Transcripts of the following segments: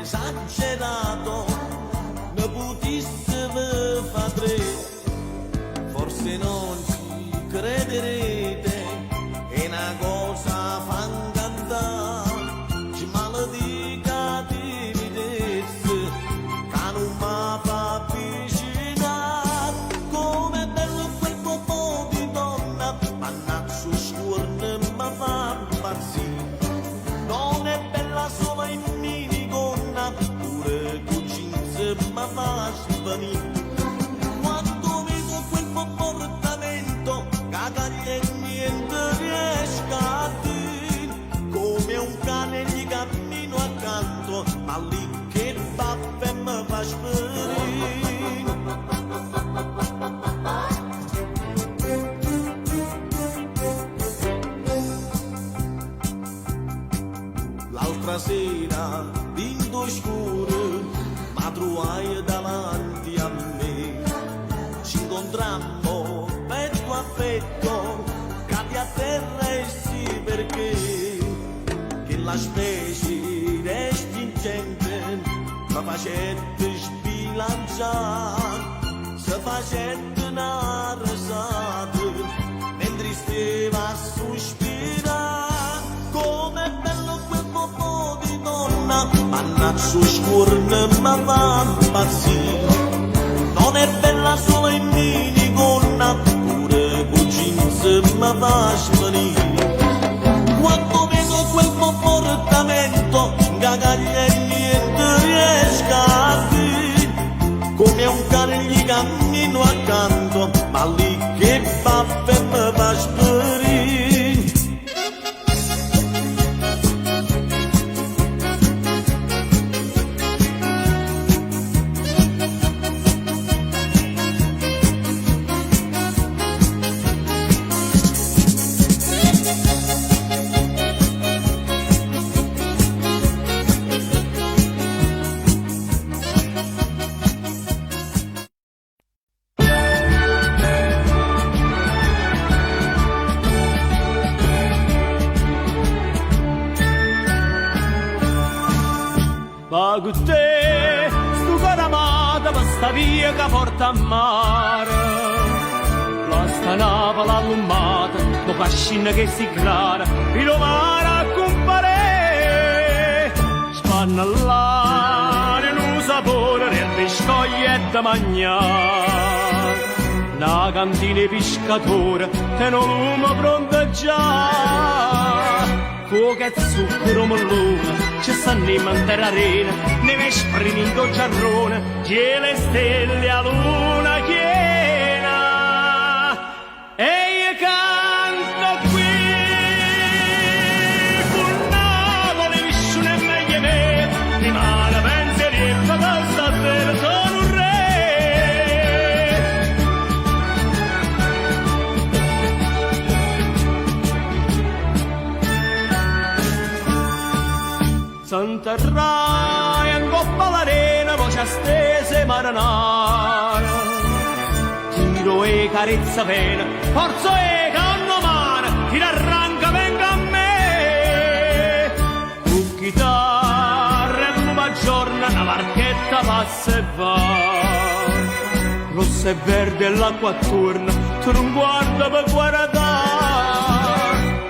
esagerato, ne potessimo fa tre, forse non ci crederete, è una cosa fanganta, ci maledica di vedesse, che non mi fa avvicinare, come è bello quel popò di donna, mannazzo scuorno mi fa impazzire, non è bella solo in minigonna, pure con jeans mi fa svanire. Quando vedo quel comportamento, cagaglia e niente riesco a dire, come un cane gli cammino accanto, ma lì che baffe mi fa sperire. L'altra sera, vinto scuro, ma trovai davanti a me. Ci incontrammo petto a petto, cadi a terra e sì perché, che la specie respingente mi facette sbilanciare, si facette una risata, mentre stava a sospirare, come bello quel popò di donna, mannazzo scuorno mi fa impazzire, non è bella solo in minigonna, pure con jeans mi fa svanire. Quando vedo quel comportamento, cagaglia e niente riesco a dire, come un cane gli cammino accanto, ma lì che baffe mi fa sperire. Ma con te, sto cuore amato, per sta via che porta a mare. La stanava l'allumata, ma fascina che si clara, fino mare a compare. Spannellare un sapore del biscoglietto mangiare. Una cantina di pescatore, e non l'uomo pronto già. Fuoco e zucchero mellone, ci stanno in mantera arena, neve spremi in giarrone, che le stelle a luna piena. E io canto qui, con Napoli vissuto è meglio me, rimane pensierietto da stasera sono un re. S'interrai in coppa all'arena, voce stese marinara. Tiro e carezza pena, forza e canno mano, chi l'arranca venga a me. Con chitarra e luma giorna, una barchetta passa e va. Rossa e verde l'acqua attorno, tu non guarda per guardare.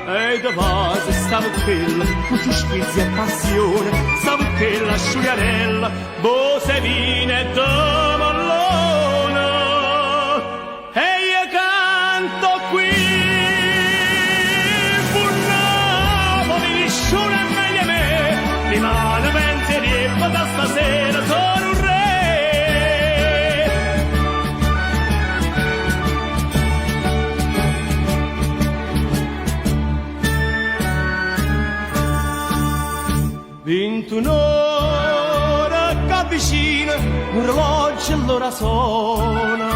E da base stavo quella, con tu spizzi e passione, stavo quella asciugarella, bose vine e mollona. E io canto qui, con Napoli vissuto è meglio me, rimane pensierietto da stasera sono un re. Vinto un'ora che avvicina, un orologio allora suona.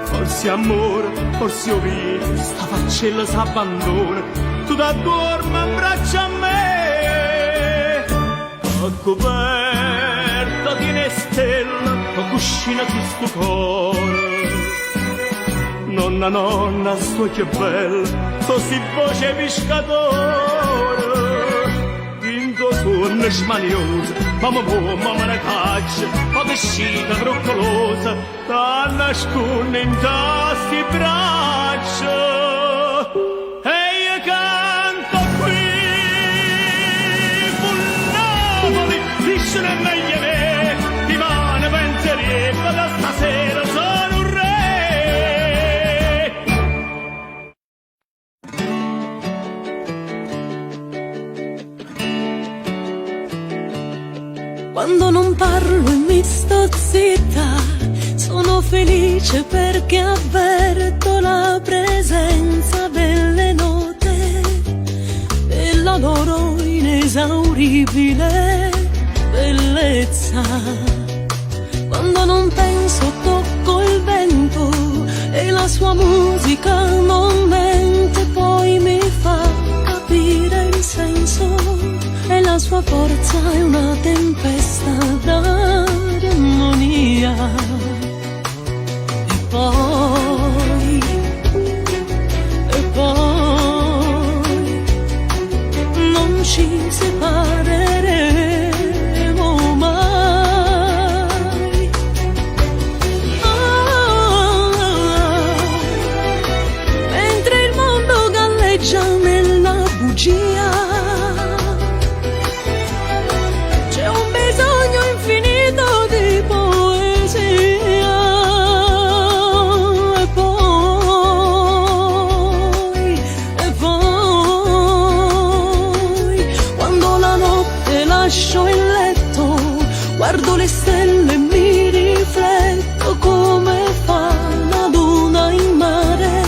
Forse amore, forse ovino, sta faccella s'abbandona, tu da dormi in braccio a me. A coperta di una stella, a cuscina su sto cuore. Nonna, nonna, sto che bella, così voce pescatore. Su donna smaniosa, mamma ne caccia, ma vescita broccolosa, da nasconde in tasti braccia. E io canto qui, Napoli, vissono e meglio me, di mano pensieri, ma da stasera sono un re. Quando non parlo e mi sto zitta, sono felice perché avverto la presenza delle note e la loro inesauribile bellezza. Quando non penso tocco il vento e la sua musica non mente, poi mi fa capire il senso. E la sua forza è una tempesta d'armonia. E poi non ci separeremo mai. Mentre il mondo galleggia nella bugia, lascio il letto, guardo le stelle e mi rifletto come fa la luna in mare,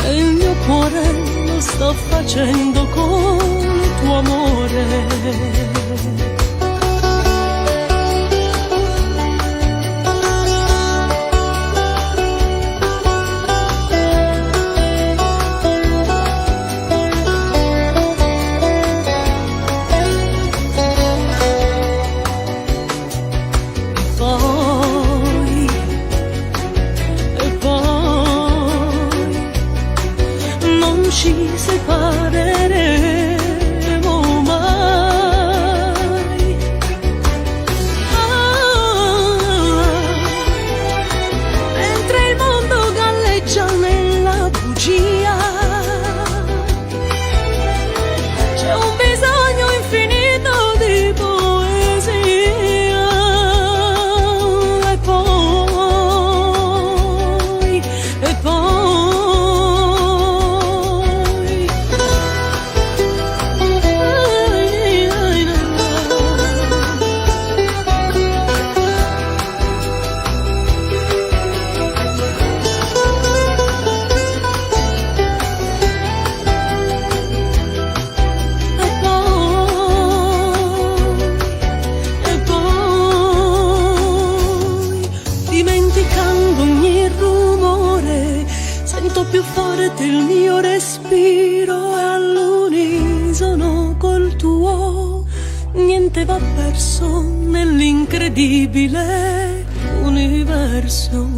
e il mio cuore lo sto facendo con il tuo amore. Ci separeremo mai. Mentre il mondo galleggia nella bugia, c'è un bisogno infinito di poesia. E poi più forte il mio respiro e all'unisono col tuo niente va perso nell'incredibile universo.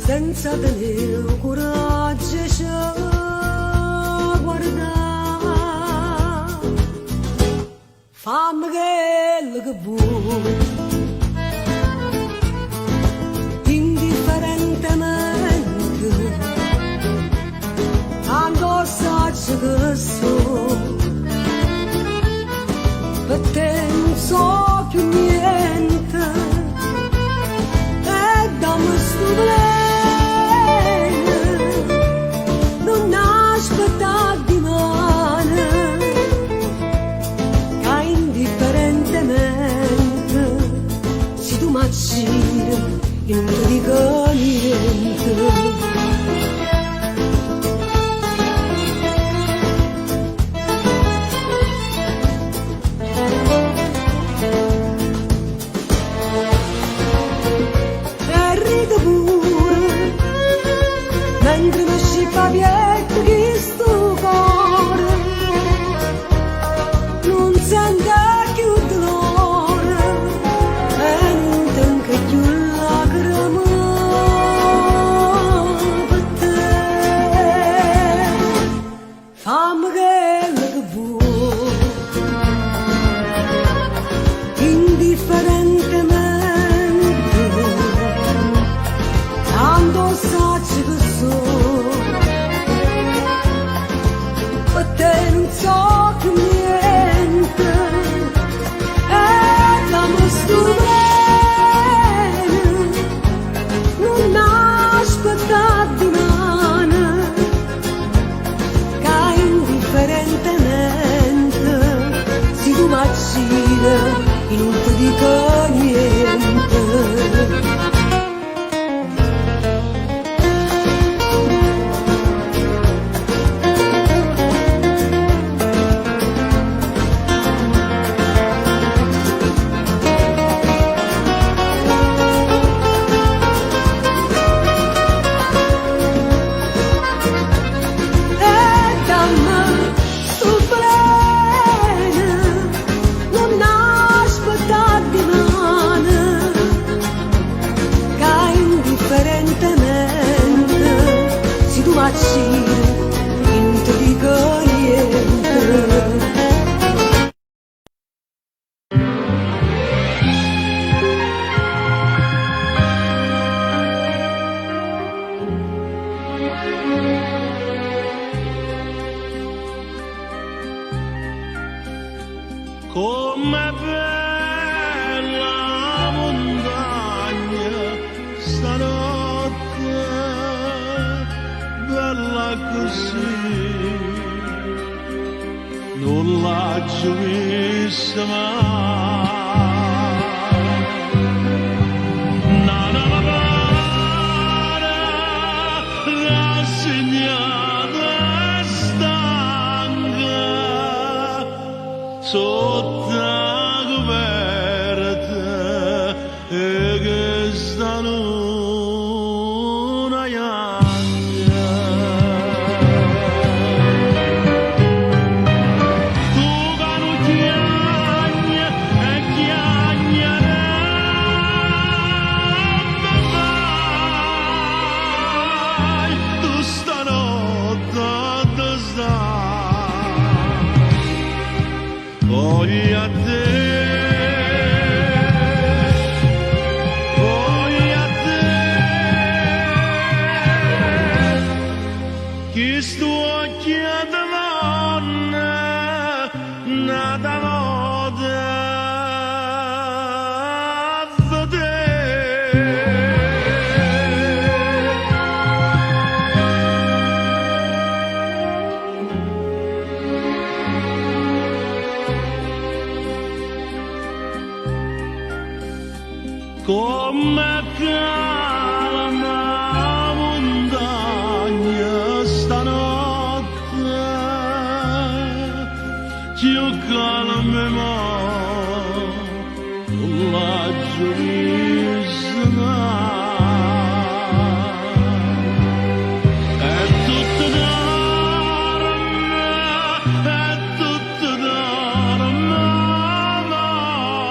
Senza tenere coraggio ci guardare, fammi quello che vuoi, indifferentemente, tanto saggio che so, per te non so più niente, e dammi sto pleno. bella che vuoi, indifferentemente, tanto saggio che so, per te non so che niente, e dammi sto bene, non aspettare domani, che indifferentemente si tu m'accide e non ti dico niente. Non ti dico niente. Com'è bella la montagna stanotte, bella così, non l'ho vista mai. Nana la pare, rassegnata e stanca, sotto la coperta e che stanno una piagna. Tu che non chiagna e chiagnare me vai, tu stanotte dove stai? Voglio a te, voglio a te, chi sto occhiando donna, nata moda a vedere. Come calma la montagna stanotte, più calma non la vista mai. È tutto d'arme, è tutto d'arme, amore.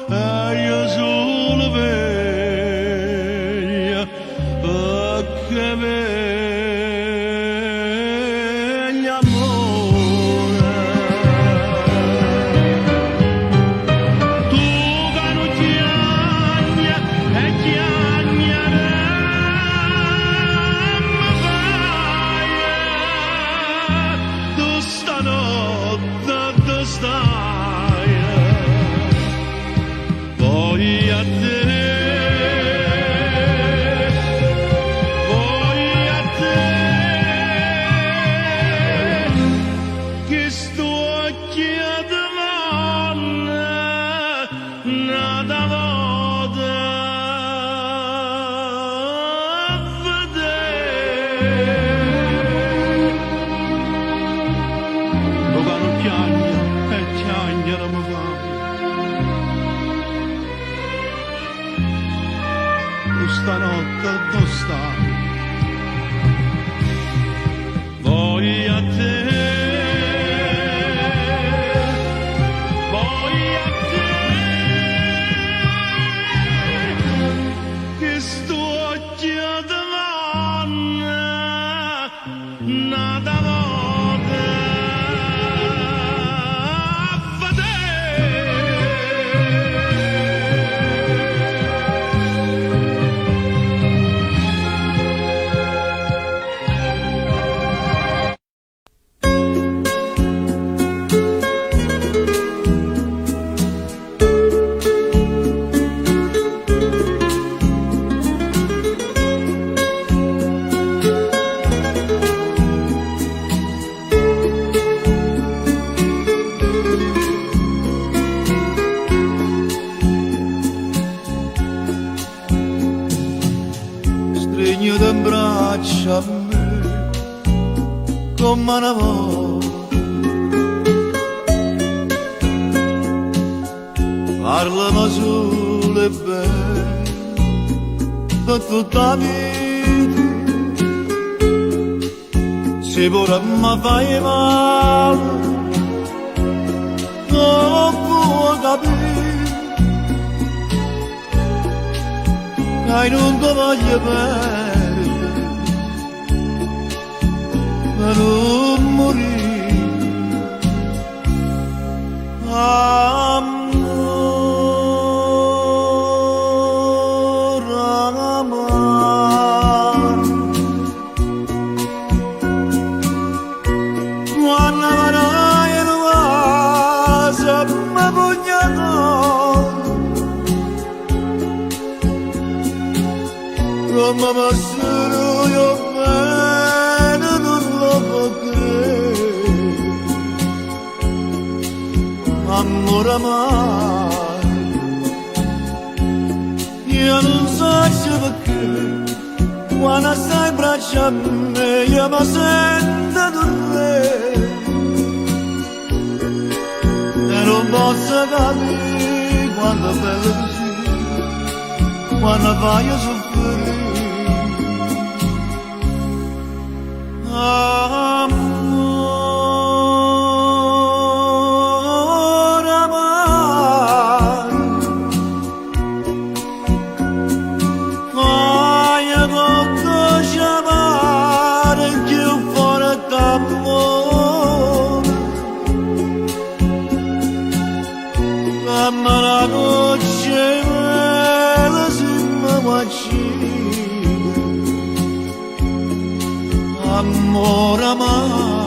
E io solo veglio perché veglio amore. Tu che non chiagna e chiagnare me vai, tu stanotte dove stai? Voglio a te, voglio a te, che sto occhiando donna, nata moda a vedere. Lo che non piagna e chiagnare me vai. Stanotte dove stai? Voglio a te, voglio a te, che sto occhiando donna, nata abbraccia me come una volta. Parlami solo e bene per tutta la vita. Se pure mi fai male non può capire che non ti voglio perdere per non morire. Amore, amore, quando avrai il vaso mi pugnato, come passano io bene non lo può credere. Amore amore, io non so perché quando stai in braccio a me io mi sento dormire e non posso capire quando è bello così, quando vai a soffrire. Amore, amore, fai tutto chiamare più forte amore, dammi la noce mela se mi guacci. Amore, amore,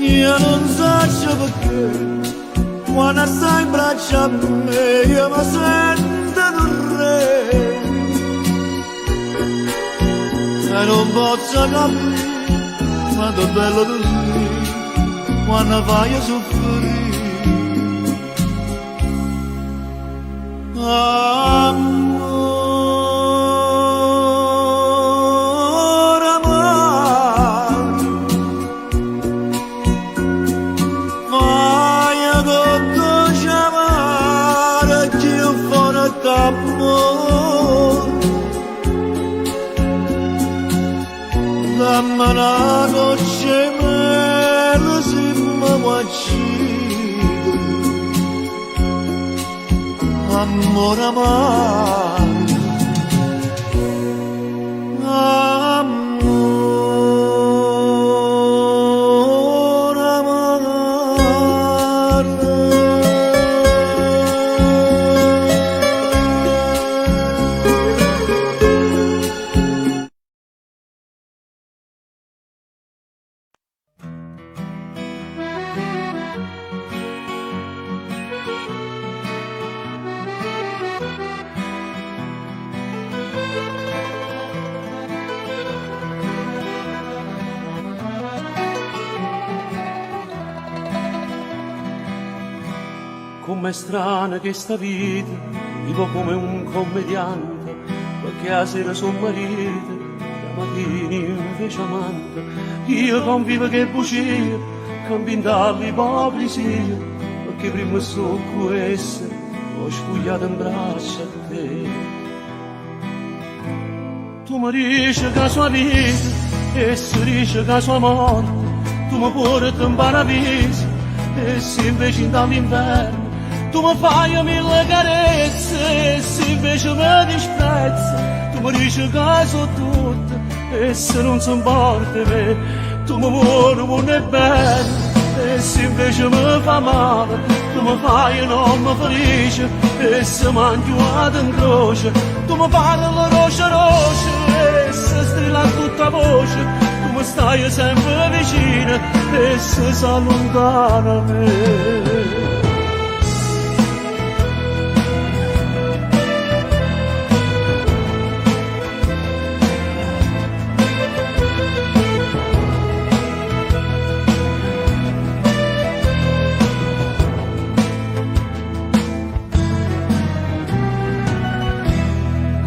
io non so perché quando stai in braccio a me io mi sento un re e non posso capire quanto è bello così quando vai a soffrire. Amore, amore, fai tutto chiamare più forte amore, dammi la noce mela se mi guacci. Amore, amore, amore, Com'è strana questa vita, vivo come un commediante, perché a sera son marito, la mattina invece amante. Io convivo che bugia, convinto l'ipocrisia, perché prima sto questo, ho spugliato in braccio a te. Tu mi dici che la sua vita, e si dice che la sua morte, tu mi porti in paradiso, e se invece dall'inverno tu mi fai mille carezze, e se invece mi disprezzi, tu mi dici che sono tutto, e se non si importa me, tu mi muori buono e bene, e se invece mi fa male, tu mi fai un uomo felice, e se mangio ad in croce, tu mi parli roce roce, e se strilla a tutta voce, tu mi stai sempre vicino e se si allontana a me.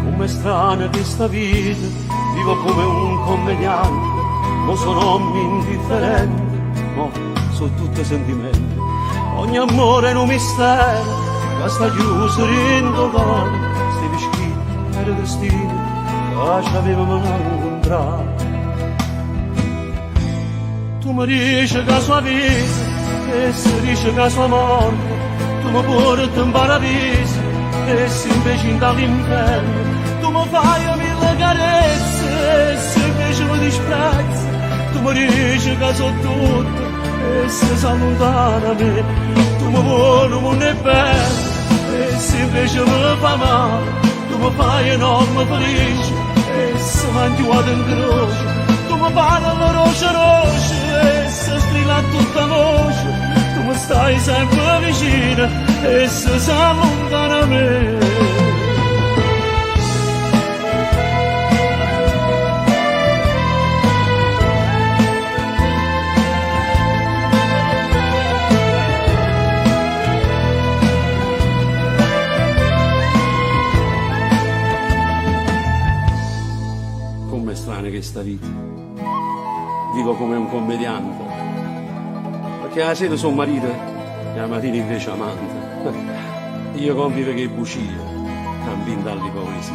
Come strana questa vita, vivo come un commediante, mo sono indifferente, mo sono tutto sentimenti. Ogni amore è un mistero, che sta chiuso dentro cuore, stivi scritto per il destino, che ci avevamo incontrato. Tu mi dici che sua vita, e si dice che sua morte, tu mi porti in paradiso, e si invece dall'inferno. Tu mi fai mille carezze e se invece mi disprezzi, tu mi dici che so tutto e se si allontana a me. Tu mi vuoi un mondo bello e se invece mi fa male, tu mi fai enorme felice e se mangiato in croce. Tu mi parli roce e se strilla a tutta voce, tu mi stai sempre vicino e se si allontana a me. Com'è strana questa vita, vivo come un commediante, perché la sera sono marito e la mattina invece amante. Io convivo che bucia, cammino dalle poesie,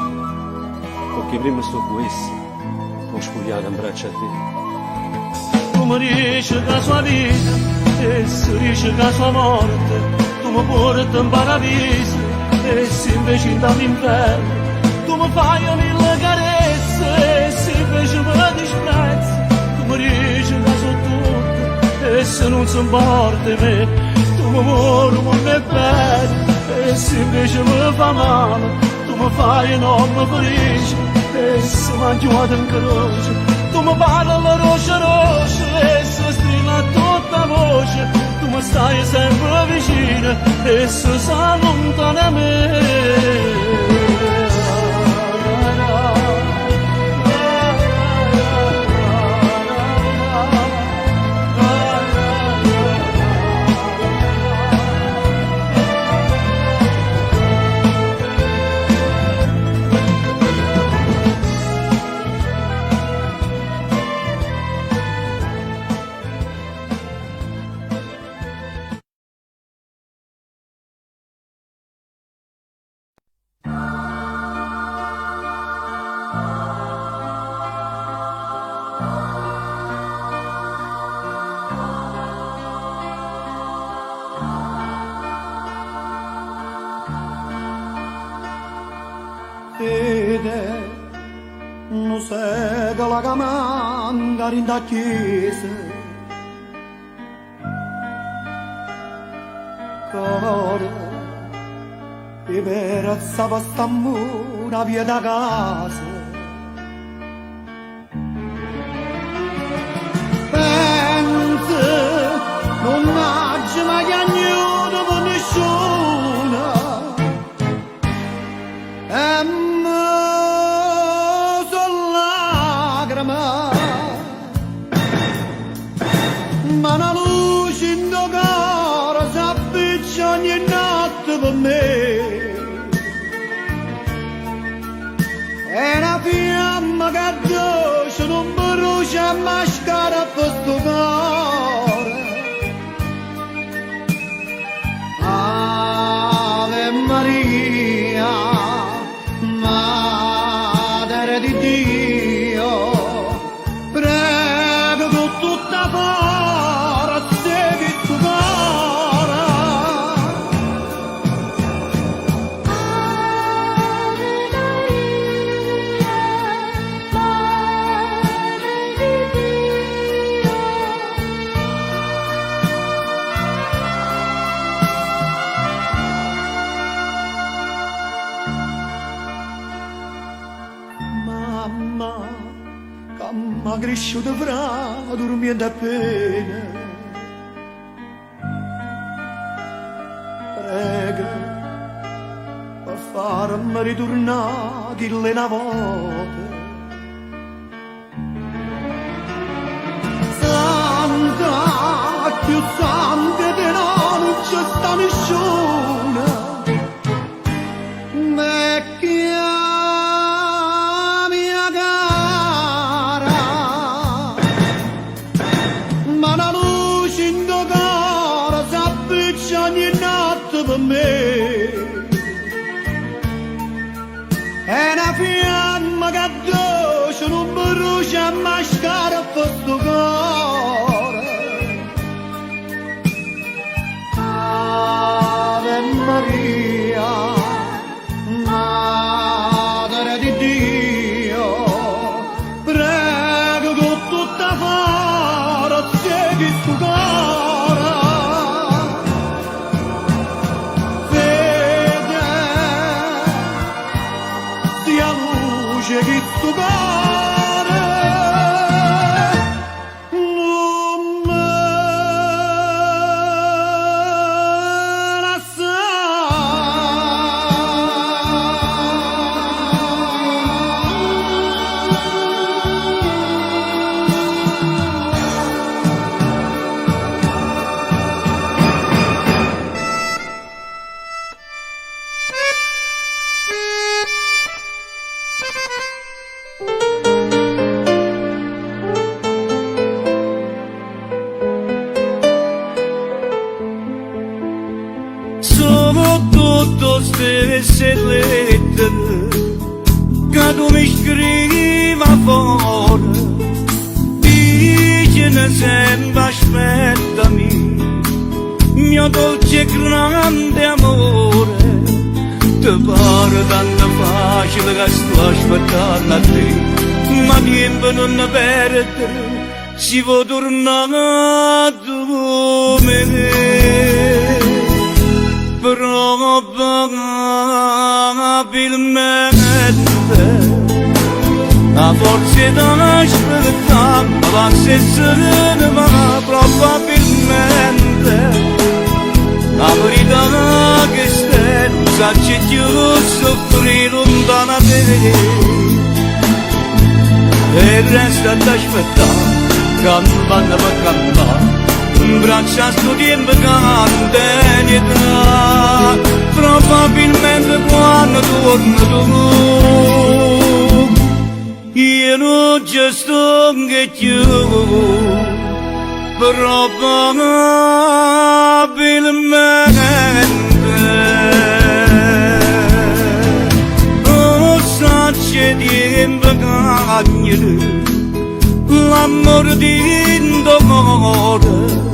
perché prima sto questo, poi spogliato in braccio a te. Tu mi dici che la sua vita e si dice che la sua morte, tu mi porti in paradiso e si invece dall'inferno. Tu mi fai mille carezze e se invece mi disprezzi, tu mi dici che so tutto e se non si importa di me. Tu mi vuoi un mondo bello e se invece mi fa male, tu mi fai enorme felice e se mangiato in croce. Tu mi parli roce e se strilla a tutta voce, tu mi stai sempre vicino e se si allontana a me. Fede, non sei della camanga in da chiesa, cuore, e per sta mura via da casa. Pensa, non mangi mai agnuto per nessuno, ma una luce in tuo cuore si appiccia ogni notte per me. È una fiamma che dolce non brucia mascara per sto cuore. Ave Maria, Madre di Dio, prego con tutta forza di tuo cuore. Ave Maria, Madre di Dio, cresciuto fra dormendo appena. Prega per farmi ritornare che le una volta. Santa, più santa che non c'è sta nessuno. Me chiami a gara, ma la luce in tua cara s'appiccia ogni notte per me. È una fiamma che dolce non mi brucia mai scara per sto cuore. Ave Maria, Madre di Dio, prego con tutta forza di sto cuore. Vede, sia luce che sto cuore non me la sa. Sono tutto stesse lettere che tu mi scrivi fuori. Dice sempre aspettami, mio dolce e grande amore. Ti pare tanto facile che sto aspettando a te, ma tempo non ne perdere, si può tornare domenica. Probabilmente a forza d'aspettare va a essere, ma probabilmente la verità che stai non sa c'è più soffrire lontana da te e resta ad aspettare campana per campana. Braccia sto tempo candidità, probabilmente quando torno tu, io non ci sto che più, probabilmente, non sa c'è tempo candidità, l'amore di cuore.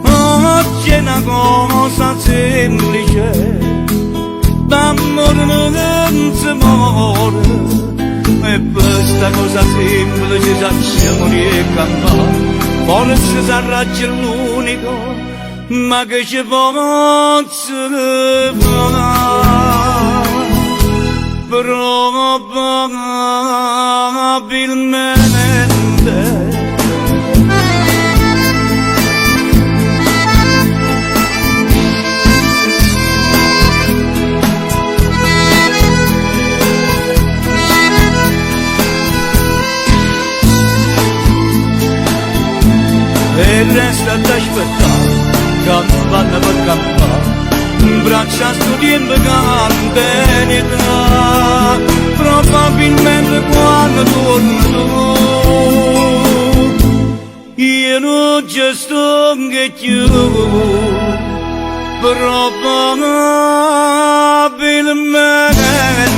Oggi è una cosa semplice, d'amore non si muore, e questa cosa semplice sappiamo ricampare, forse sarà l'unico, ma che ci posso fare, probabilmente. E resta ad aspettare, campana per campana, braccia sto tempo candidità, probabilmente quando torno tu, io non ci sto che più, probabilmente.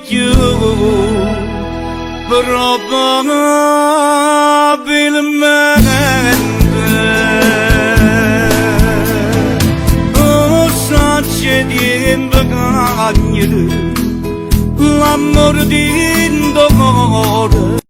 You, probabilmente, oh, bagno l'amore di dolore.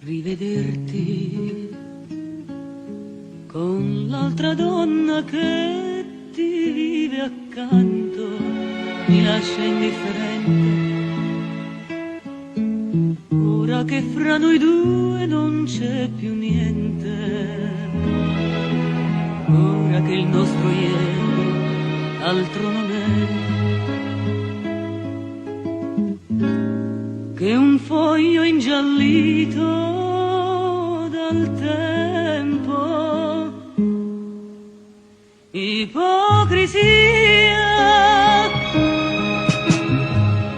Rivederti con l'altra donna che ti vive accanto mi lascia indifferente. Ora che fra noi due non c'è più niente, ora che il nostro ieri altro non è che un foglio ingiallito dal tempo. Ipocrisia,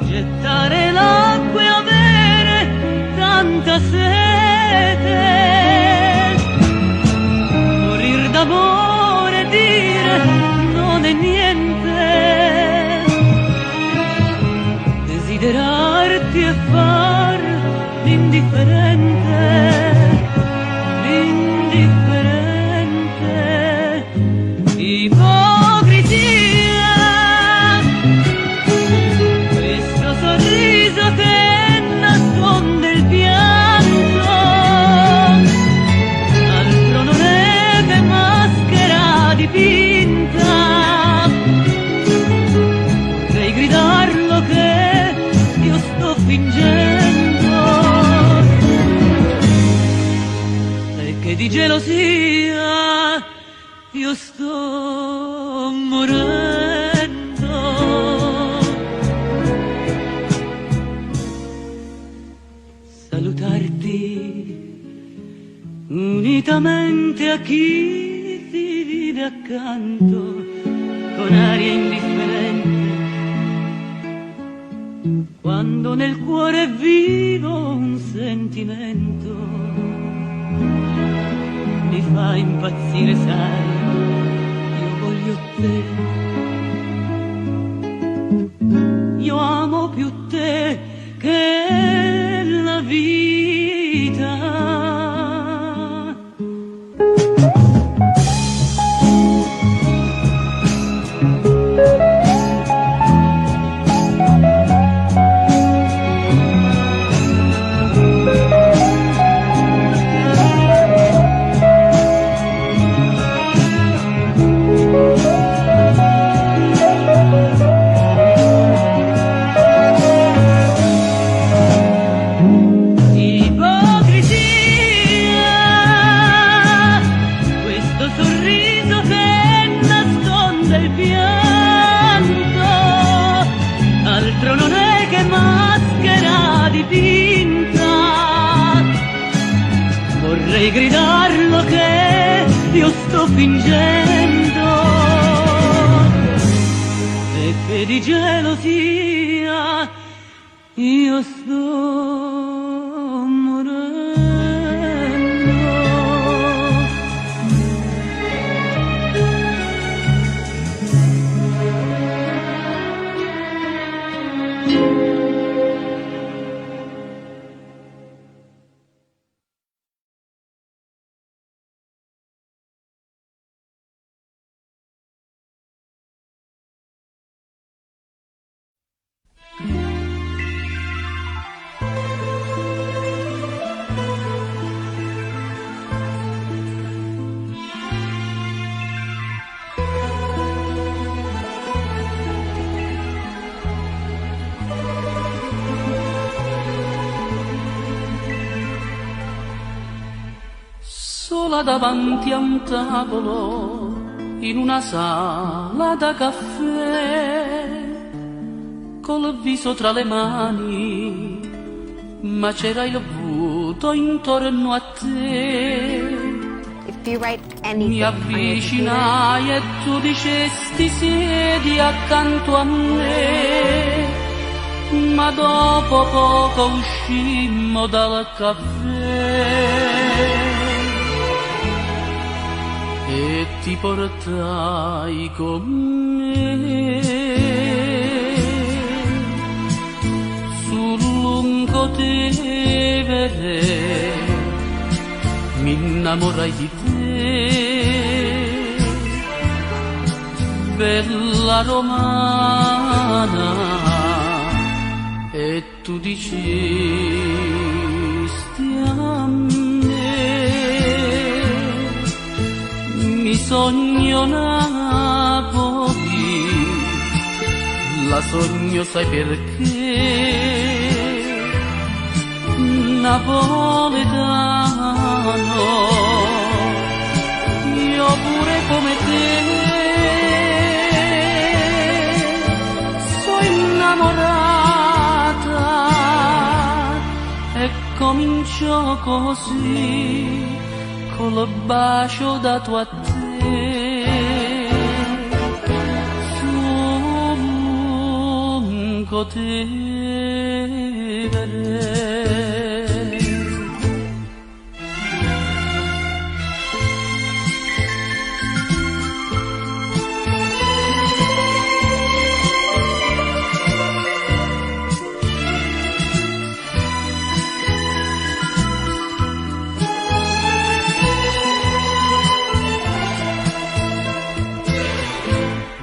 gettare l'acqua e avere tanta sete, morir d'amore e dire non è niente, desiderarti e far l'indifferente. Ipocrisia, questo sorriso che nasconde il pianto, altro non è che maschera dipinta. Vorrei gridarlo che io sto fingendo e che di gelosia io sto morendo. Salutarti unitamente a chi ti vive accanto con aria indifferente, quando nel cuore è vivo un sentimento, mi fa impazzire, sai, io voglio te, io amo più te che la vita. Vorrei gridarlo che io sto fingendo e che di gelosia io sto morendo. Sola davanti a un tavolo in una sala da caffè, col viso tra le mani, ma c'era il vuoto intorno a te. If you write anything, Mi avvicinai e tu dicesti siedi accanto a me, ma dopo poco uscimmo dal caffè e ti portai con me sul lungotevere, mi innamorai di te, bella romana, e tu dicesti a me, mi sogno Napoli, la sogno sai perché, napoletano, io pure come te, sono innamorata e comincio così, col bacio dato a te.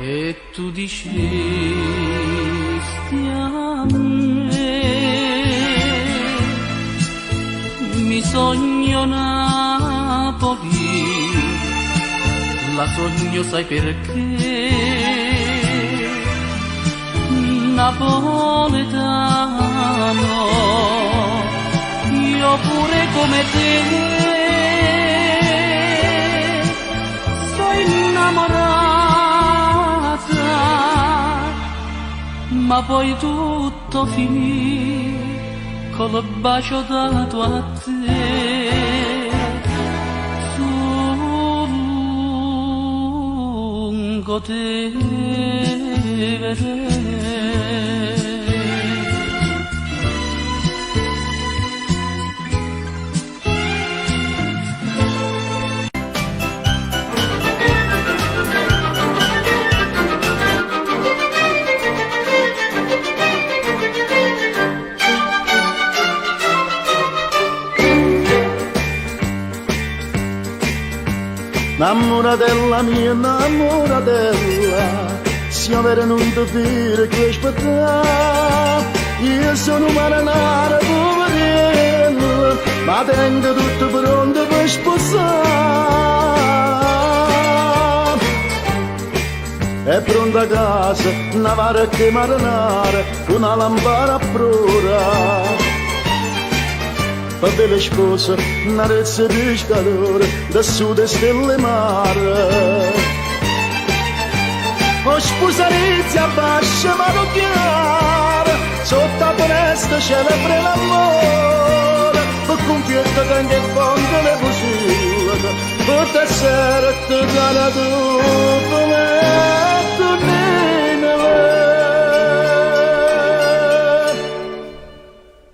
E tu dicesti a me, mi sogno Napoli, la sogno sai perché, napoletano, io pure come te, sono innamorata, ma poi tutto finì col bacio dato a te. Lungotevere. Innamoratella mia, innamoratella, siamo venuti a dire che aspettare. Io sono un marinaro poverello, ma tengo tutto pronto per sposare. È pronta a casa, una barca marinara, una lampada a prora. Per belle spose, una rezza di pescatore, da sud e stelle mare. O sposarizia bascia mano chiara, sotto a foresta celebra l'amore. Per confietta tengo il fondo le fucile, per te sera te dà dopo letto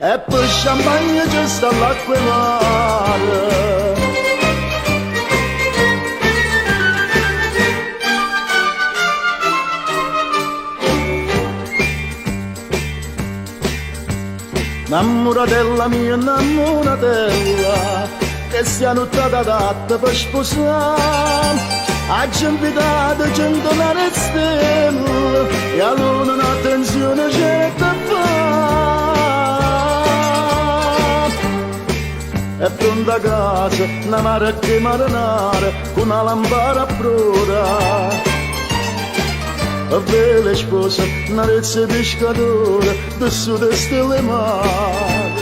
e poi champagne c'è sta l'acqua e mare. Innamoratella mia, innamoratella, che sia nottata adatta per sposare. Oggi invitato 100 stelle e a luna un'attenzione c'è da fare. È pronta a casa, una barca marinara, con una lampada a prora. A belle spose, una rezza di pescatore, da sud e stelle mare.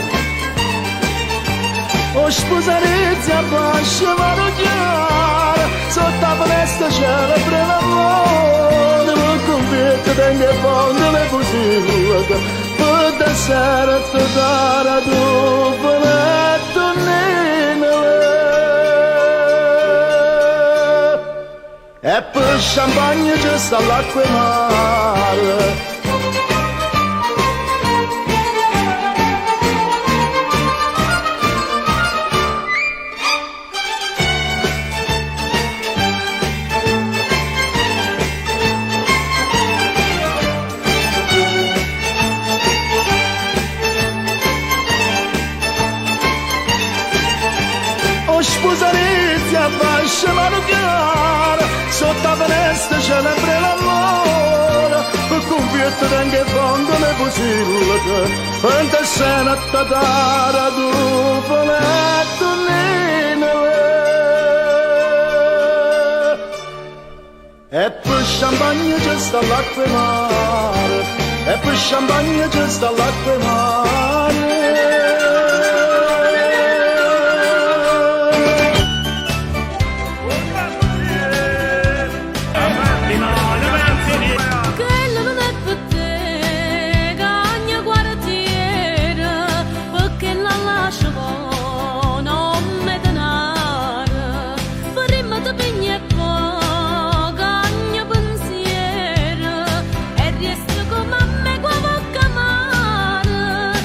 O sposarizia bascia mano chiara, sotto a foresta celebra l'amore. Per convitta tengo il fondo le fucile, per te sera te dà dopo letto e per champagne c'è sta l'acqua e mare. sposalizia fascia manucchiare, sotto la finestra celebra l'amore, per confietto anche fondo le possibile, quanta scena a tatara tu, panetto e poi champagne c'è sta lacrimare, e poi champagne c'è sta lacrimare. Quello non è per te, cagna quartiere, perché la lascio non mi denaro, per te pigna e poi, cagna pensiero, e riesco come a me qua bocca mare,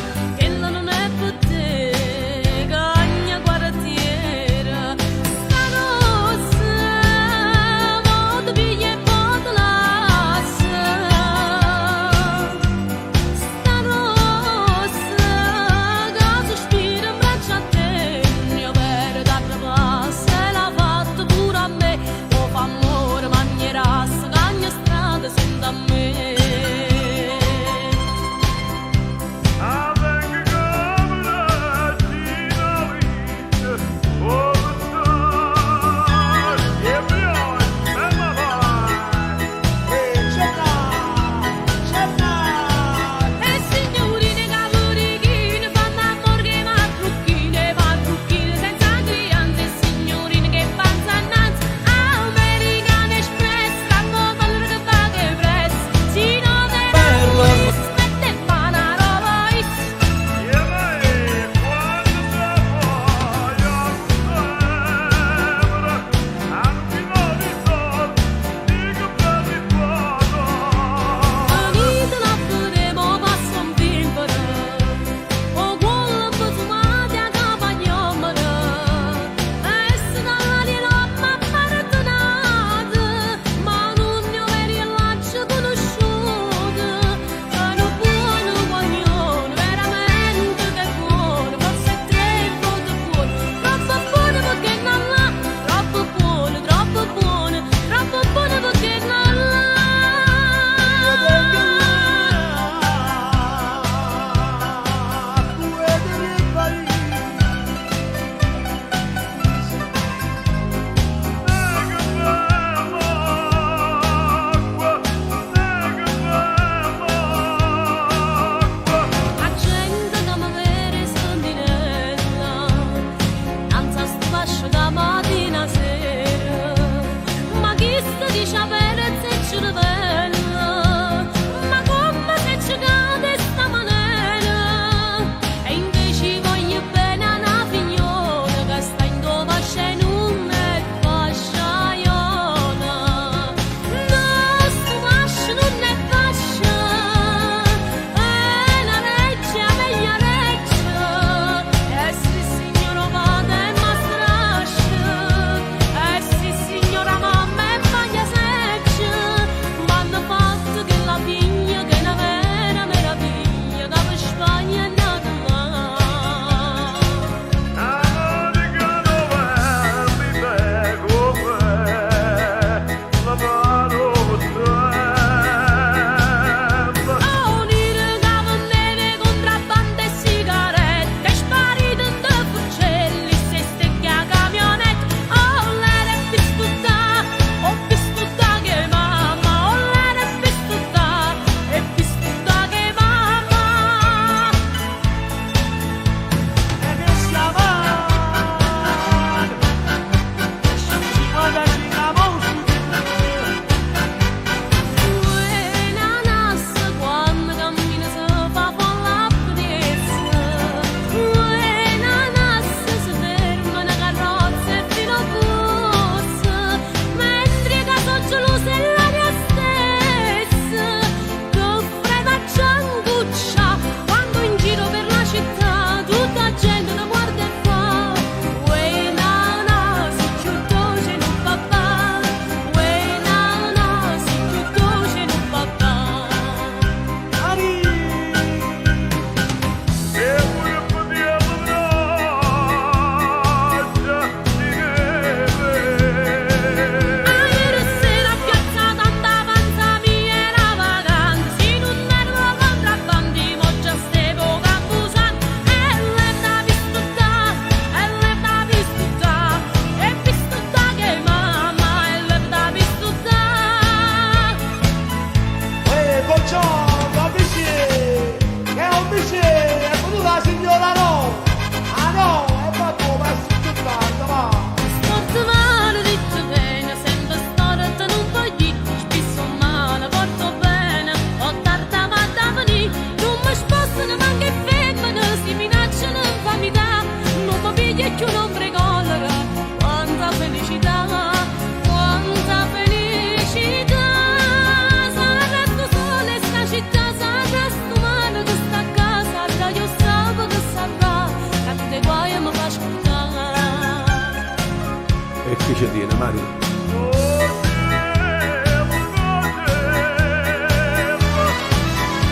ci tiene, Mario?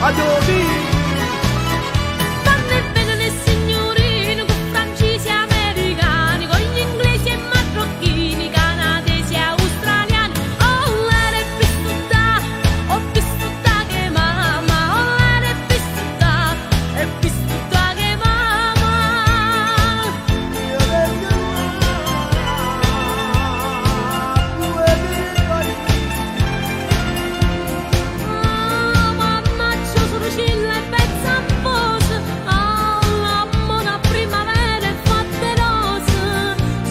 Addio! Vanno e vengono i signorini con francesi e americani, con gli inglesi e marocchini, canadesi e australiani. Oh, l'era ho visto da che mamma, oh, l'era visto da che mamma. Ah, mannaggia, sorcilla e pezza a posa. Ah, l'amore a primavera e fatte rose.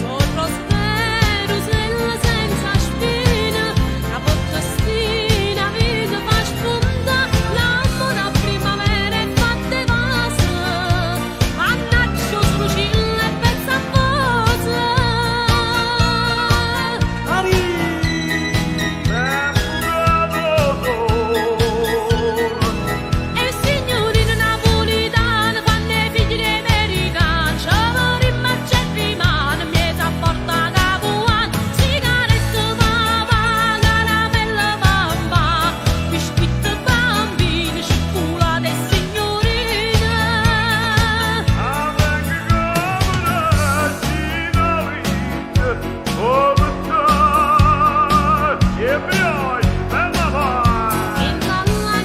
Sopra spero senza spina, la potestina vita fa spunta. L'amore a primavera e fatte rose. Mannaggia, sorcilla e pezza a posa. E signorina napolitana fanno i figli di americani, ci vorremmo c'è rimane, mieta porta capuana, sigarette papà, caramelle papà, biscotti bambini, cioccolate e signorine. Che lalla,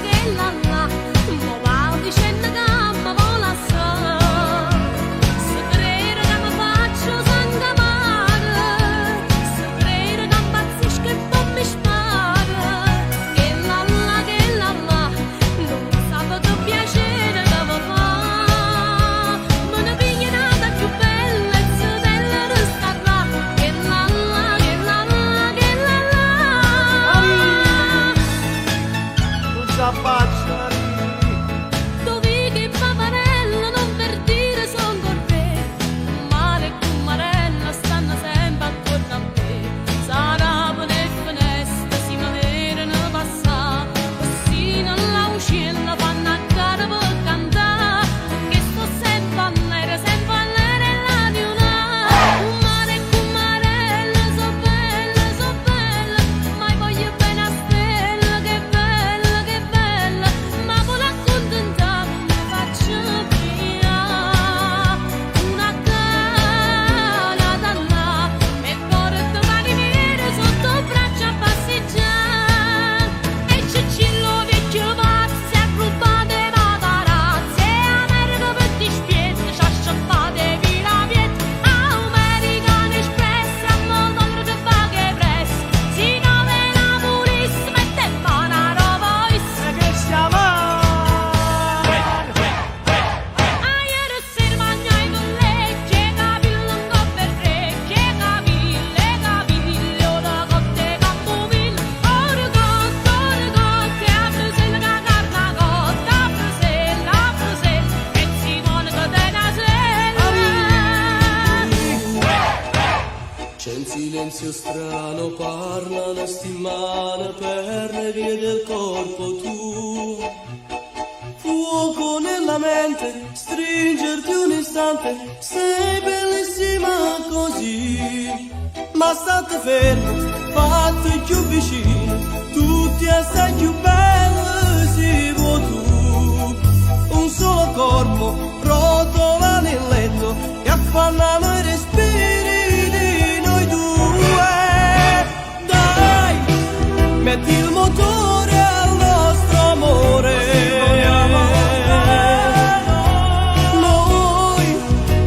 mo va dicendo che mi vola assai. Se crede che mi faccio sangamare, se crede che impazzisco e poi mi spara. Che lalla, non sa che piacere che mi fa. Me ne piglia nata più bella e se della riscarra. Che lalla. Non si affaccia, Dove che paparella non per dire son corpe, mare e cumarella stanno sempre attorno a me. Sarà e finestre si mi vedono passare, così nella uscilla fanno a gara per cantare, che sto sempre a nere la luna. Un mare e cumarella so bella, ma voglio bene a stella, che bella, ma vuole accontentare, mi faccio via una cana da là e porto mani nere sotto braccia a passeggiare. E Cicillo vecchio pazzo si è rubato i paparazzi e America per dispietto ci ha scioppato i vilavieti. American Express a modo che va che presto, si nove Napoli si mette in mano a roba che stiamo? ieri sera mangiai con lei, che capillo un po' per tre, che capille, ora cotte cappomille, ora cotte, a Bruxelles che carna cotta, a Bruxelles, e si vuole che te ne C'è un silenzio strano, parlano stimane per le vie del corpo tuo. Fuoco nella mente, stringerti un istante, sei bellissima così. Ma state fermi, fatti più vicino, tutti assai più belli si vuoi tu. Un solo corpo rotola nel letto e affannano i respiri di noi due. Dai, metti il motore al nostro amore. Noi,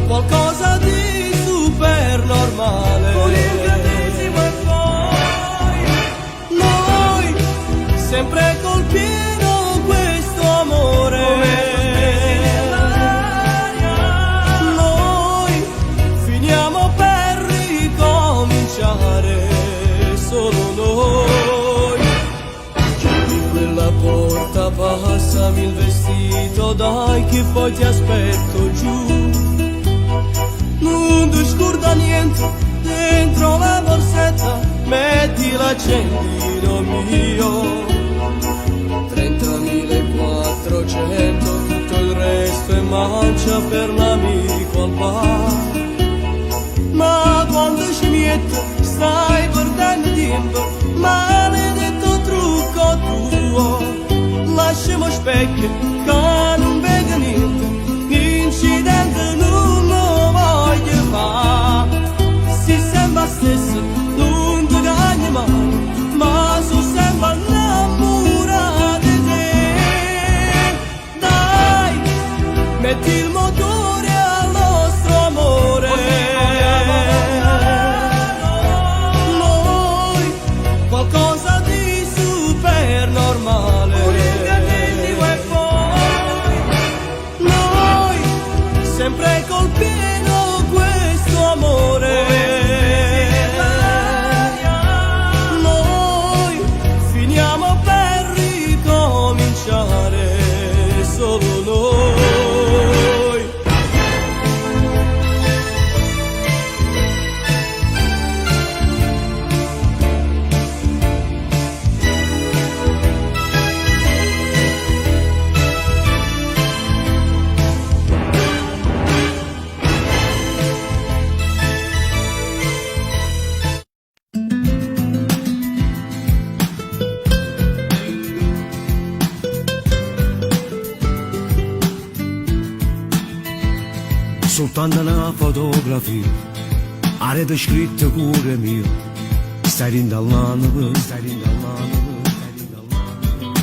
qualcosa di super normale. Con il catesimo e poi noi, sempre col pieno questo amore. Noi finiamo per ricominciare, solo noi. Chiudi quella porta, passami il vestito, dai che poi ti aspetto giù. Non ti scorda niente, dentro la borsetta metti l'accendino mio. 30.400, tutto il resto è mancia per l'amico al bar. Ma quando ci mette stai perdendo tempo, maledetto trucco tuo. Lasciamo specchio che non vede niente, incidente non lo voglio fare. Si sembra stesso, non ti cagni mai, ma so sempre innamorato di te. Dai, metti il motore al nostro amore. Noi, qualcosa di super normale. E poi, noi, sempre col pieno questo amore. Noi finiamo per ricominciare solo noi. Soltanto una fotografia, avete scritto cuore mio, stai rindallando, stai rindallando, stai rindallando.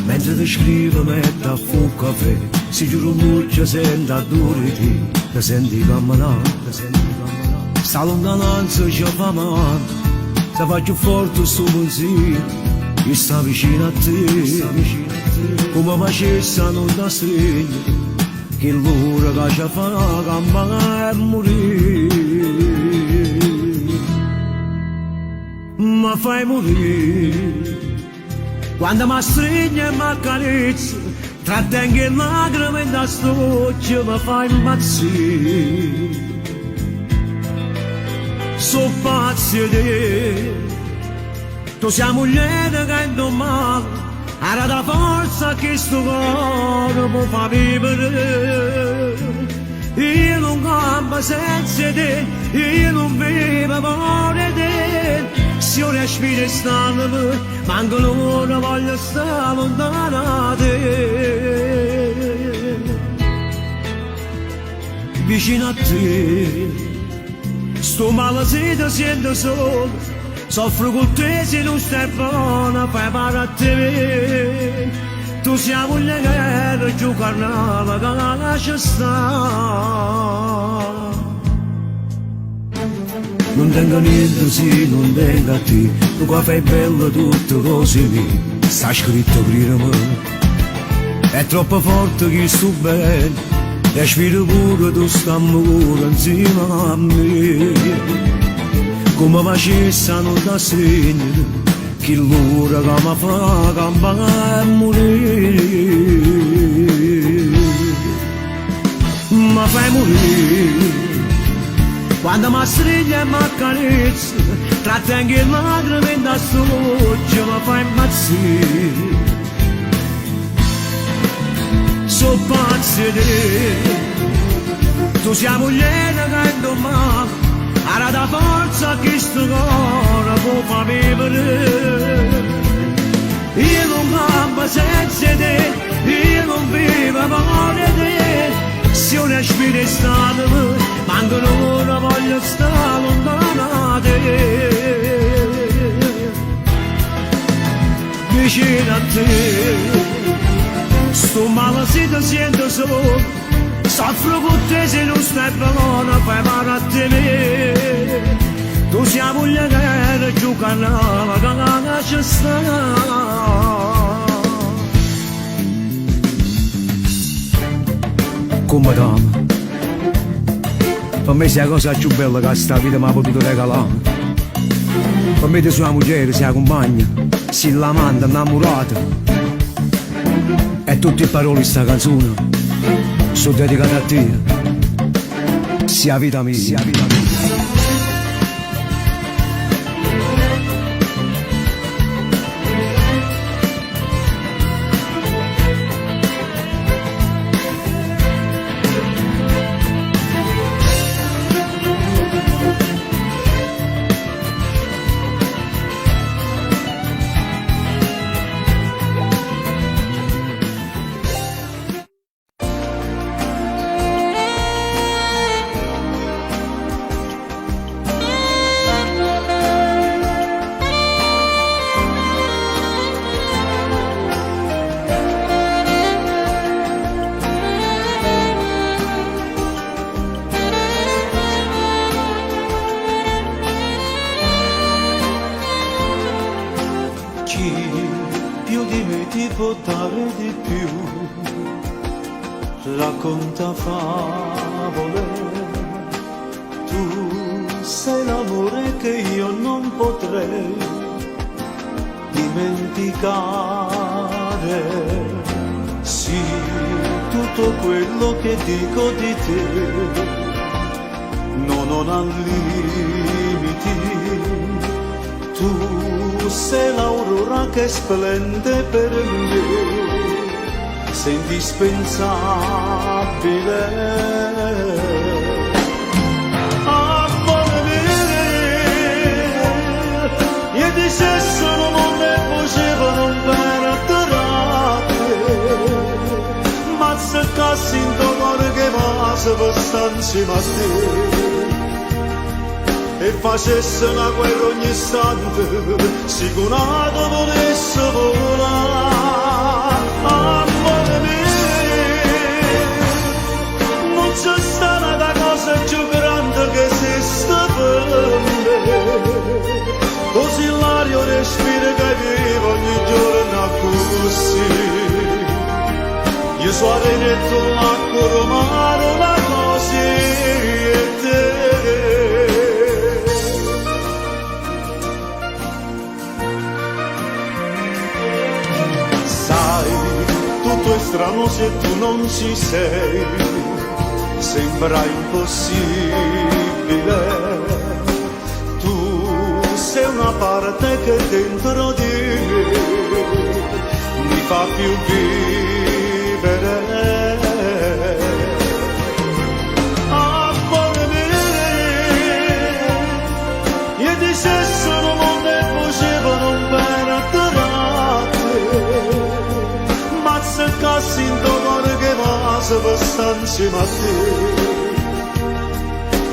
Mentre ti scrivo metto a fu caffè, si giuro muccia senta dure ti senti camminare, ti senti camminare. Sta lontananza ci fa male, se faccio forte sto pensiero, io sto vicino a te, come facessi non da stringere. Che l'ora che ci fa campare e morire, ma fai morire quando mi stringi e mi accarezzi, trattengo le lacrime in da stoccia, mi fai impazzire. So pazzi di te, tu sei moglie che domani era da forza che sto cuore può far vivere. Io non campo senza te, io non vivo amore te. Se io respiro stanno, manco l'ora voglio stare lontano da te. Vicino a te, sto male se ti sento solo. Soffro con te se non stai buona, fai male a te. Tu sei moglie che gioca a che la lascia stare. Non tengo niente se non tengo a te, tu qua fai bello tutto così mi sta scritto prima me. È troppo forte che sto bene, respiro pure tu stammi pure insieme a me. Come facessero da segno, che l'ora che mi fa campare e morire. Mi fai morire, quando mi stringi e mi accarezzi, trattengo le lacrime in da stoccia, mi fai impazzire. So pazzi di te, tu sei moglie che domani era da forza che sto cuore può far vivere. Io non campo senza te, io non vivo amore te. Se io respiro stato, manco l'ora voglio stare lontano da te. Vicino a te, sto male se ti sento solo. Soffro con te se non stai buona, fai male a te. Tu sei moglie che gioca a che la lascia stare. Come dama, per me sei la cosa più bella che sta vita mi ha potuto regalare. Per me ti sei una moglie, sei la compagna, sei l'amante innamorata. E tutte le parole di sta canzone sono dedicate a te, sia vita mia, sia vita mia. può dare di più, racconta favole, tu sei l'amore che io non potrei dimenticare, sì, tutto quello che dico di te non ha limiti, tu sei l'aurora che splende per me, sei indispensabile. Io di sesso non ne facevano per ma se cassi in cuore che masa per stanzi a te e facesse una guerra ogni istante sicurato volesse volare. Amore mio, non c'è stata una cosa più grande che esiste per me, così l'aria respira che vivo ogni giorno così. Io sono venuto l'acqua romano, la cosa e te. Sai, tutto è strano se tu non ci sei, sembra impossibile. Tu sei una parte che dentro di me mi fa più vivere. Amore mio, io di sesso non ne facevano per ma se cassi in cuore che masa per stanzi a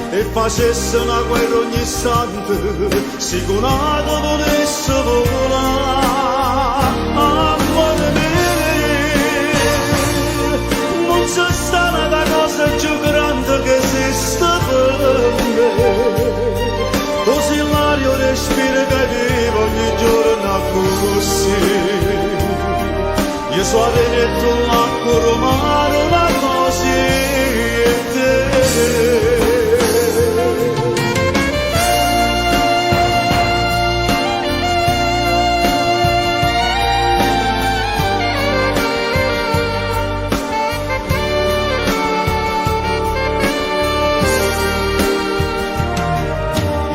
te e facesse una guerra ogni istante sicurato volesse volare. Amore mio, non c'è stata una cosa più grande che esiste per me, così l'aria respira che vivo ogni giorno così. Io sono venuto l'acqua romano, la cosa e te.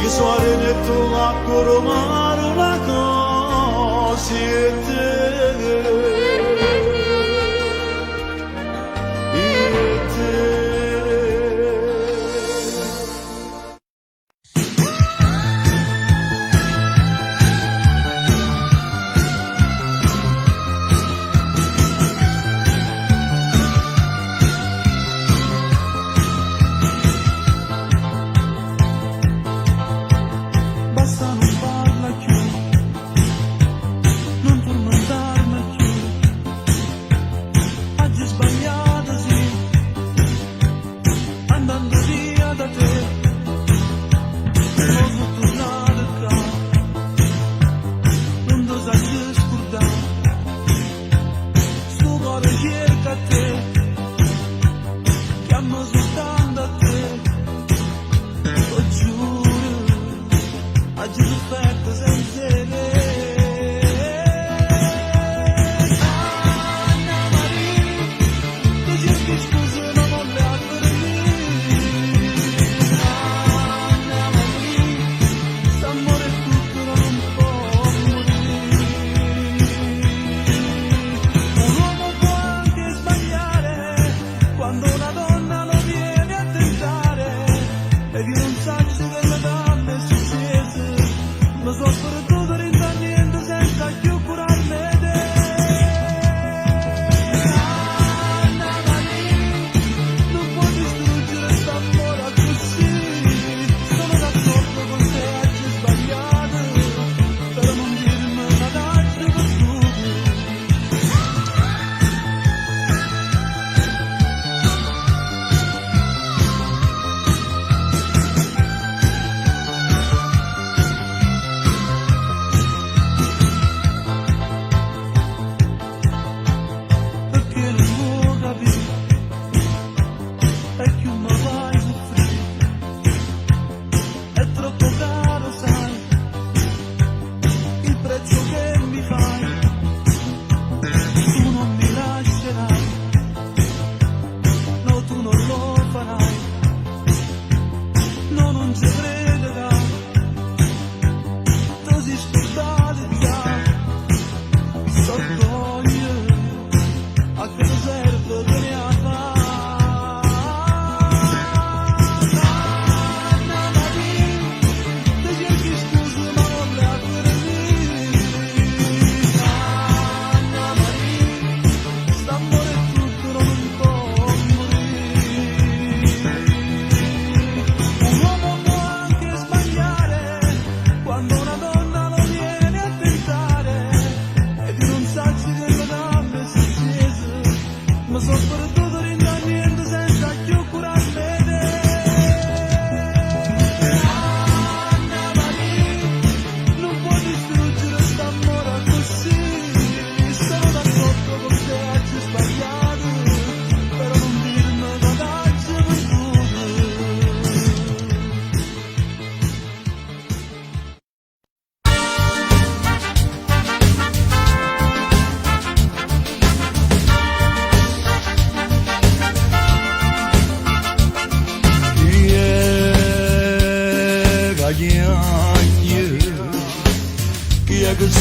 Io sono venuto l'acqua romano, la cosa e te.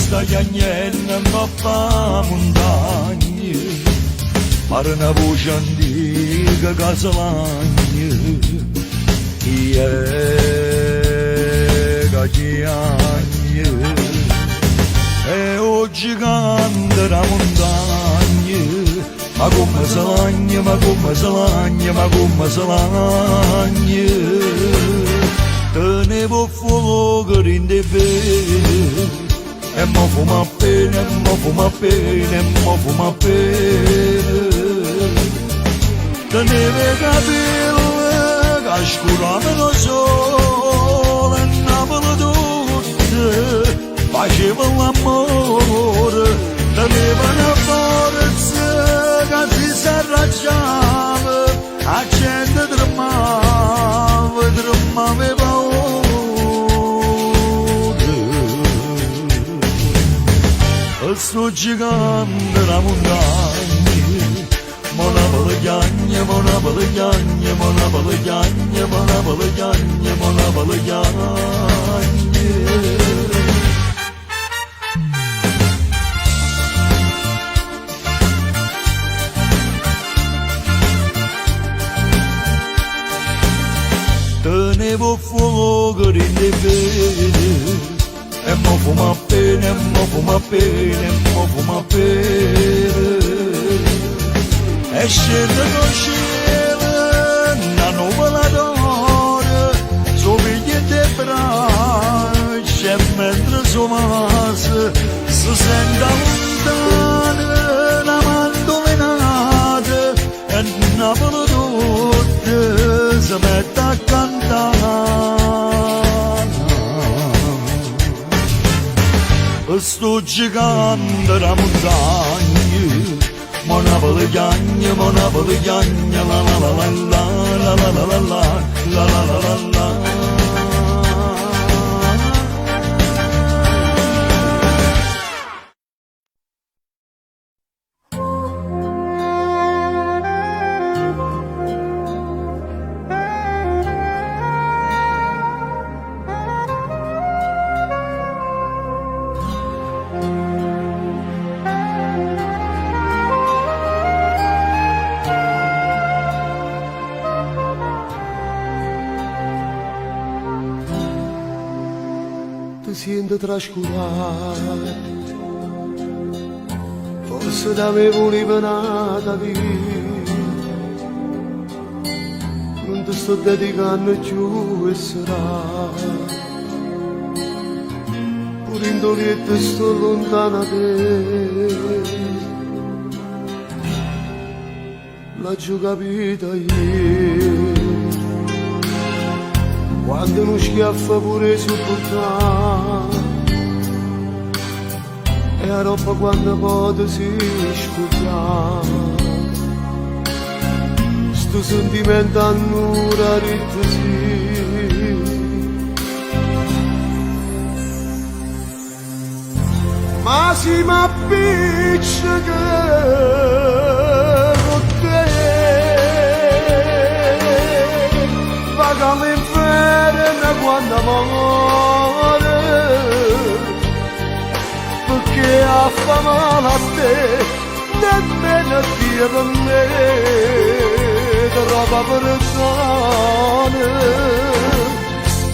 sta piagnendo coppa montagna, pare una voce antica che salagna, chi è che chiagna, e oggi canta la montagna, ma come salagna, ma come salagna, ma come salagna, tenevo fuoco in te bene, e mo fuma bene, e mo fuma bene, e mo fuma bene. Tenevo i capelli che scuravano sole, e Napoli tutte facevano l'amore, tenevo una forza che si s'arrabbiava, la gente tremava, tremava e paura. Sto gigante la montagna, mona balegagna, mona balegagna, mona balegagna, mona balegagna, mona balegagna. Tenevo fuoco in te bene, e mo fuma bene, e mo fuma bene, e mo fuma bene. E scende con cielo, una nuvola d'oro, soviglia te braccia, e mentre somase, si sente lontana la mandolinata, e Napoli tutte si mette a cantare. Sto gigante la montagna, mona balegagna, mona balegagna, la la la la la la la la la la la la la la. Ti sento trascurato, forse da me volevo nata via, non ti sto dedicando più e sarà, pure in doliette sto lontana da te, l'ho già capita ieri. Quando non schiaffa pure sopportare, e la roba quando poi si scordare, sto sentimento annura ritto sì. Ma si m'appiccica con te, vaga all'inferno quando muore, perché fa male a te, nemmeno Dio per me, trova persone,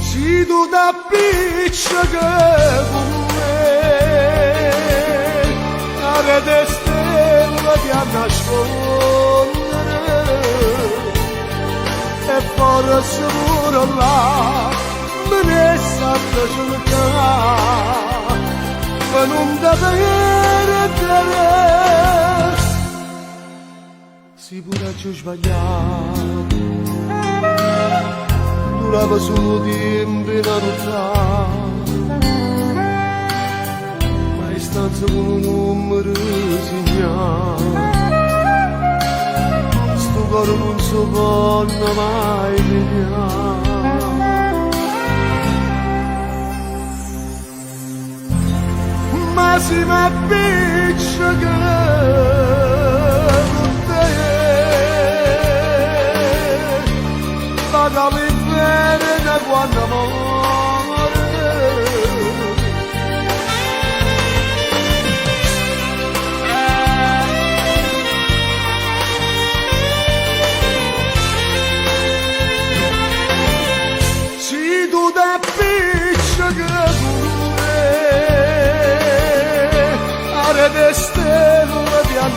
si tu t'appiccica con me, care de stella ti a nascondere, e forse pure là me ne sa cercare, per non davvero te. Si pure ci ho sbagliato, durava solo tempo in notte, ma in stanza con un numero segnato, sto cuore non si può mai pigliare. Ma si m'appiccica con te, vaga l'inferno quando muore,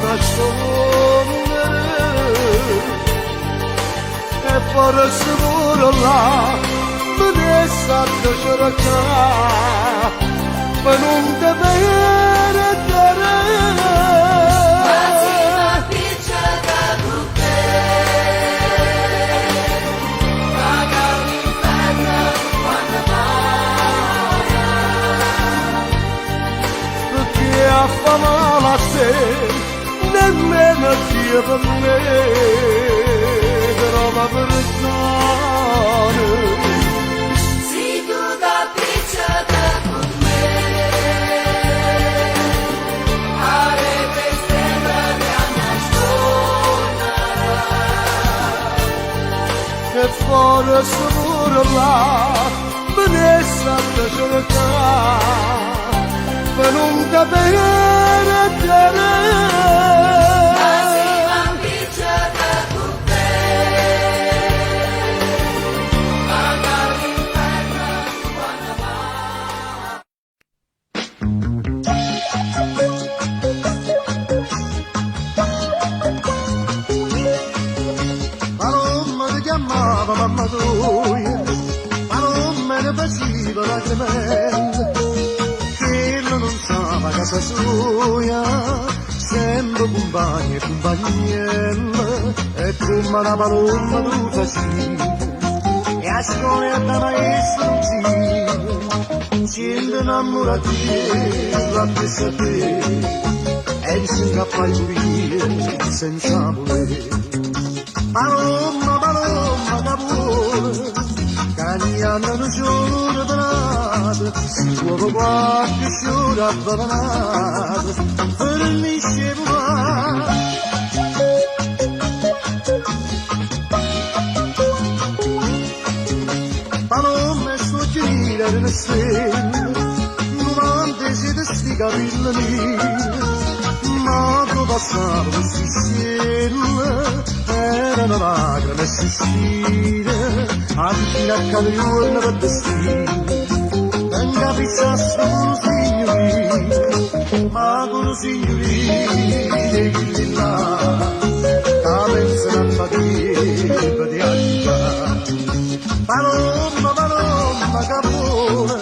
nascondere e forse pure là mi resta da cercare ma non te vedere perché fa male a te nemmeno Dio per me però ma perdone Si tu capisci con me, avete sempre la nascondere. e forse pure là me ne sa da cercare ma non te vedere Si capisce con te, magari l'inferno quando va. Palomma ti chiamava mamma tua, palomma ne faceva lacrimelle, quello non stava a casa sua, sempre compagni e compagnelle, e come una palomma tu facevi, e a scuola e da maestro non ci innamorati, la stessa te, e si incappa in via senza volere. Palomma, palomma, capone, cagnano non giuro donato, si può qualche giuro abbandanato, fornisce volare. Palomma e sto giro delle stelle, novanta siete sti capelli neri, ma tu passavo questi stelle, erano lacrime e sospiri, anche a caglione per destino, non capissasse con signorino, ma con signorino, e chi là, che pensano a fatica di aiutare. Palomma, palomma, capone,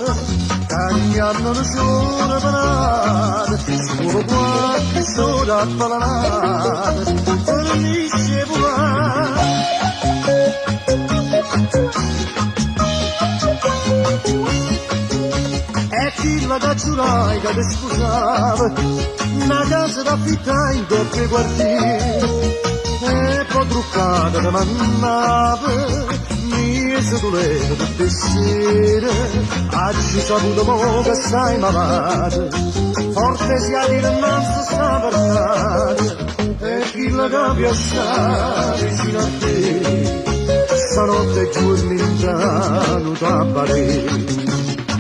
cagnano non sono panate, solo qualche sola appallanata, fornisce volare. E chi la cacciolai che ti sposava, una casa d'affittai in doppio quartiere, e poi truccata da mannava, se tu levi tutte sere, oggi saputo mo che stai malata, forte sia di innanzi sta parlata, e chi la cambia sta vicino a te, stanotte giorni in piano da parere.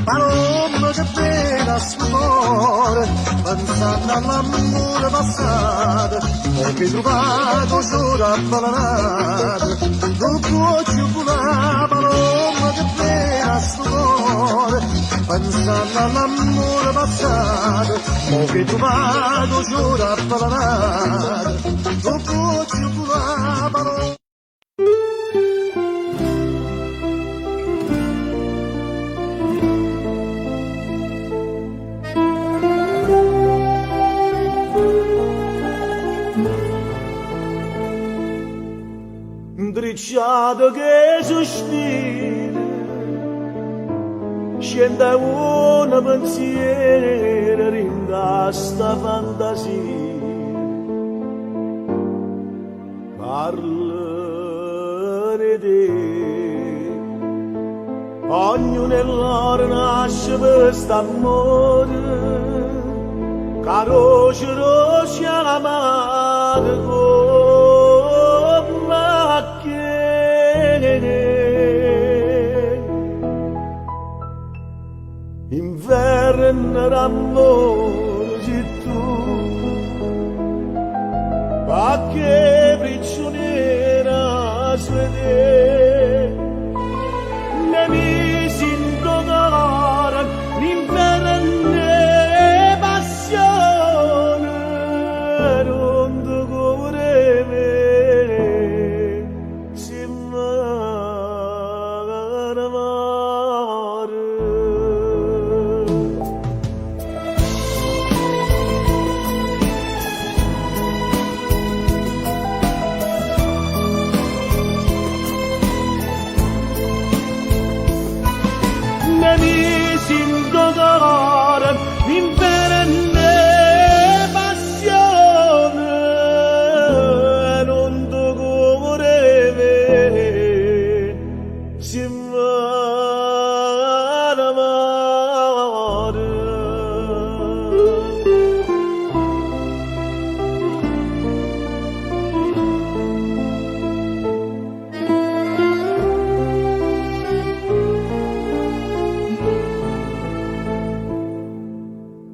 Palomma che bella stupore, pensando all'amore passato, ho che trovato solo avvelenato, non può più volare. Palomma che bella stupore, pensando all'amore passato, ho che trovato solo avvelenato, non può più volare. Palomma. Intrecciato che sospira, scende un pensiero, rinda sta fantasia, parla di te, ognuno nell'ora nasce per st'amore, caro ci roscia la mano, inverno d'amore se tu, ma che prigioniera svede, ne mi si indogara l'inverno e passione, non m'amore. Ne misi in dolore, in perenne passione, non tu curevi, si m'amore.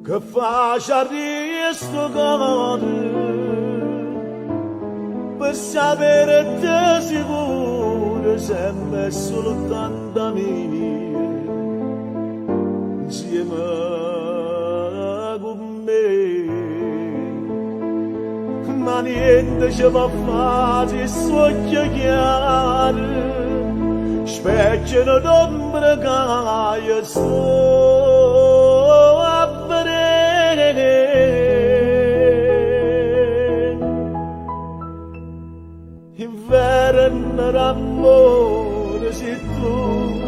Che faccia sto cuore per sapere te sicuro sempre e soltanto mia insieme con me, ma niente ci fa fare sogno chiaro, specchio d'ombra che io sto a vedere. Inverno d'amore sei tu,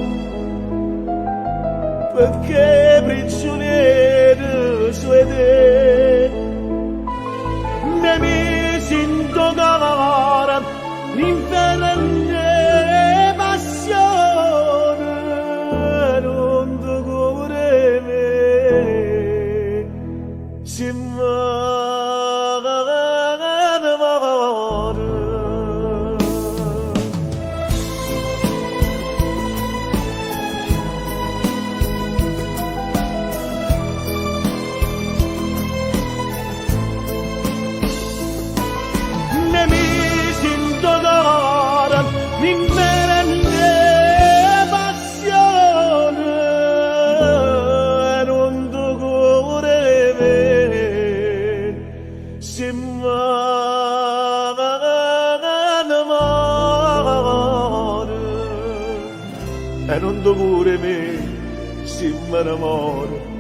perché prigioniero sei te. Ne misi in dolore, l'inferno passione, non ti curevi, si m'amore. Ne misi in dolore, l'inferno passione, non ti curevi, si m'amore. E non ti curevi, si m'amore.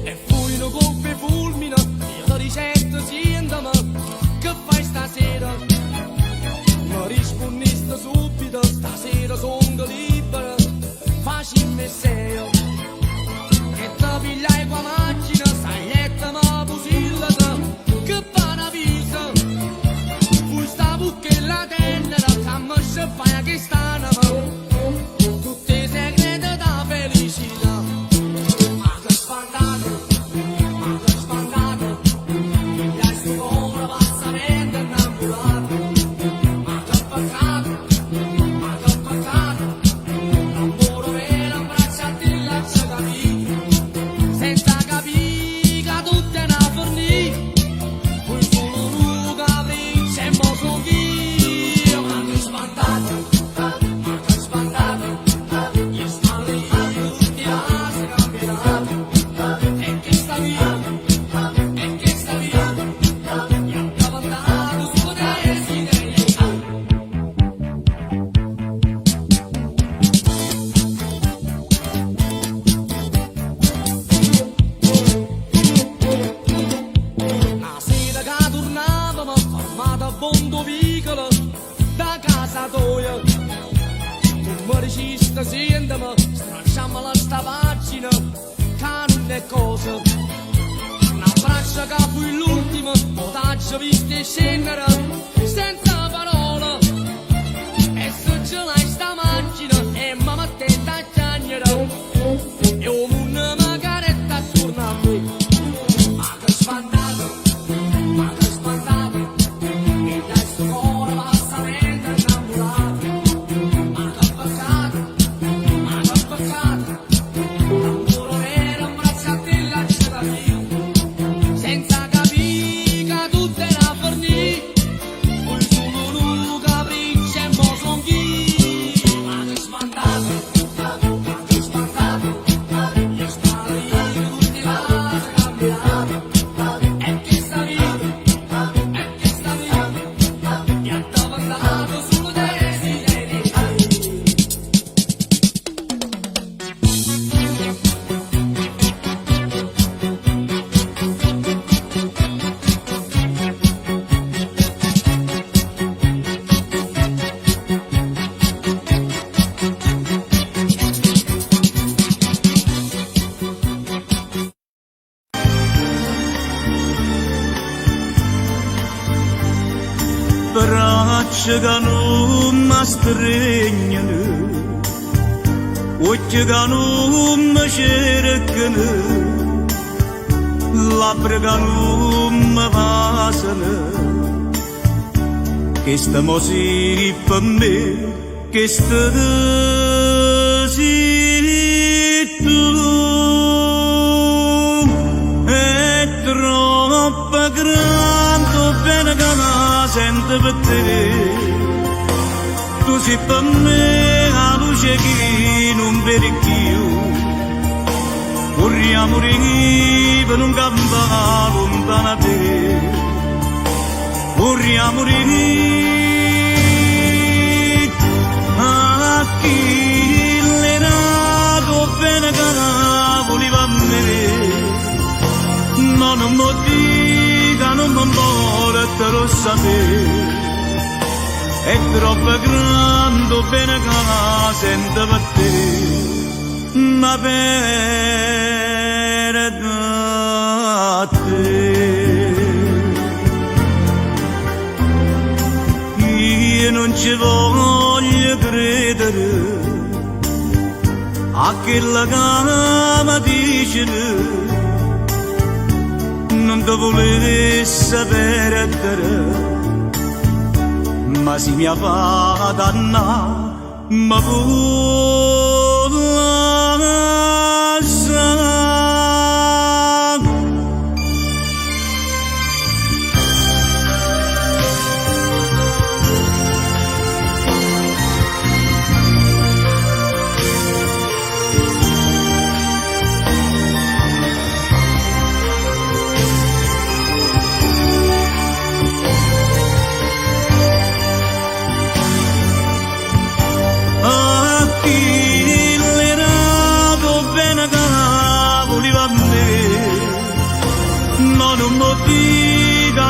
E furono colpe fulmina, io ti ricetto sientami, che fai stasera? Mi rispondiste subito, stasera sono libera, facimmi sei. Che ti pigliai qua macchina, stai letta ma pusillata, che paradiso. Fui sta bucchella tenera, che mi fai che stanno, tutti i segreti da felicità. Ma che spandato, pigliai sto cuore, passa vento innamorato. Ma che peccato, l'amore vero abbracciati e lascia capire, senza capire che tutto è una fornia. Poi solo tu capisci e mo sono io. Ma che spandato, gli spalli tutti a se campionato. E che sta via, gli ha davantato su desiderio. La sera che tornavamo, fermata a Bondo Vicolo, da casa tua. Tu mi dicesti, sentimi, stracciamola sta pagina, che non è cosa. Un abbraccio che fui l'ultimo, potaggio visto e scendere, senza parole. E se ce l'hai sta macchina, e mi mettete a piangere, e un mondo magari è attorno a me. Ma che spandato, e dai sto cuore passa vento innamorato. Ma che peccato, l'amore vero abbracciati e lascia capire, senza capire che tutto era fornì. Poi solo che non mi stringono, occhi che non mi cercano, labbra che non mi basano. Che stiamo sì per me, che stai tu. È troppo grande bene che la sento per te. Tu sei per me la luce che non vedi più. Vorremmo morire per un campo lontano da te. Vorremmo morire a chi l'era bene che la voleva a me. Ma non mi dica, non mi muore, te lo sapere. È troppo grande bene che la sento per te. Ma per te io non ci voglio credere a quella che mi dice non ti volevo sapere ma si mi ha fatto annare ma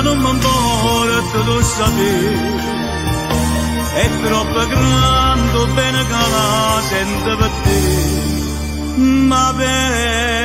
non mi importa lo sapere, è troppo grande bene che la sento per te, ma per te.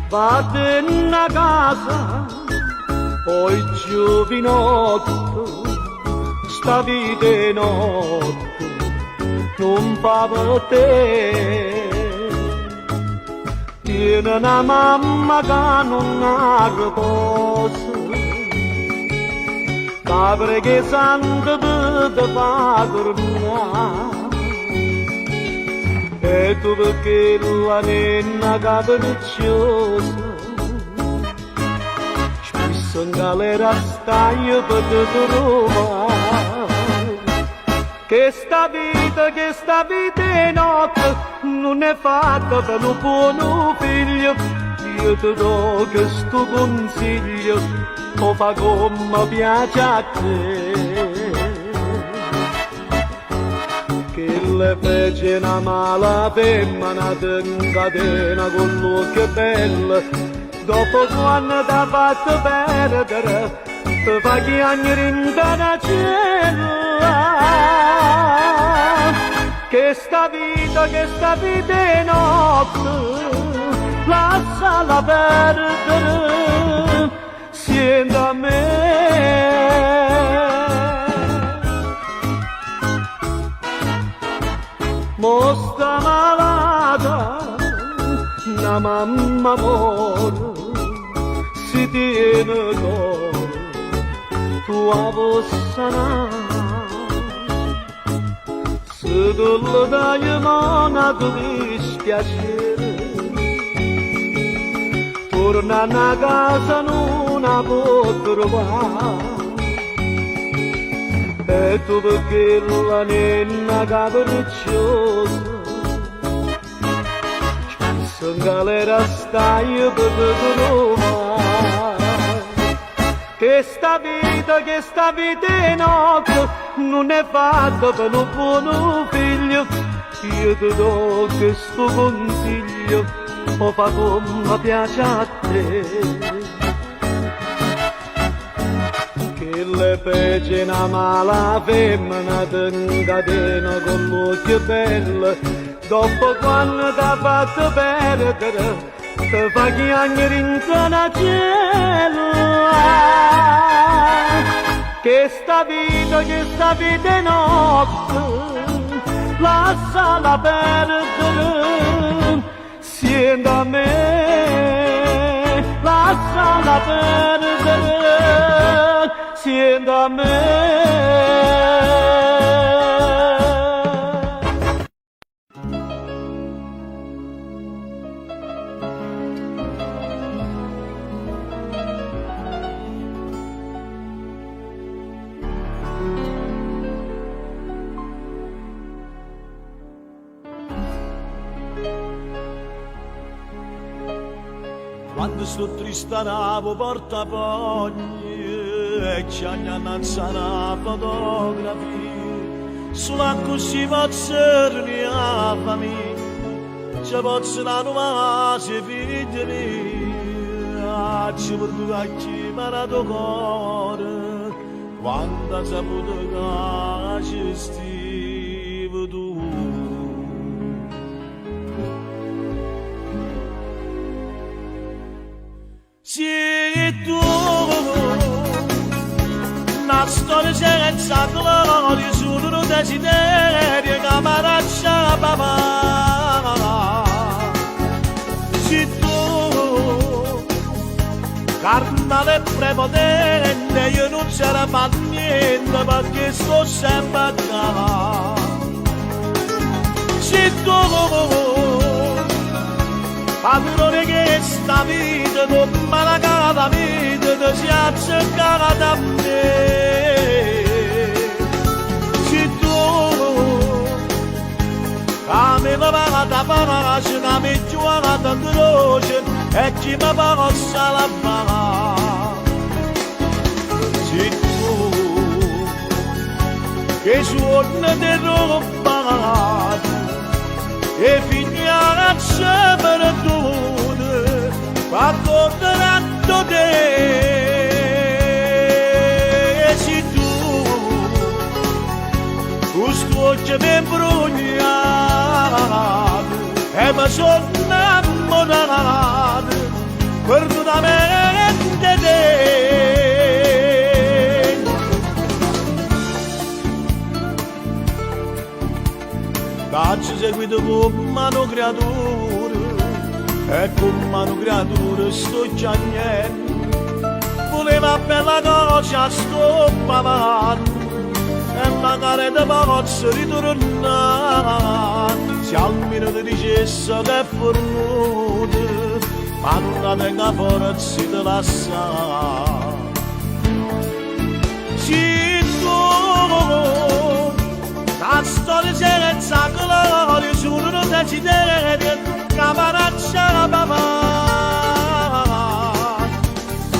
Vado in casa, poi giovinotto, sta vita è notte, non fa per te. Tiene una mamma che non ha riposo, la preghe santa per te fa tornare. E tu perché la nenna capricciosa spesso in galera stai per te trovare. Che sta vita è notte non è fatta per un buono figlio. Io ti do questo consiglio, o fa come piace a te. Le fece una mala femmina in catena con l'occhio bello, dopo quando t'ha fatto perdere ti fa chiagnere in una cella. Che sta vita è notte, lasciala perdere, siente a me. Mosta malata, la mamma muore, si tiene cuore, tua possa se tu lo dai mano ti dispiacere, torna a casa non la può trovare. e tu perché la nenna capricciosa in galera stai per Roma che sta vita è notte non è fatta per un buon figlio io ti do questo consiglio o fa come piace a te che le fece una mala femmina t'ingatena con l'occhio bello dopo quando t'ha fatto perdere ti fa chiagnere in zona cielo che sta vita è notte lasciala perdere siendo a me lasciala perdere siendo a me Quando sto triste navo portapogni e ci annanza una fotografia sulla così pozzerni a famiglia ci posso dare una se figlia mia ci porto a chi parato cuore quando ha saputo che ci stivi tu sì tu, una storia senza gloria, solo un desiderio che mi lascia papà. Sì tu, carnale prepotente, io non c'era mai niente perché sto sempre a casa. Sì tu, padrone che sta vita, non malagata vita, ti si azzeccata a me. Se tu, che mi va da pace, che mi gioca da croce, e chi mi possa la mano. Se tu, che suona di roba, e figlia a sempre tutte va tornando te se tu questo occhio mi imbrogliato e mi sono innamorato perdutamente te Cacci seguito con mano creatura e con mano creatura sto già niente voleva bella cosa sto pavando e magari ti posso ritornare se almeno ti dicesse che è fornuta ma non tenga forza di lasciare sì tu la storia senza gloria, solo un desiderio che mi lascia la papà.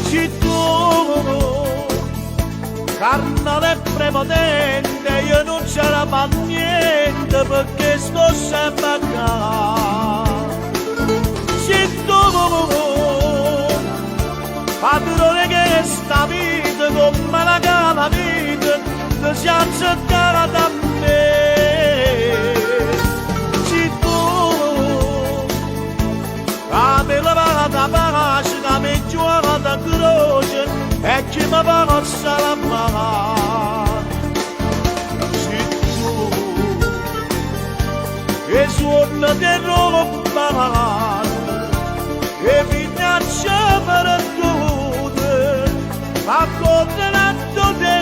Se tu, carnale prepotente, io non c'era mai niente perché sto sempre a casa. Se tu, padrone che sta vita, come la cava vita, ti si azzeccata da me. Se tu, che mi lava da pace, che mi gioca da croce, e chi mi possa la mano. Se tu, che suona di roba, e figlia per tutte, ma condenando te.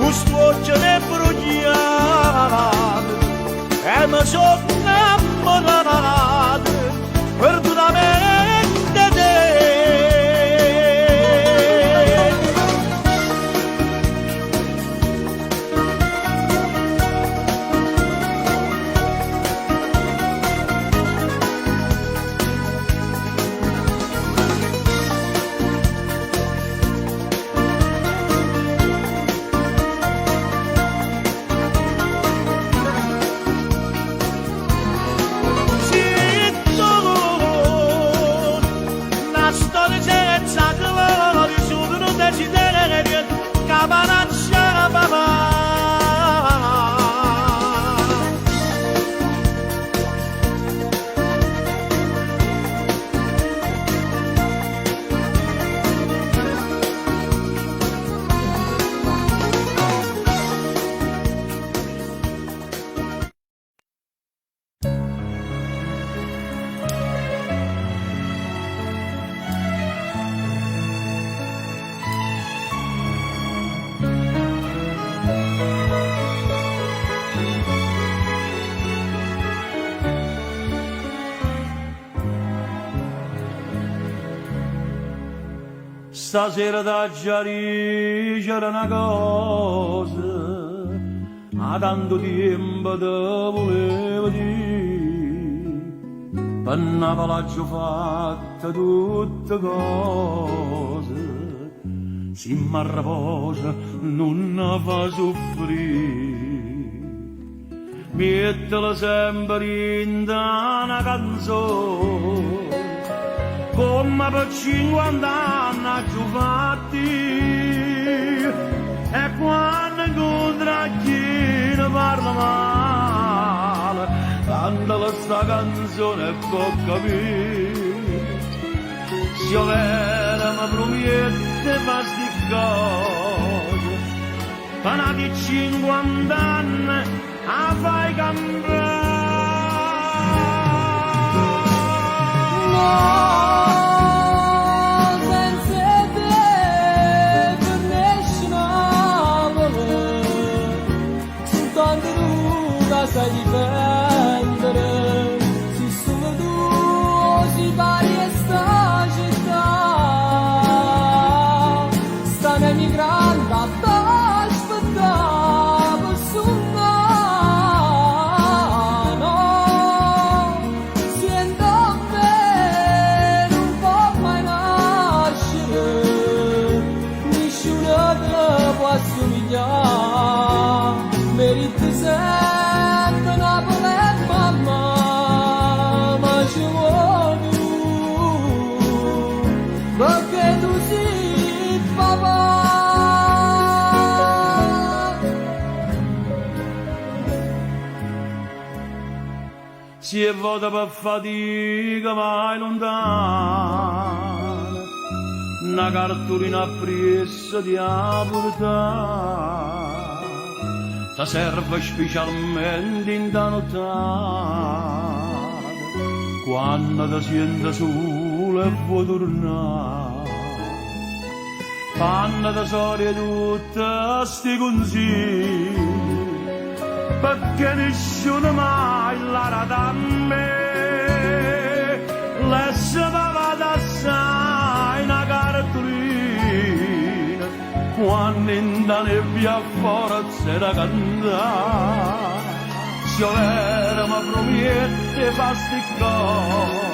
Questo occhio è brugliato e mi sono innamorato perdutamente te stasera da già c'era una cosa, a tanto tempo te volevo dire, per Napoli l'ho fatta tutte cose, se mi riposa non la fa soffrire, mettila sempre in una canzone, come per 50 anni ci fatti, e quando incontra chi ne parla male, cantala sta canzone e può capire, se io vera mi promette fa sti cose, ma di 50 anni a fai cambiare. Sai difendere, se solo tu si pari e sta città, stanno emigrando a t'aspettare per suonare, siendo a me non può mai nascere, nessuno te può assomigliare, meriti sempre. Perché tu sei papà. Si è vota per fatica mai lontana, una cartolina appressa di portare, ti serve specialmente in da nottata, quando ti senti solo e vuoi tornare, fanno da storie tutte sti consigli, perché nessuno mai l'ha dato a me, lasciava assai una cartolina, quando in da nebbia fuori c'era cantare, se io vera mi promette fa sti cose,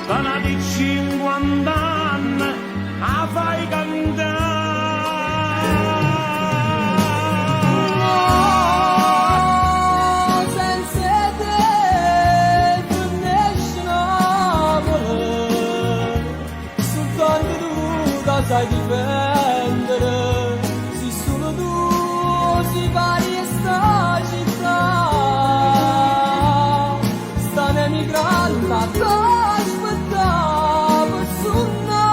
sana di 50 anni a fai cantare. Sai difendere, se solo tu si pari e sta città, stanno emigrando a t'aspettare per suonare,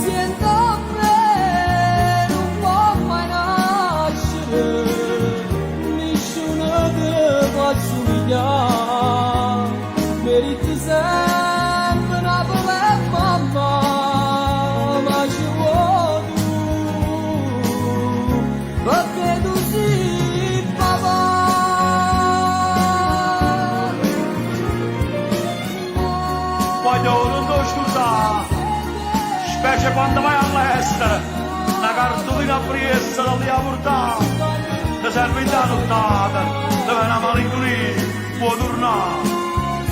siendo a me non può mai nascere, nessuno te può assomigliare, meriti sempre. Specie quando vai all'estero, una cartolina appressa da lì a portare, ti serve in da nottata, ti viene una malinconia, può tornare,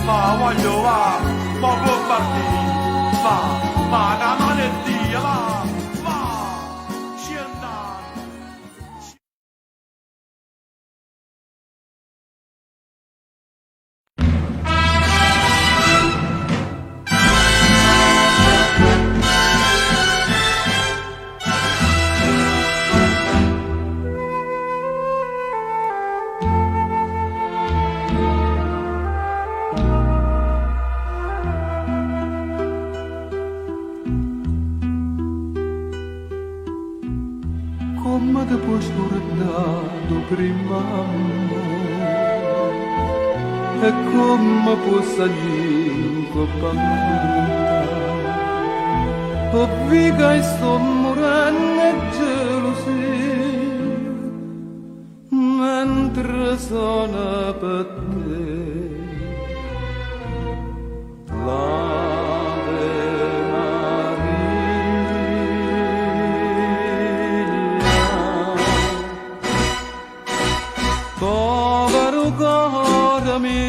va, voglio, va, ma può partire, va, che maleddia, va, scenda. Come ti puoi scordare prima e come può salire un po' o viga e sto morendo e gelosia mentre sono per te.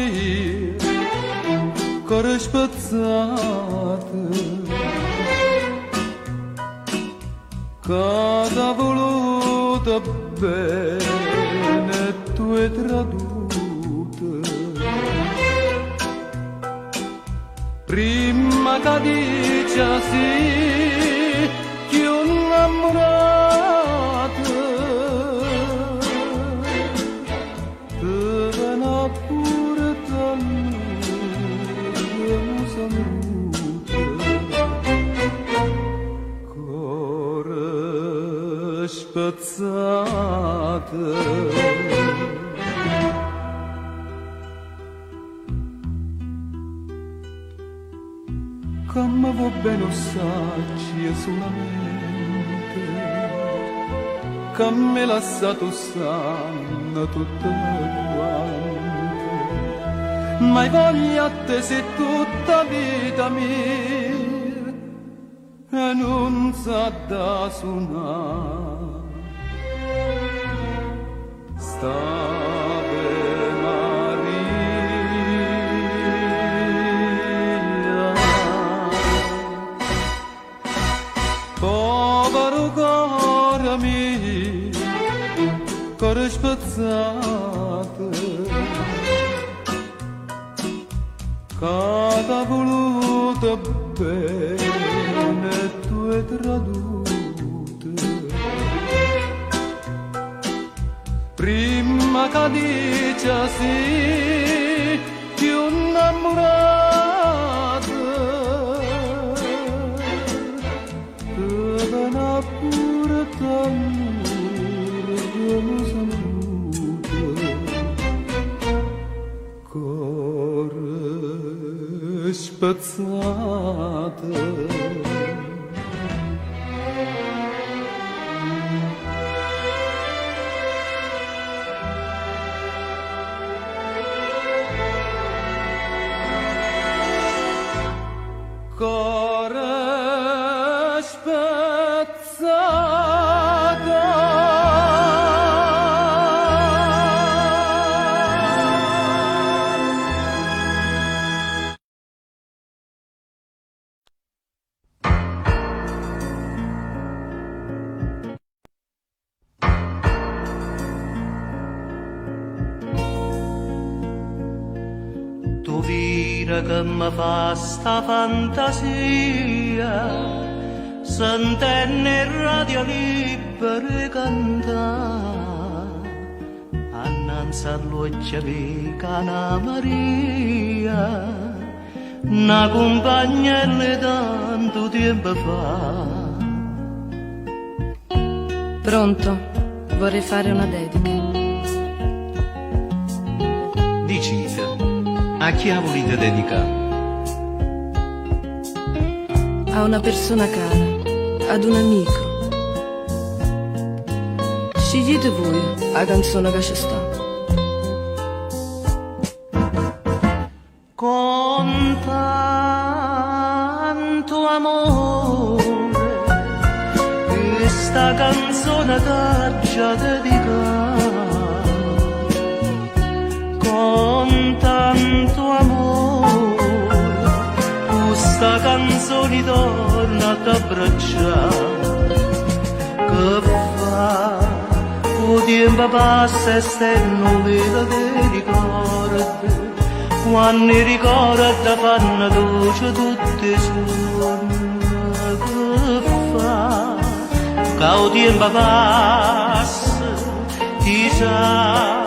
mia, cuore spezzato, che t'ha voluto bene tu hai traduto. Prima che dice sì, più innamorato, te vena pure t'allure mi saluta. Cuore spezzato, come va bene assaggi solamente, che mi lasciato sanno tutte quante, ma voglia a te se tutta vita mia e non sa da suonare. Stave povero cuore mio, cuore spezzato, che t'ha voluto bene tu hai traduto. Prima che dice sì, più innamorato, vena pure t'allure mi saluta. Cuore spezzato, cuore spezzato. Tu vira che mi fa sta fantasia, sentenne il radio libero cantare, annanzi all'occhio di Cana Maria, una compagna di tanto tempo fa. Pronto? Vorrei fare una dedica. Dicite, a chi ha volete dedicare? A una persona cara, ad un amico. Scegliete voi la canzone che ci sta. Con tanto amore, questa canzone t'aggia dedicata. Con tanto amore, questa canzone torna ad abbracciare. Che fa? Il tempo passa e stanno vedo dei ricordi, quando i ricordi fanno luce tutti i suoni. Che fa? Che il tempo passa, ti sa,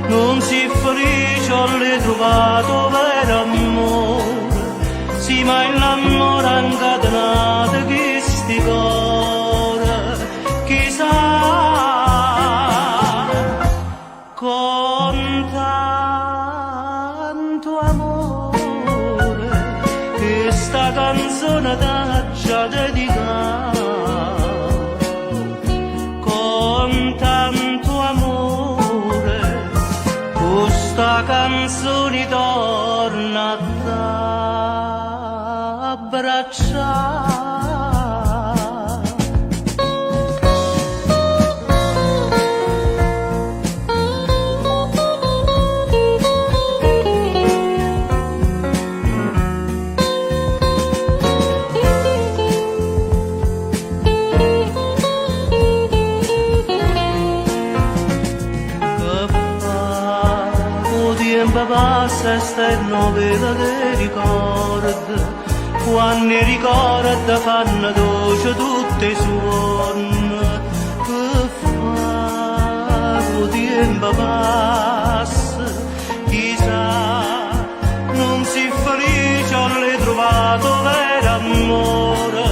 non si felice, ho ritrovato vero amore, sì ma l'amore ha incatenato questi cuore, chissà. Con tanto amore, questa canzone t'aggia dedicata. Con tanto amore, questa canzone torna ad abbracciare. festa e novella che ricorda, quando i ricordi fanno dolce tutte i suoni, che fa il tempo passa, chissà, non si felice alle trovato vero amore,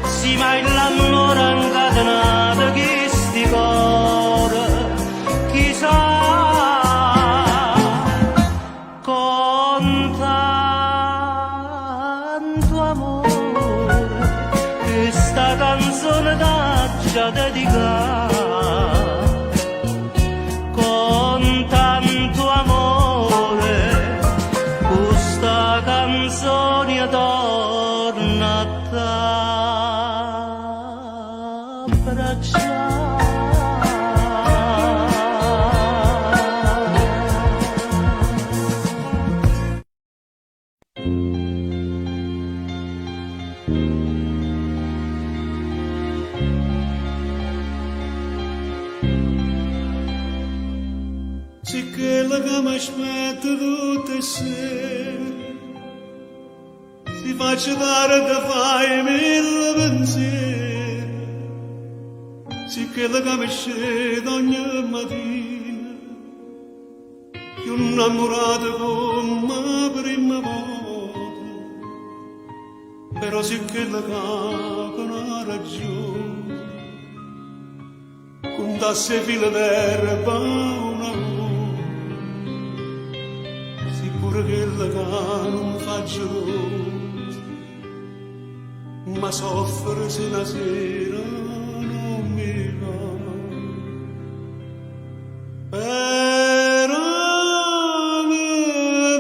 sì ma l'amore incatenato che sti cuore, chissà, con tanto amore, questa canzone t'aggia dedicata, con tanto amore, questa canzone torna a t'abbracciare. C'è quella che mi aspetta tutte le sere, si faccia dare da fare mille pensieri, c'è quella che mi scende ogni mattina, più innamorata come la prima volta, però c'è quella che con ha ragione, contasse fila d'erba una volta, pure quella che non fa geloso, ma soffre se la sera non mi va. Però mi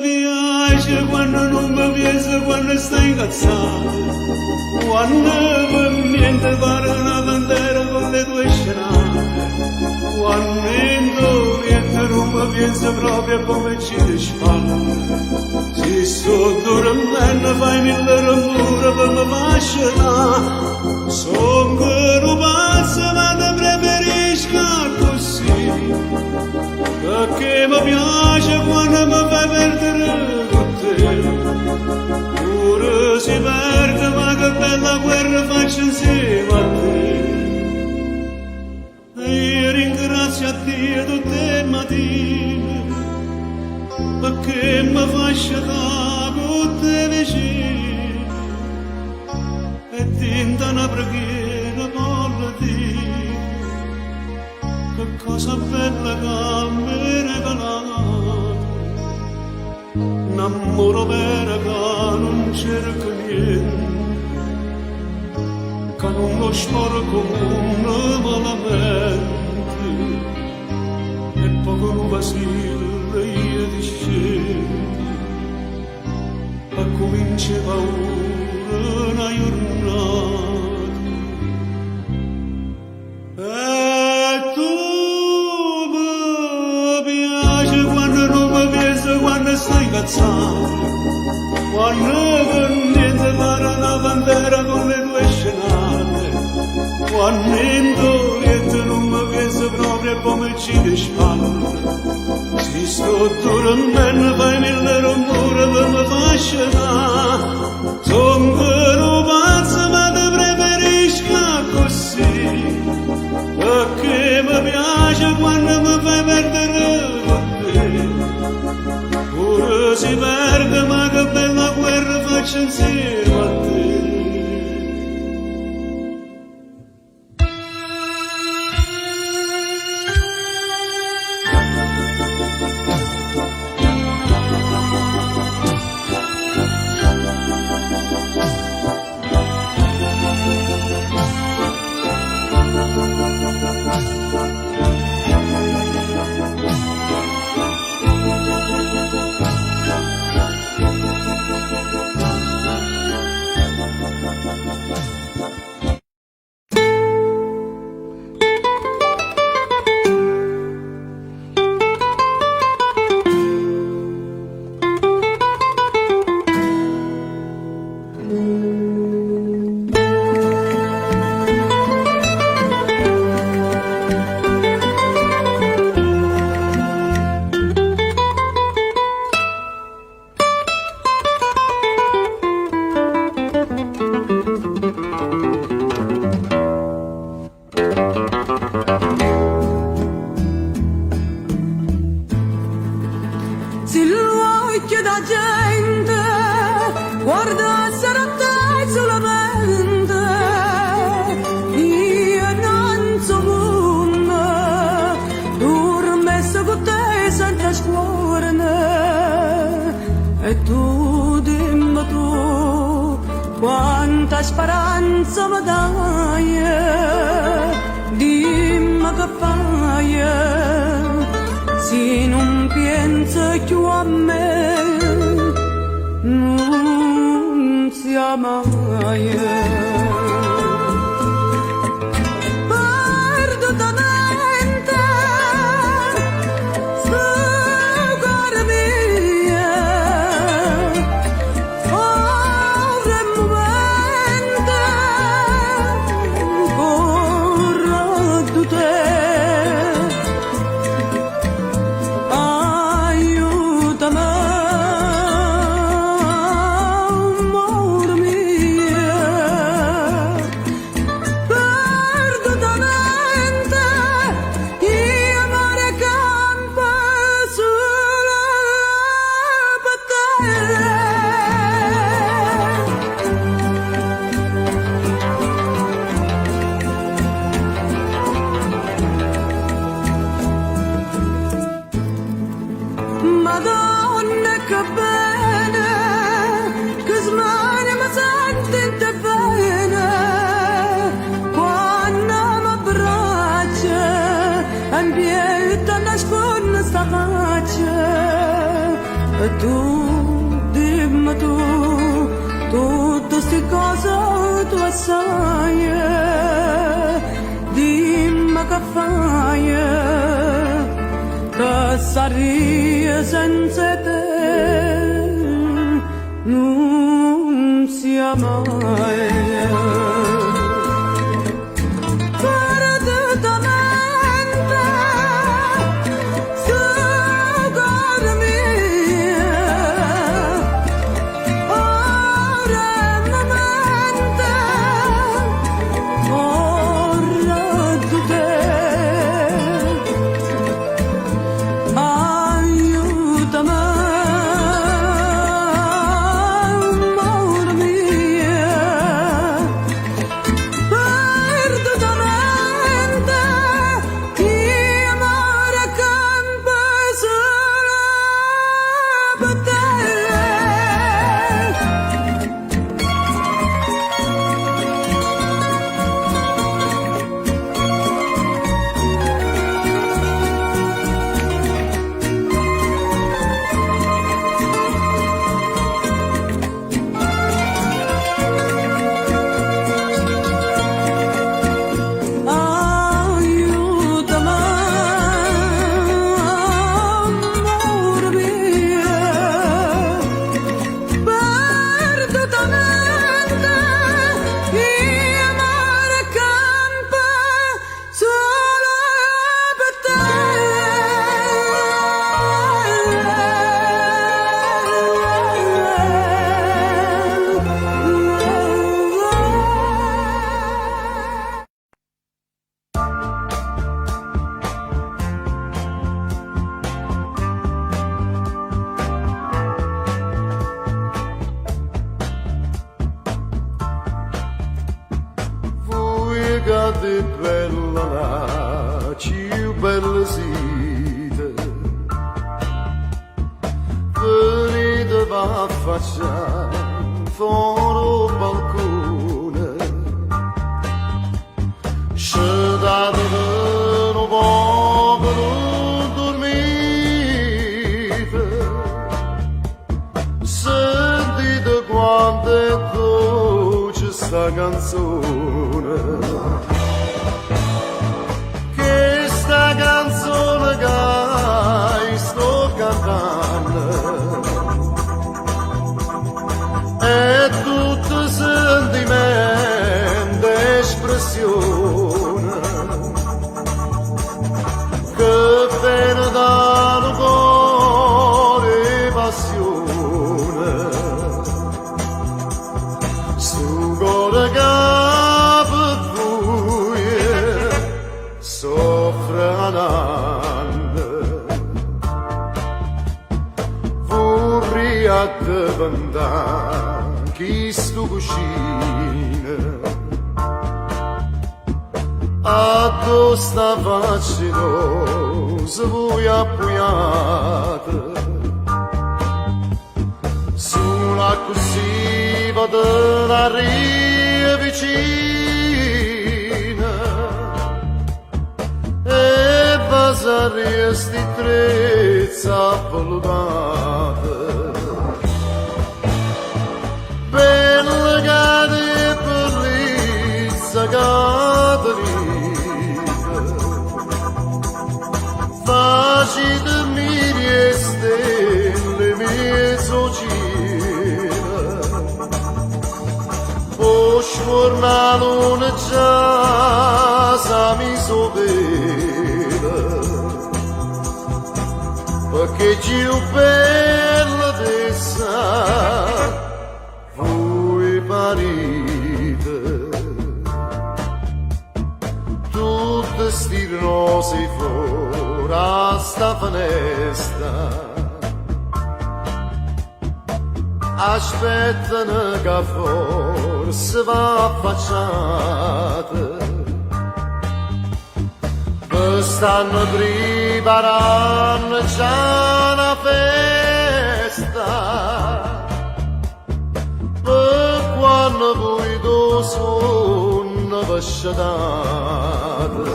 piace quando non mi piace, quando stai incazzato, quando per niente pare una bandera con le tue scenate, quando niente non mi piace proprio come ci risparmia. Se sto dormendo fai mille rumore per me fascinare, son che non passa ma te preferisco così, perché mi piace quando mi fai perdere con te, pure si perde ma che bella guerra faccio insieme a te. E io ringrazio a Dio tutte le mattine, perché mi fa sciacare tutte vicine, e tinta una preghiera voglio dire, che cosa bella che mi hai regalato, un amore vero che non cerca niente, che non lo sporco come malamente, e poco non vacilla io di scende, e comincia paura una giornata, e tu mi piace quando non mi piace, quando stai incazzato, quando per niente pare una bandera con le tue scenate, quando niente non mi piace proprio come ci risparmia. Si sto dormendo fai mille rumore per me fascinare, son che non pazzo ma te preferisco così, perché mi piace quando mi fai perdere con te, pure si perde ma che bella guerra faccio insieme a te. guarda sarà te solamente, io non so come, dormesse con te senza scuorne, e tu dimmi tu, quanta speranza mi dai, dimmi che fai, se non pensi più a me, non sia mai. Perdutamente, cuore mio, ora un momento, corro te. Aiutami, amor mio, perdutamente, io amore campo solo per te. Madonna che bene, che smane mi sente bene, quando mi abbraccia, in pietà nasconde sta faccia, e tu, dimmi tu, tutte sti cose tu sai, dimmi che fai, che saria senza te non sia mai. Perdutamente, cuore mio, ora un momento, corro di te. Aiutami, amor mio, perdutamente, io amore campo solo per te. Aiutami, amor mio, perdutamente, io amore campo solo per te. Voi che di bella là, più bella siete, venite va a faccia fuori al balcone, scetate un po' che non dormite, sentite quanto è dolce sta canzone, che sta canzone che sto cantando è tutto sentimento, espressione, che viene dal cuore passione, su cuore che per voi vent'anni chi sto cucina addo sta facendo se vuoi appuyata sulla così vado la ria vicina e vasaria sti trezza volugata bella cade per l'izza caterina facile mi stelle mie socina o sfornato già sa mi sovela perché più bella dessa voi parite tutte sti rose fuori a sta finestra aspettano che forse va affacciata stanno preparando già una festa per quando voi do sonno vasciatate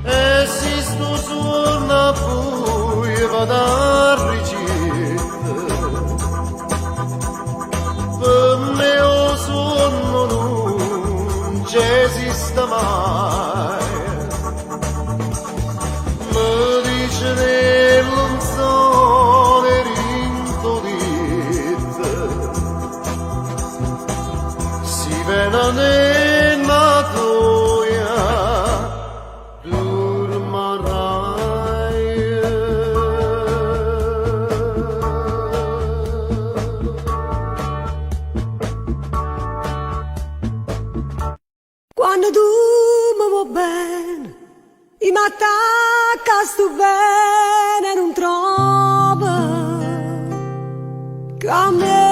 e si sto suono a voi vado a ricetta per me o sonno non esiste mai nel sole rintolite si vena nella toia dormarai quando tu mi vuoi bene i m'attacca sto bene non trova che a me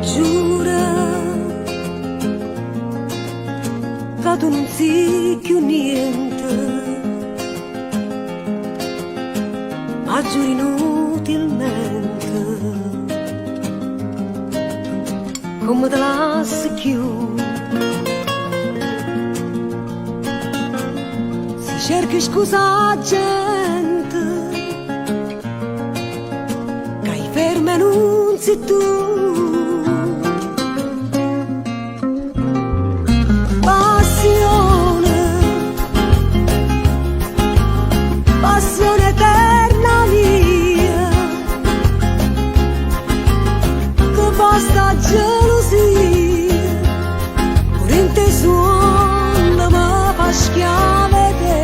giura che tu non sei più niente ma giuri inutilmente come te lasci più si cerca scusa gente che hai ferma non sei tu passione eterna mia che basta gelosia pure in te suona ma fa schiave te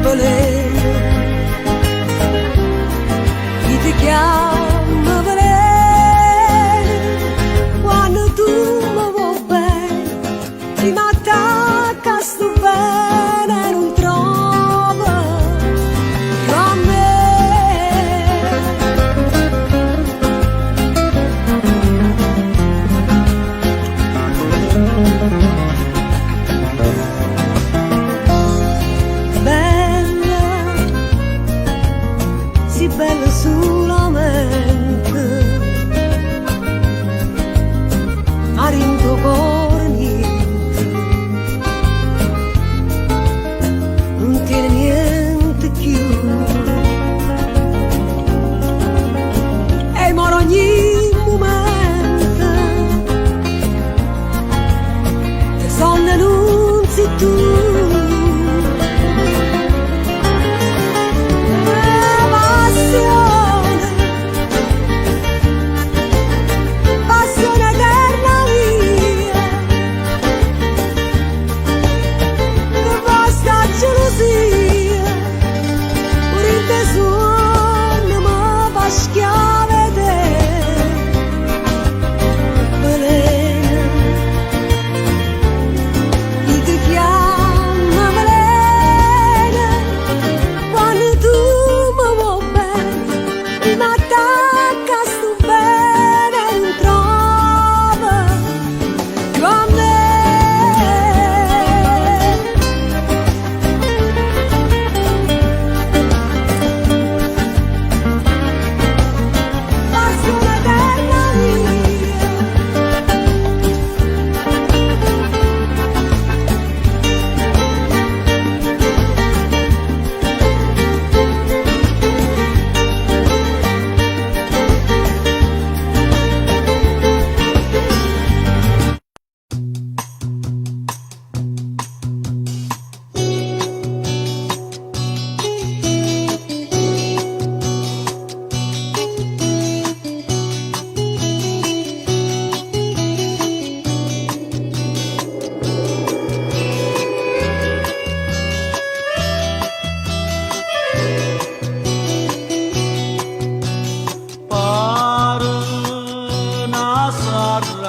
volevo chi ti chiama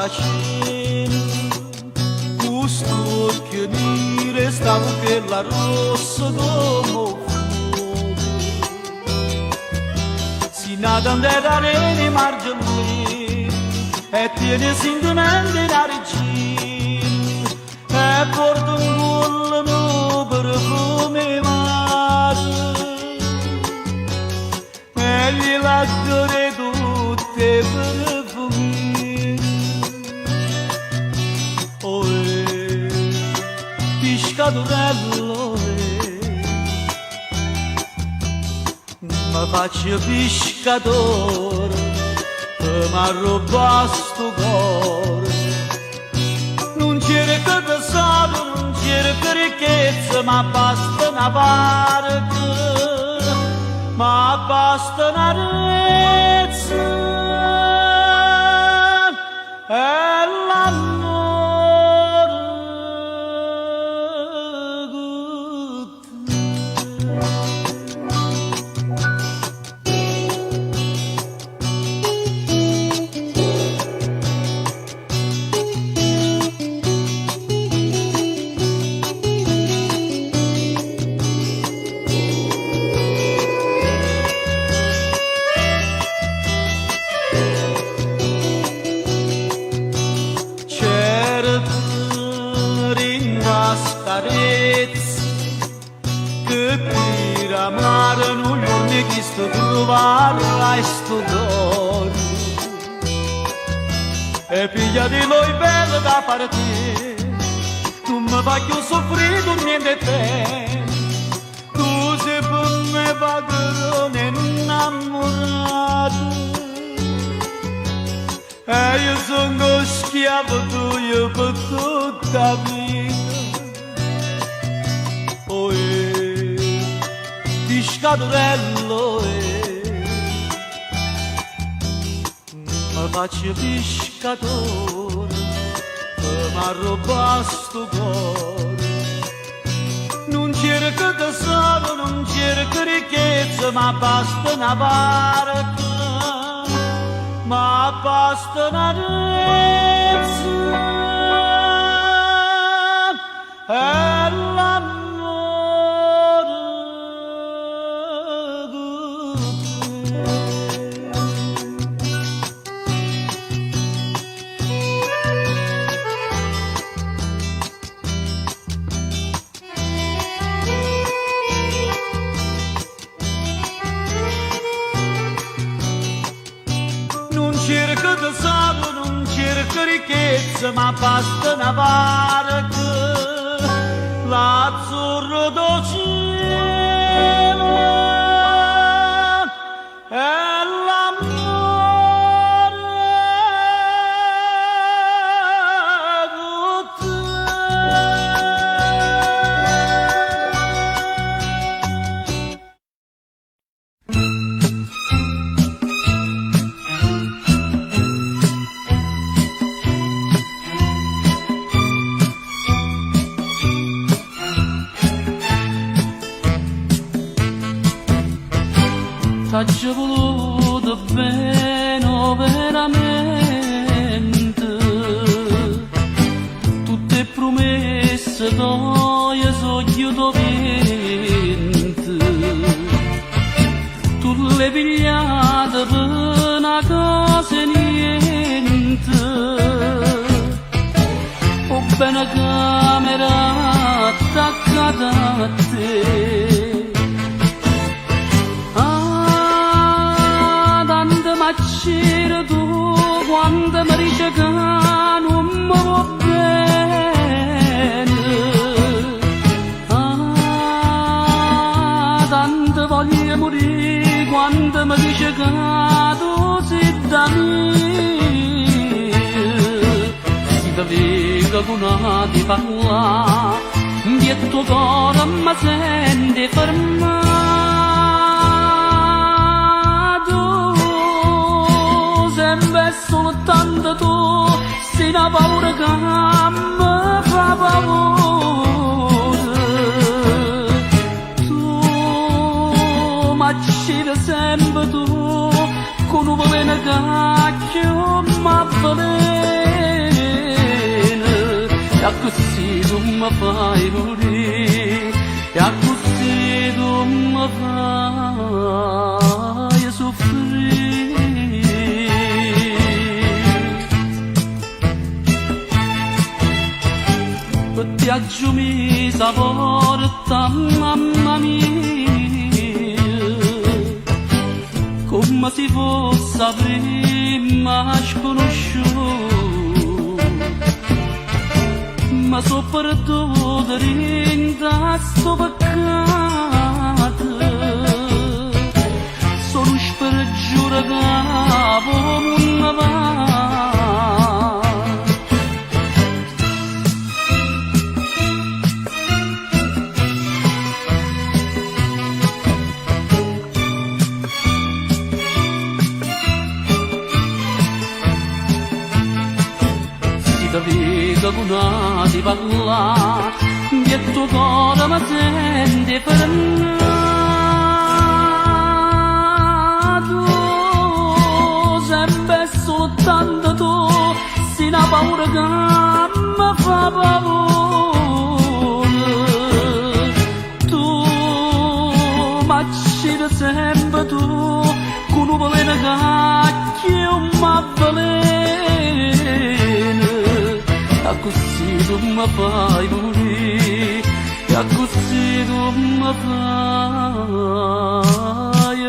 cena, questo occhio nero stavo per la rossa come fuoco. Si nata da rene margine e tiene sentimenti da regina e porta un collo perfume mare e gli lacrime tutte perfumine. Oh, pescatorello, mi faccio pescatore, mi arruba sto cuore. Non cerco tesoro, non cerco ricchezza, ma basta una barca, ma basta una rezza e l'amore. Che per amare non gli ormi chi sto trovare sto d'oro e piglia di noi bello da partire, tu mi fai più soffrire niente te, tu sei per me padrone innamorato e io sono schiavo tuo per tutta la vita. Pescatorello, mi faccio pescatore, mi arruba sto cuore. Non cerco tesoro, non cerco ricchezza, ma basta una barca, ma basta una rezza e l'amore. Non cerco tesoro, non cerco ricchezza, ma basta una barca, l'azzurro del cielo e t'ho voluto bene veramente, tutte promesse tue sono vinte, tu le pigliate per una cosa e niente, o bene camera attaccata a te. C'era tu quando mi dice che non mi va bene, tanto voglio morire quando mi dice che tu sei da me. Si ti vedo con una di parlare, il tuo cuore mi sente fermare. Soltanto tu sei una paura che mi fa paura, tu mi accidi sempre tu con un veleno che mi avvelena. così tu mi fai morire, e così tu mi fai soffrire. Ti aggiumi porta, mamma mia, come se fosse prima sconosciuto, ma so perduto da sto peccato, sono spergiurato come una va. Vita con una di parlare, e tuo cuore mi sente fermato, sempre soltanto tu, sei una paura che mi fa paura, tu mi accidi sempre tu, con un veleno che mi avvelena. Così tu mi fai morire, e così tu mi fai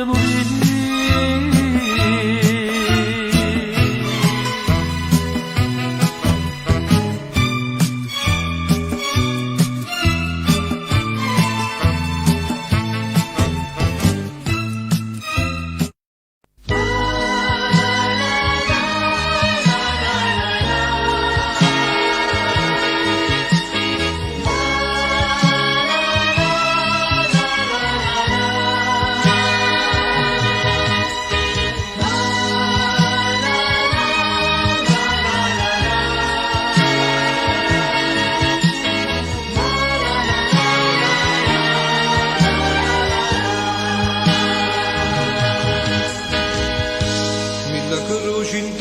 morire.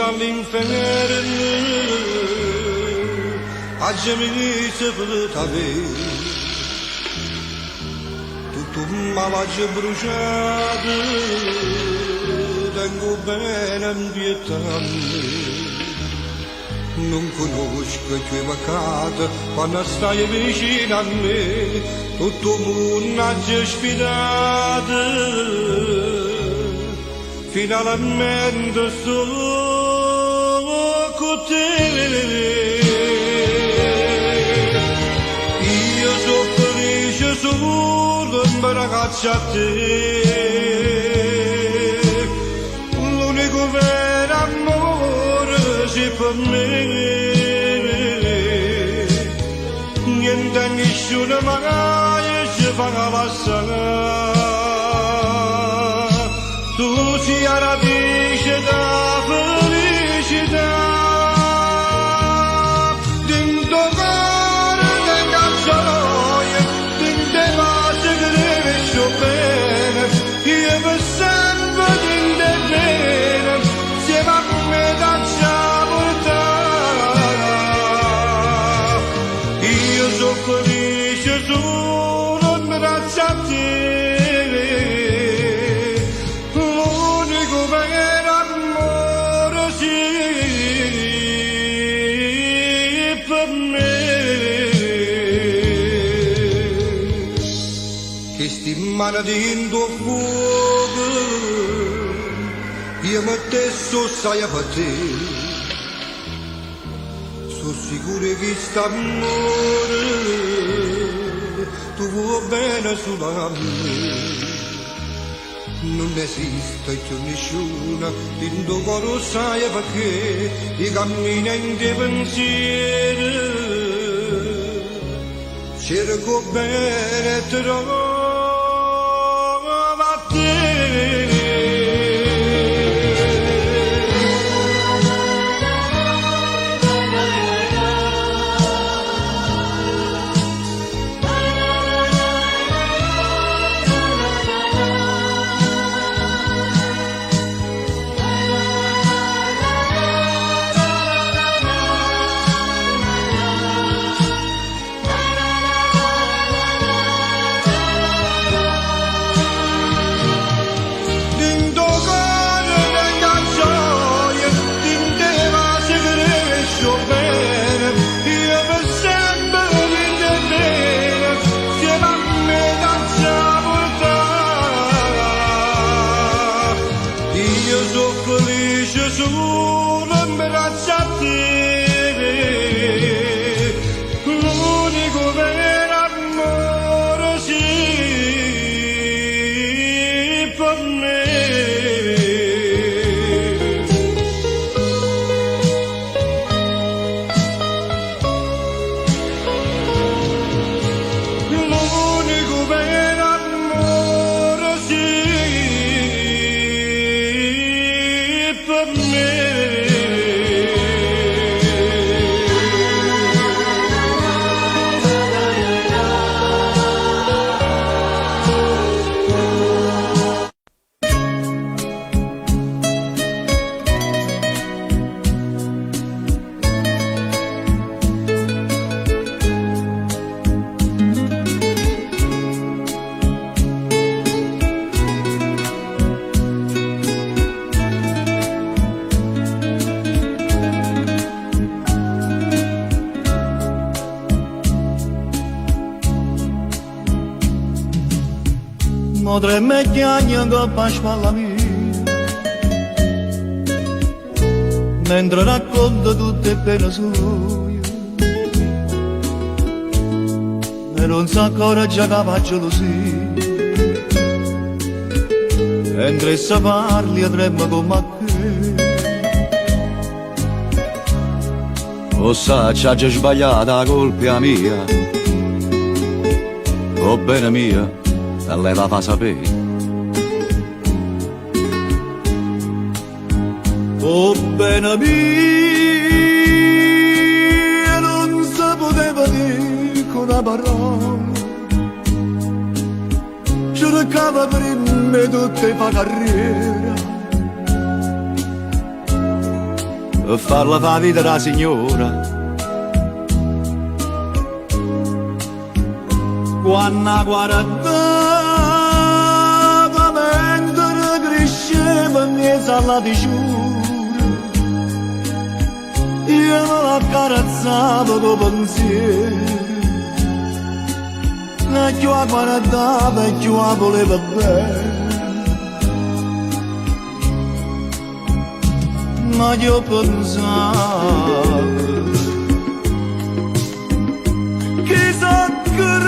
All'inferno aggiami sepoltare tutto un malaggio bruciato tengo bene ambientando non conosco i tuoi peccati quando stai vicino a me tutto il mondo ha già sfidato finalmente solo con te. Io sono felice solo in ragazza a te. L'unico vero amore sei per me. Niente nessuno mai ci farà passare. Tu sei la radice da felicità, dentro cuore tengo gioia, dentro pace che deve sto bene, io per sempre dentro bene, se va con me da portare. Io sono felice solo grazie a te. Mano di tuo fuoco, io mi stesso sai a te, sono sicuro che st'amore tu vuoi bene solo a me, non esiste più nessuno, in tuo cuore sai perché, i cammini in te pensieri, cerco bene troppo. Potremmo chiagnare coppa a spalla mia, mentre racconto tutte le pene sue, e non si accorge che faccio così. Mentre se parli avremmo come a che, o sa ci ha già sbagliata, la colpa è mia, o bene mia, e lei la fa sapere. O bene mia, non si poteva dire con una parola, cercava prima tutte fa carriera e farla fa vita da signora. Quando guardava mentre cresceva mezzo alla diciura, io me l'accarezzavo con pensiero, e più la guardava e più la voleva bene. Ma io pensavo chissà che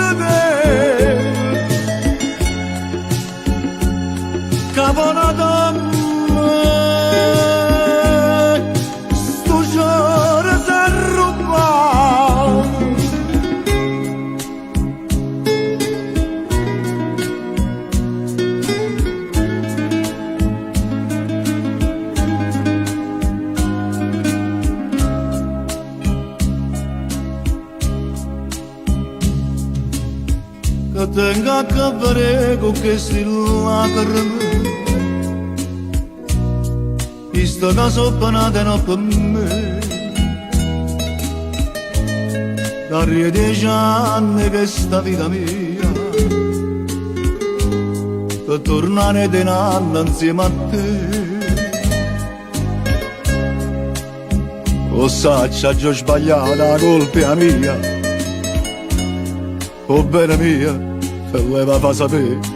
buona donna sto giorno si è rubato. Che tengo a capire con questi lacrime, visto che sono penate per me. Da 10 anni che sta vita mia, per tornare di nanna insieme a te. O sa, ci ha già sbagliato, la colpa è mia, o bene mia, e lei la fa sapere.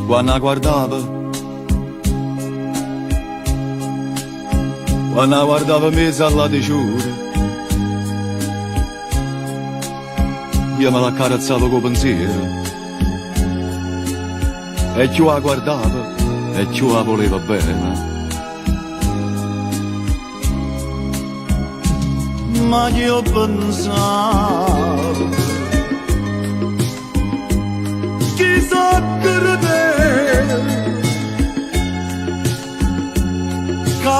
Quando guardava mezzo alla diciura, io me l'accarezzavo con pensiero, e più la guardava e più la voleva bene. Ma io pensavo chissà che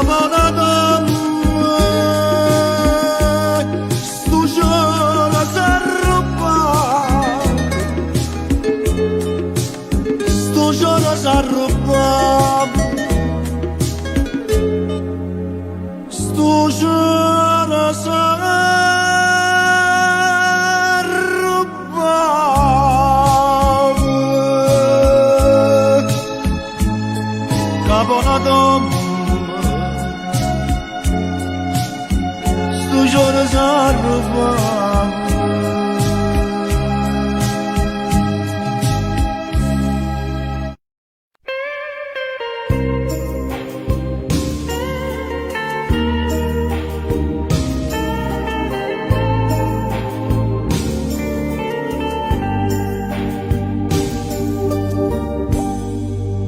buona donna sto giorno si è rubato, sto giorno si è rubato, sto giorno si è rubato. Che buona donna sto giorno si è rubato.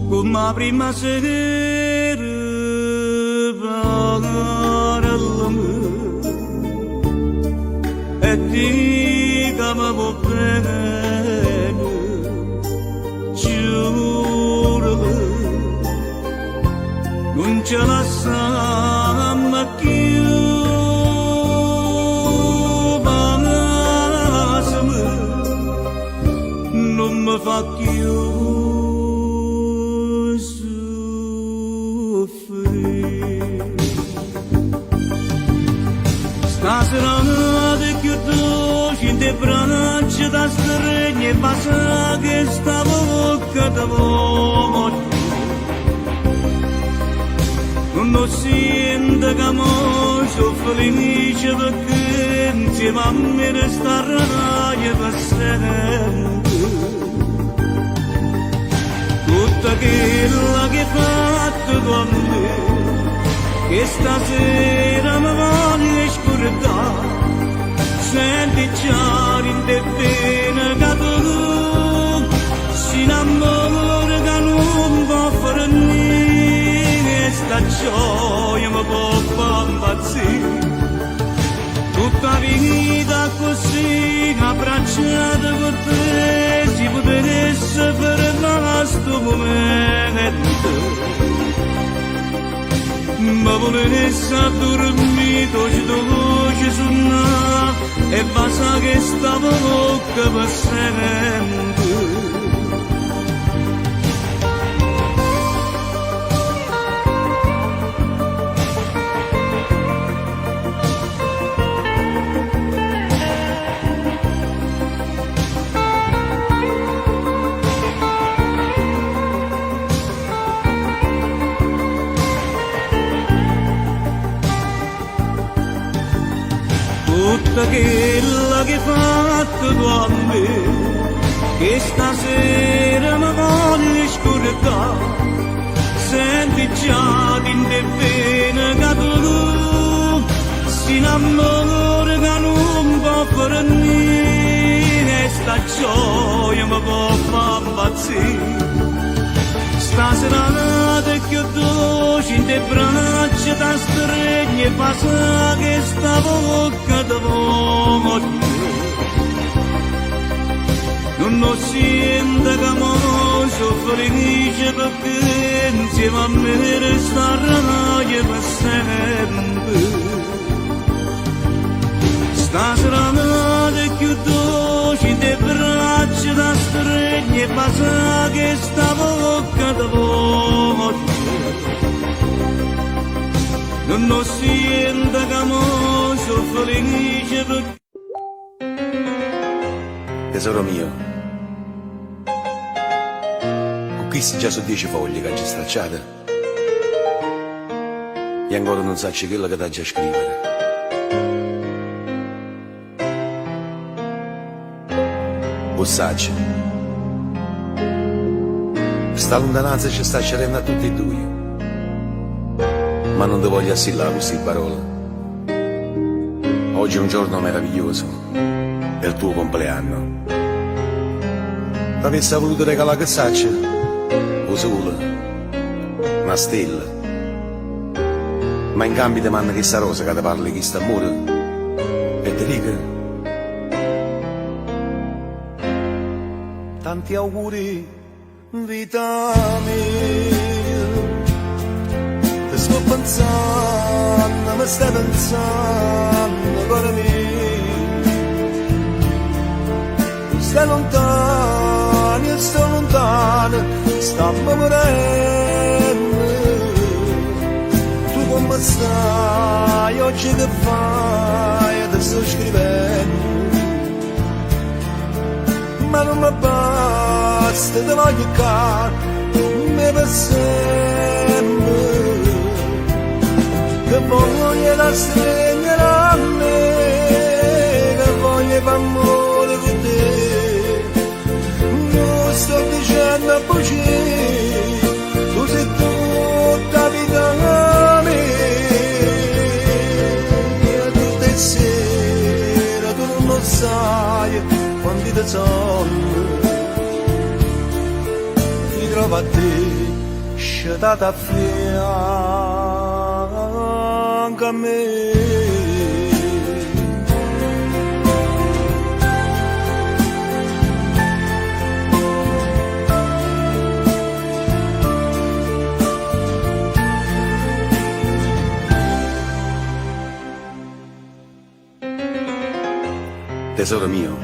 Come la prima sera e dica mi può bene, giuro non ce la lasciamo più, ma non mi fa più soffrire. stregni e passa che stavo bocca d'uomo. Non sento che mo sono felice perché insieme a me resterai per sempre. Tutta quella che hai fatto con me, che stasera mi voglio scordare. Senti già in te bene che tu si innamora che non può fare niente, sta gioia mi può far impazzire. Tutta vita così abbracciata con te, si potesse fermare sto momento. Ma volesse dormito, ci voce suona e basta che stavo bocca per sempre. Tutta quella che hai fatto tu a me, che stasera mi voglio scordare. Senti già in te bene che tu si innamora che non può fare niente, sta gioia mi può far impazzire. Stasera che dolce in te braccia da stregni e passa che stavo bocca d'uomo. Non sento che mo sono felice perché insieme a me resterai per sempre. Stasera che dolce in te braccia da stregni e passa che stavo bocca d'uomo. Non sento che mo sono felice perché... Tesoro mio, con questi già sono 10 foglie che hai stracciate e ancora non sai quello che ti già scrivere. Bossaccia, sta lontananza ci sta scerendo a tutti e due, ma non ti voglio assillare queste parole. Oggi è un giorno meraviglioso, è il tuo compleanno. Ti avessi voluto regalare che saccia, o sole, una stella, ma in cambio ti manda questa rosa che ti parla di questo amore e ti dico tanti auguri, vita mia. Ti sto pensando, mi stai pensando, cuore mio. Tu stai lontano, io sto lontano, stiamo morendo. Tu come stai, oggi che fai, ti sto scrivendo. Ma non mi basta, ti voglio caro, me per sempre. Che voglio da stringere a me, che voglio fare amore con te. Non sto dicendo a bugie, tu sei tutta vita mia. Tutte le sere tu non sai quanti te sono, mi trovo a te, sciatata a fianco a me. Tesoro mio,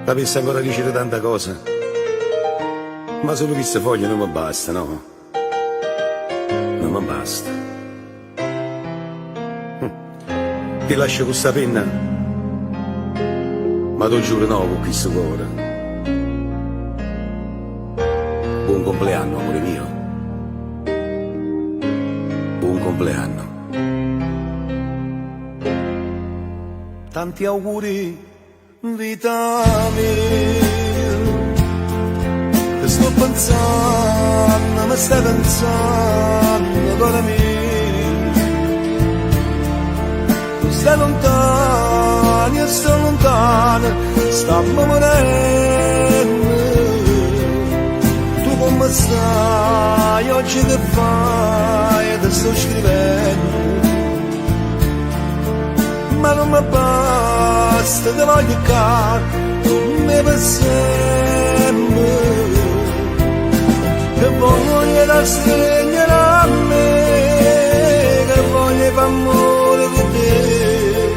avessi ancora dicere tanta cosa, ma solo queste foglie non mi basta, no? Non mi basta. Ti lascio questa penna Ma tu giuro no con questo cuore. Buon compleanno, amore mio. Buon compleanno. Tanti auguri, vita mia. Che sto pensando, mi stai pensando, cuore mio. Tu stai lontano, io sto lontano, stiamo morendo. Tu come stai, oggi che fai, ti sto scrivendo. Ma non mi basta, ti voglio caro, come per sempre. Che voglio da stringere a me, che voglio fare amore con te.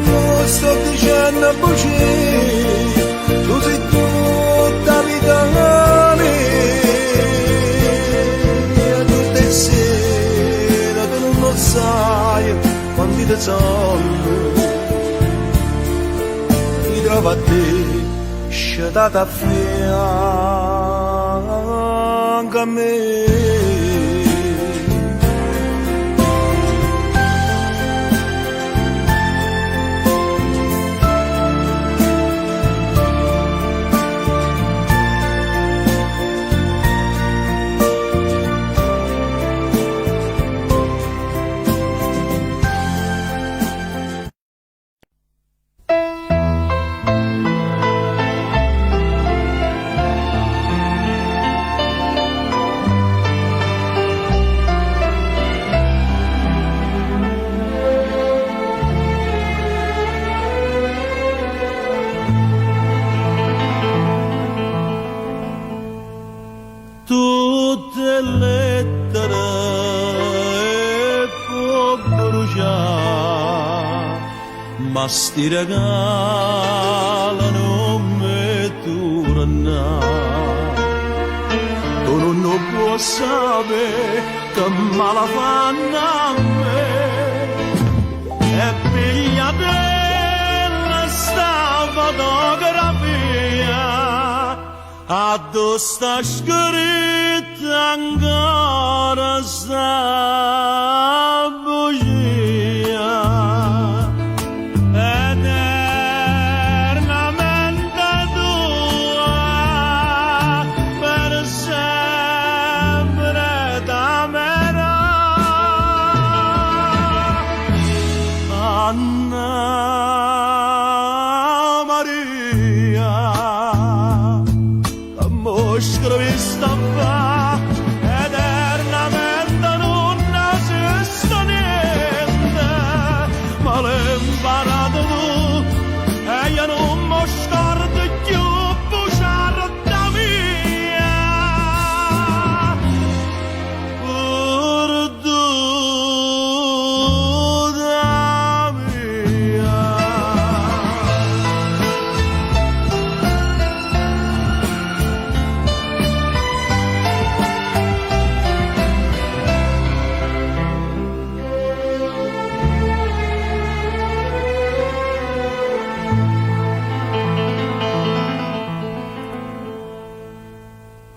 Non sto dicendo bugie, tu sei tutta vita mia. Tutte le sere tu non sai quanti te sono, mi trovo a te, sciatata a fianco a me. Tutte lettere può bruciare, ma sti regali non mi tornano. Tu non puoi sapere che male fanno a me, e pigliatella sta fotografia. Addo sta scritta ancora sta bugia, eternamente tua, per sempre t'amerò. Anna Maria, scrivi stampa, eternamente non esiste niente, ma l'hai imparato tu e io non mi scordo più bugiarda mia. Perduta mia.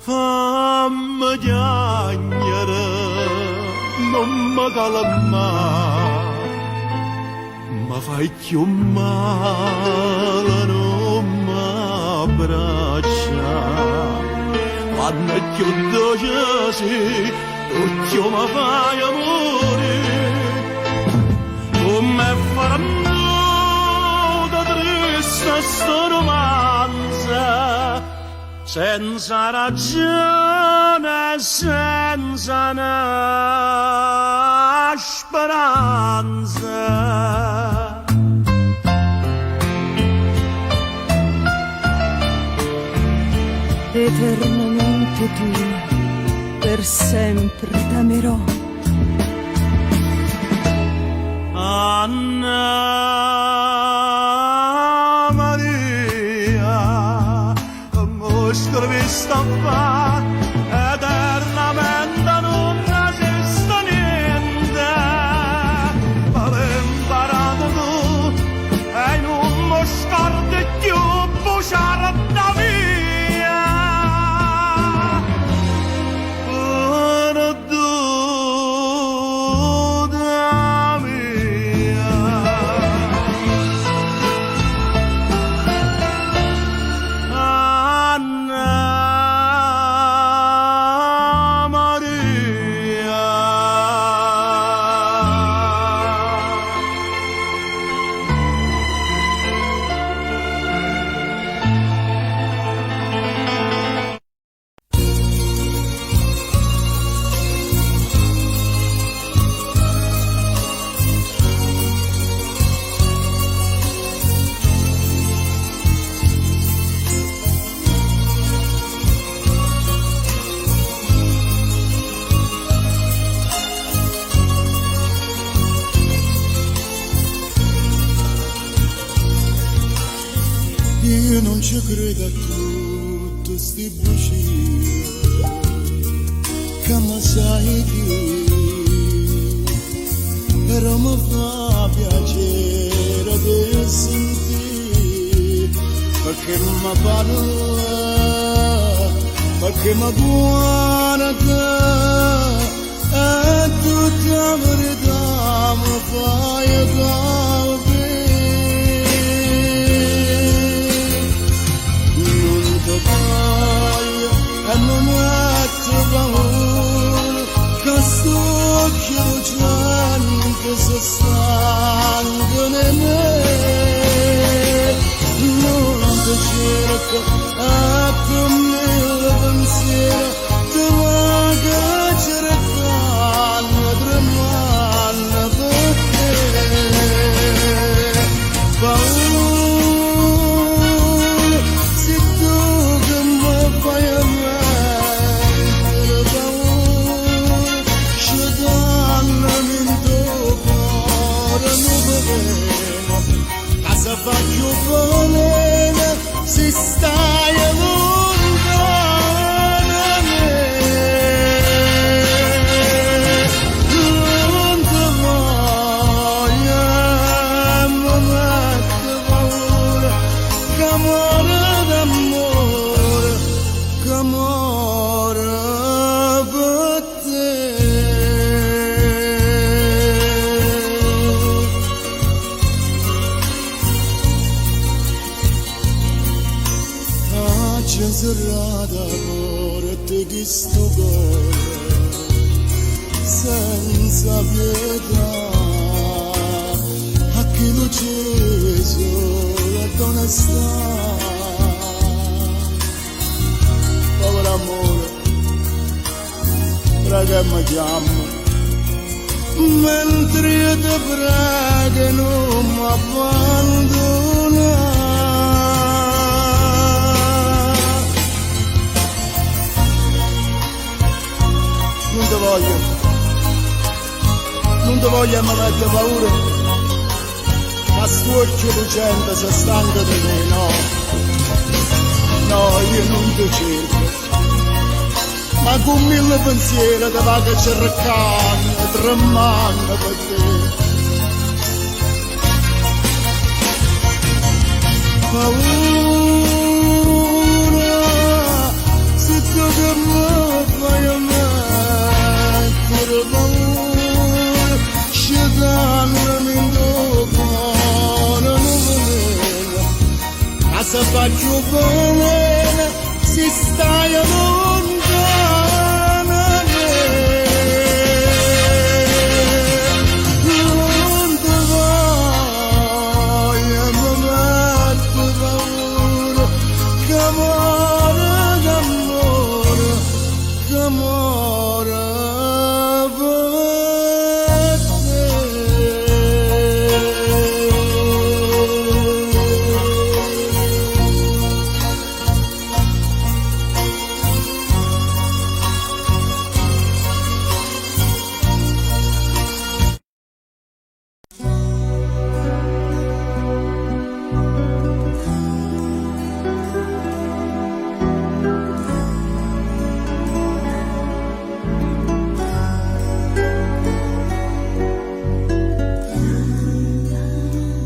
Fammi piangere, non mi calmare, ma fai più male, non mi abbracciare. Quando più dolce sei, tu più mi fai amore, come faranno da triste sto romanzo, senza ragione, senza una speranza. Eternamente tua, per sempre t'amerò. Anna Maria, scrivi stampa, eternamente non esiste niente, ma l'hai imparato tu e non mi scordi Io non ci credo a tutte sti bugie che mi sai dire, però mi fa piacere di sentire, perché mi parla, perché mi guarda, e tutta la verità mi fai capire. E non metto paura che sto chiudendo se stanco in me. Non ti cerco e per me il pensiero ti va che cercando tremando per te. Paura, se tu che mi fai amare, se faccio volere, se stai lontano da me, non ti voglio, mi mette paura, che amore d'amore, che amore per te. Serrata porta che sto cuore senza pietà, a chi lo acceso la donna sta. Povero amore, raga mi chiama, mentre ti prego non mi abbandona. Non ti voglio mi mette paura, ma sto occhio lucente se stanco di me, no, no, io non ti cerco, ma con mille pensieri ti va che cercando, tremando per te. Paura, se tu che mi fai a me, se faccio bene, si stai lontano da me, non ti voglio, mi mette paura, che amore d'amore, che amore per te.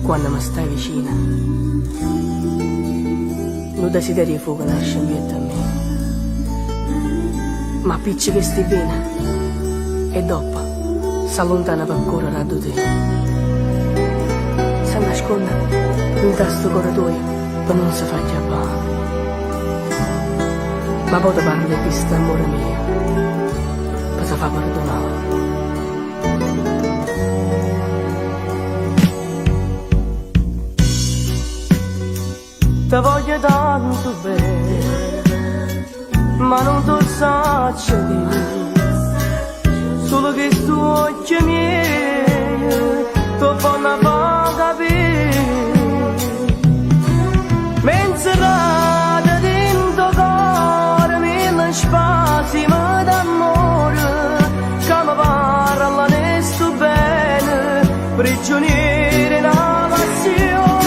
Quando mi stai vicina, lo desiderio di fuoco nasce in a me. Ma picci che sti bene, e dopo s'allontana per correre da te. Si nasconde in questo corridoio per non si far chiappare. Ma poi ti parla di questo amore mio, per si fa perdonare. Ti voglio tanto bene, ma non ti saccio dire, solo che sti occhi miei ti fanno far capire. Menserata dentro cuore, mille spazi d'amore, che mi parlano e sto bene, prigioniere la passione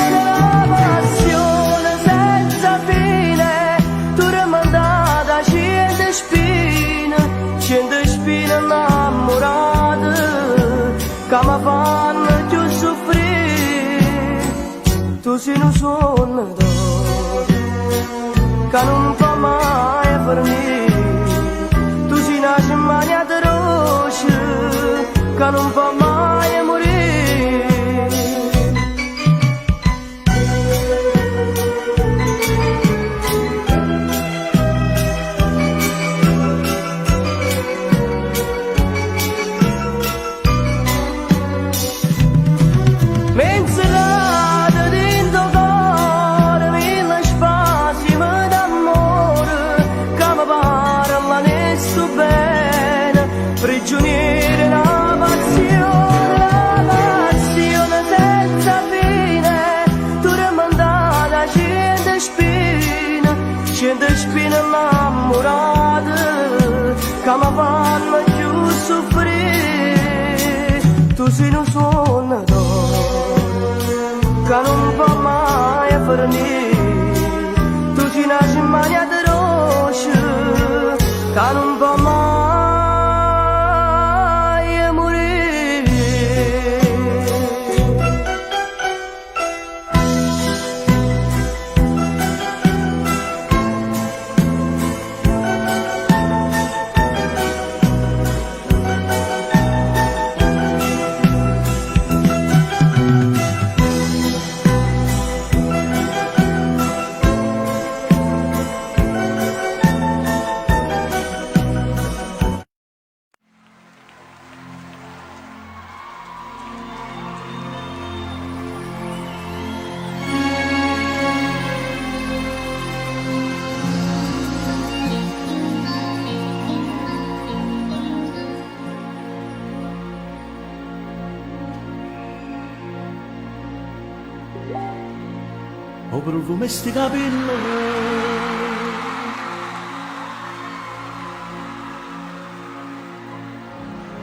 sei un sogno d'oro che non fa mai finire. Tu sei una cimagna di rosce che non fa mai morire. Prigioniere la passione senza fine, tu rimandata cento spine innamorate che mi fanno più soffrire. Tu sei un sogno d'oro che non fa mai finire. Tu sei una cimagna di rosce che non fa mai. O profumo sti capelli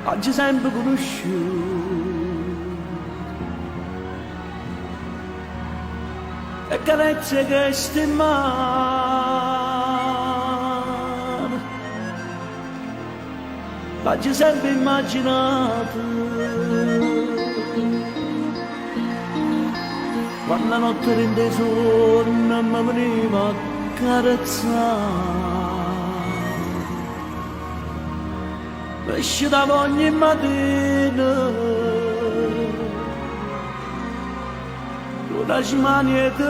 oggi sempre conosciuto e carezze che sti in mano l'oggi sempre immaginato. Quando la notte rende sonno mi veniva a carezzare, esce da ogni mattina una cimagna che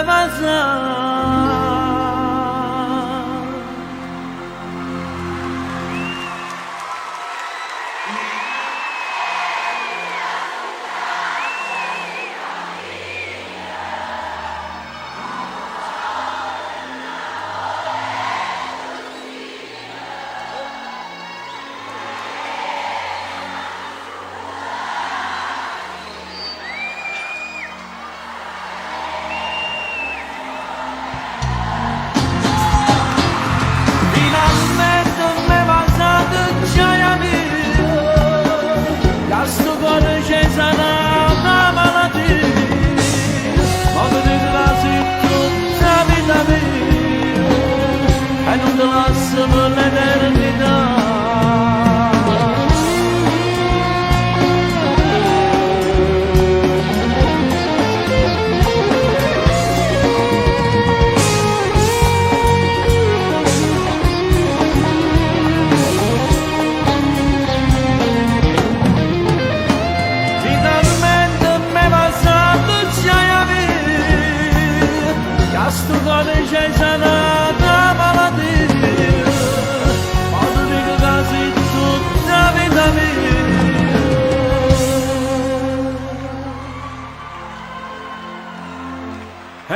mi sa.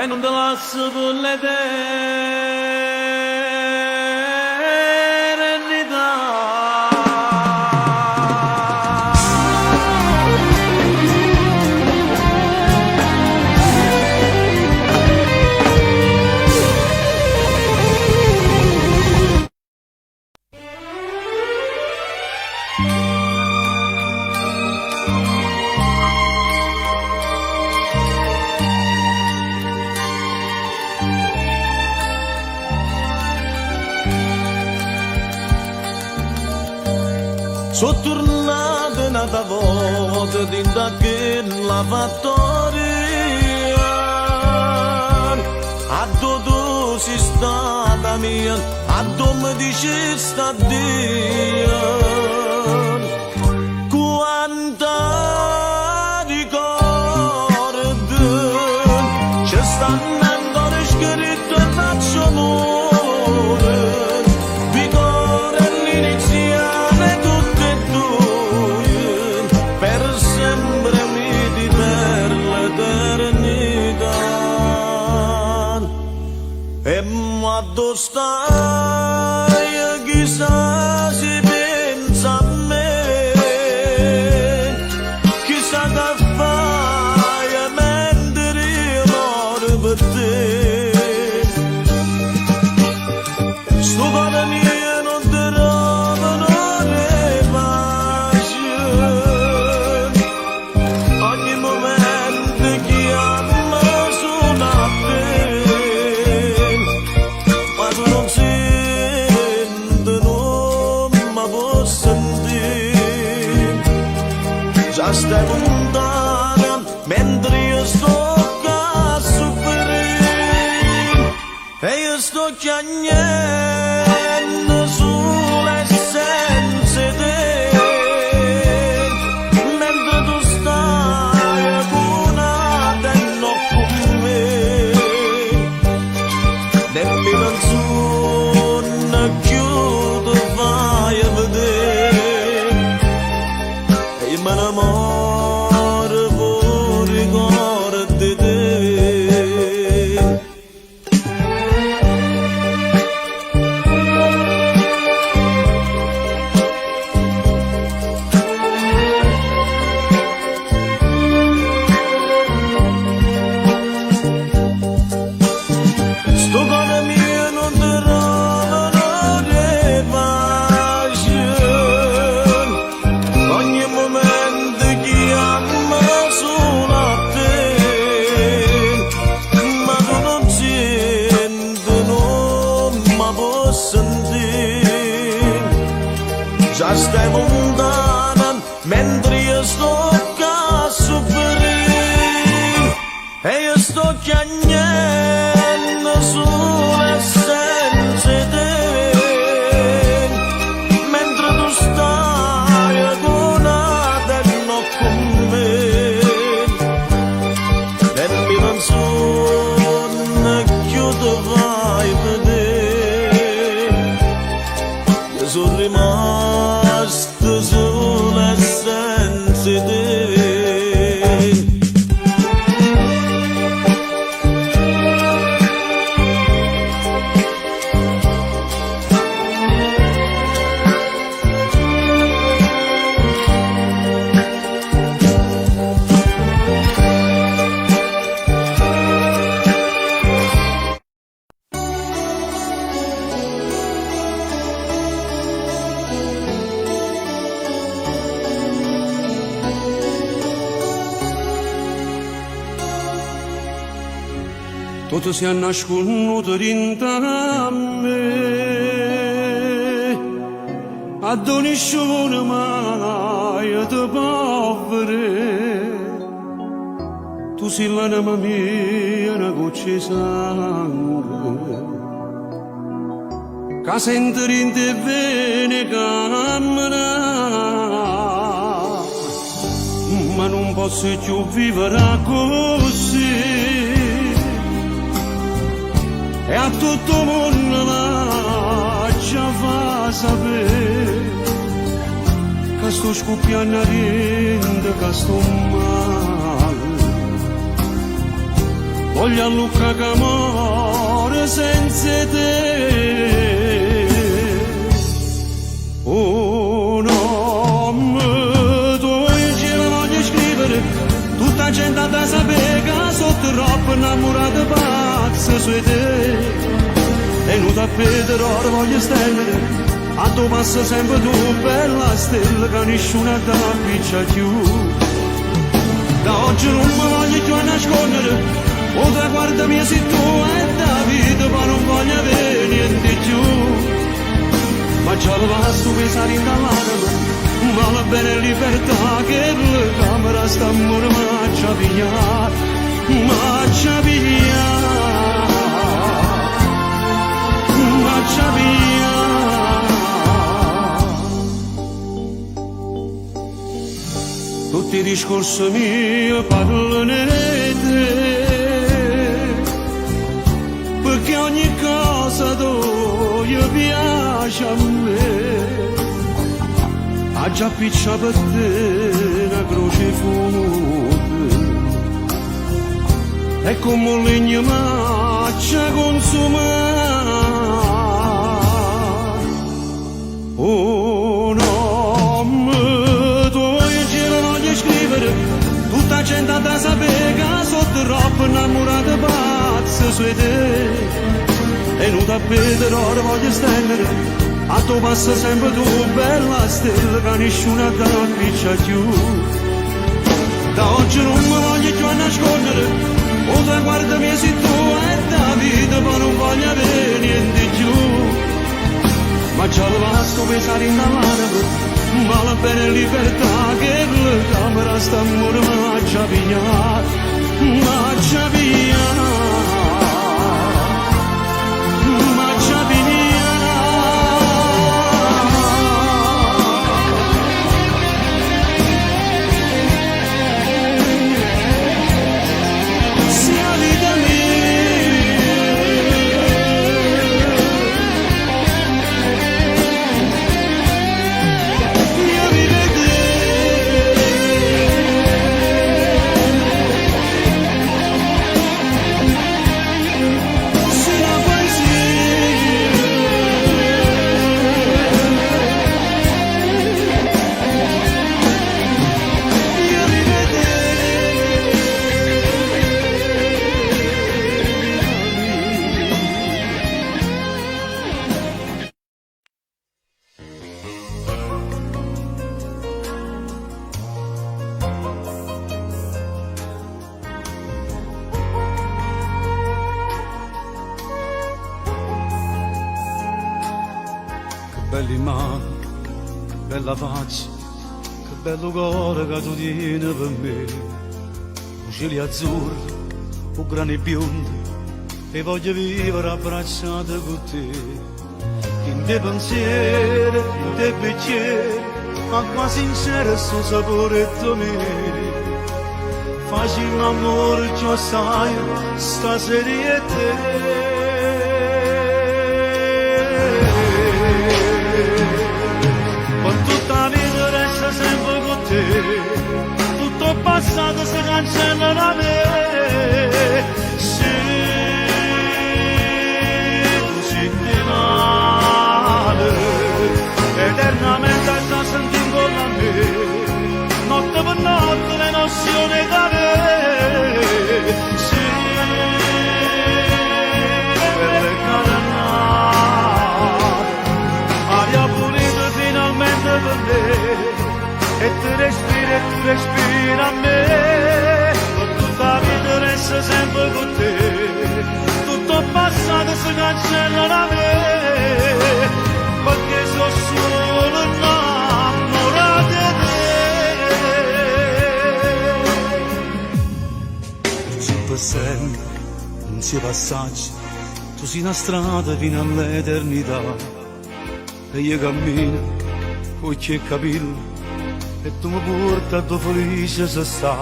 E non te lascio per Sono tornato nata volta notte tinta che la fattoria a tu si stata mia a tu mi dici sta Dio quanta ricordo ci stanno ancora scritto e faccio amore vigore l'iniziale tutte e due per sempre uniti per l'eternità e ma dove stai chissà si pensa a me chissà che fai mentre io muore per te sto cuore mio non ti trova un'ora pace ogni momento chiama solo a te ma tu non senti non mi puoi sentire già stai lontana mentre io sto a soffrire e io sto chiagnendo sulle senza te mentre tu stai accunando con me dammi canzone chiudo vai a vedere e me l'amore pure ricordo di te sto cuore mio non ti trova un'ora pace ogni momento chiama solo a te ma tu non senti non mi puoi sentire già stai lontana mentre io sto a soffrire e io sto chiagnendo sulle senza te mentre tu stai accunando con me dammi canzone chiudo vai a vedere io sono rimasto solo senza te Tutto si è nasconuto dentro a me ad ogni scione mai ti povere tu sei l'anima mia una goccia di sangue che sente dentro e viene cammina ma non posso più vivere così e a tutto il mondo lascia fa sapere che sto scoppiando dentro, che sto male. Voglio a Lucca che muore senza te. Oh no, tu in giro voglio scrivere, tutta la gente da sapere che sono troppo innamorata pazza su te. E non da vedere ora voglio stendere, a tu passa sempre tu bella stella che nessuno ti appiccia più. Da oggi non mi voglio più nascondere, o traguardo mio sei tu e da vita ma non voglio avere niente più. Ma già lo basta pensare in dall'anima, vale bene libertà che la camera sta a muro maccia pigliare, maccia pigliare. Tutti i discorsi miei parlano di te, perché ogni cosa tua piace a me. Ha già picciato per te una croce fumosa, e come un legno maccia consumare. Oh no, tutta gente da sapere che sono troppo innamorata pazza su di te, e non da vedere ora voglio stendere a tuo passo sempre tu bella stella che nessuno ti appiccia più. Da oggi non mi voglio più nascondere, o tu guardami se tu è da vita ma non voglio avere niente più. Ma già lo vasco pensare in la mano, vale bene libertà che la camera sta a muro maccia pigliare, maccia pigliare, maccia pigliare. Sia vita belli mani, bella faccia, che bello cuore che tu tieni per me. Cieli azzurri, o grani biondi, e voglio vivere abbracciata con te. In te pensieri, in te bicchieri, acqua sincera sul sapore tuo mio. Facciamo amore, ciò sai, stasera è te. Sempre con te, tutto passato si cancella da me. Se tu senti male, eternamente già senti con me, notte per notte le nozioni da me. Se belle cadenate, aria pulita finalmente per me. E tu respiri a me, per tutta la vita resta sempre con te, tutto passato si cancella da me, perché sono solo innamorato di te. Ci sempre, non si passaggi, tu sei una strada fino all'eternità, e io cammino, poi c'è capito, e tu mi porti a tua felice se sta.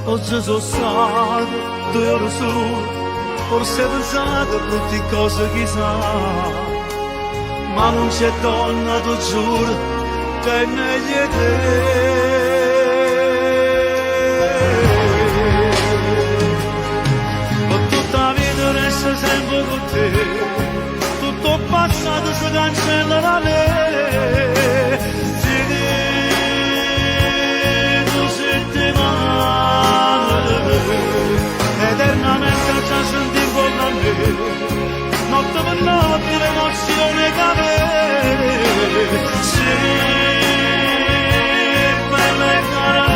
Oggi sono stato 2 ore solo, forse hai pensato a tutte cose chissà, ma non c'è donna, tu giuro, che è meglio di te. Per tutta la vita resta sempre con te, tutto passato si cancella da me. Eternamente già senti con me, notte per notte l'emozione che me. Sì, bella e cara,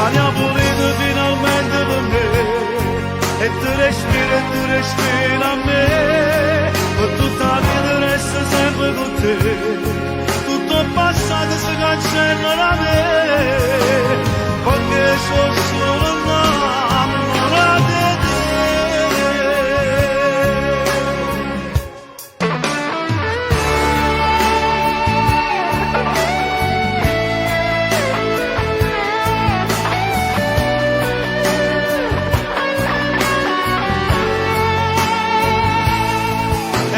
aria pulita finalmente per me, e tu respiri a me, per tutta la vita resta sempre con te, tutto il passato si cancella da me, perché sono solo innamorato di te.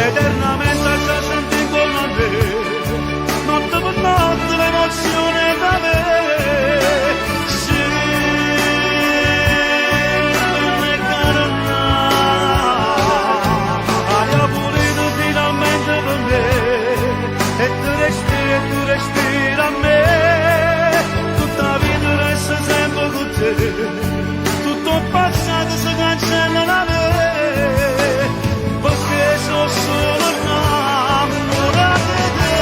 Eternamente ci senti con me, notte per notte l'emozione da me. Sì, non è caronna, hai pulito finalmente per me, e tu respiri a me, tutta la vita resta sempre con te, tutto il passato si cancella da me. Perché sono solo innamorato di te.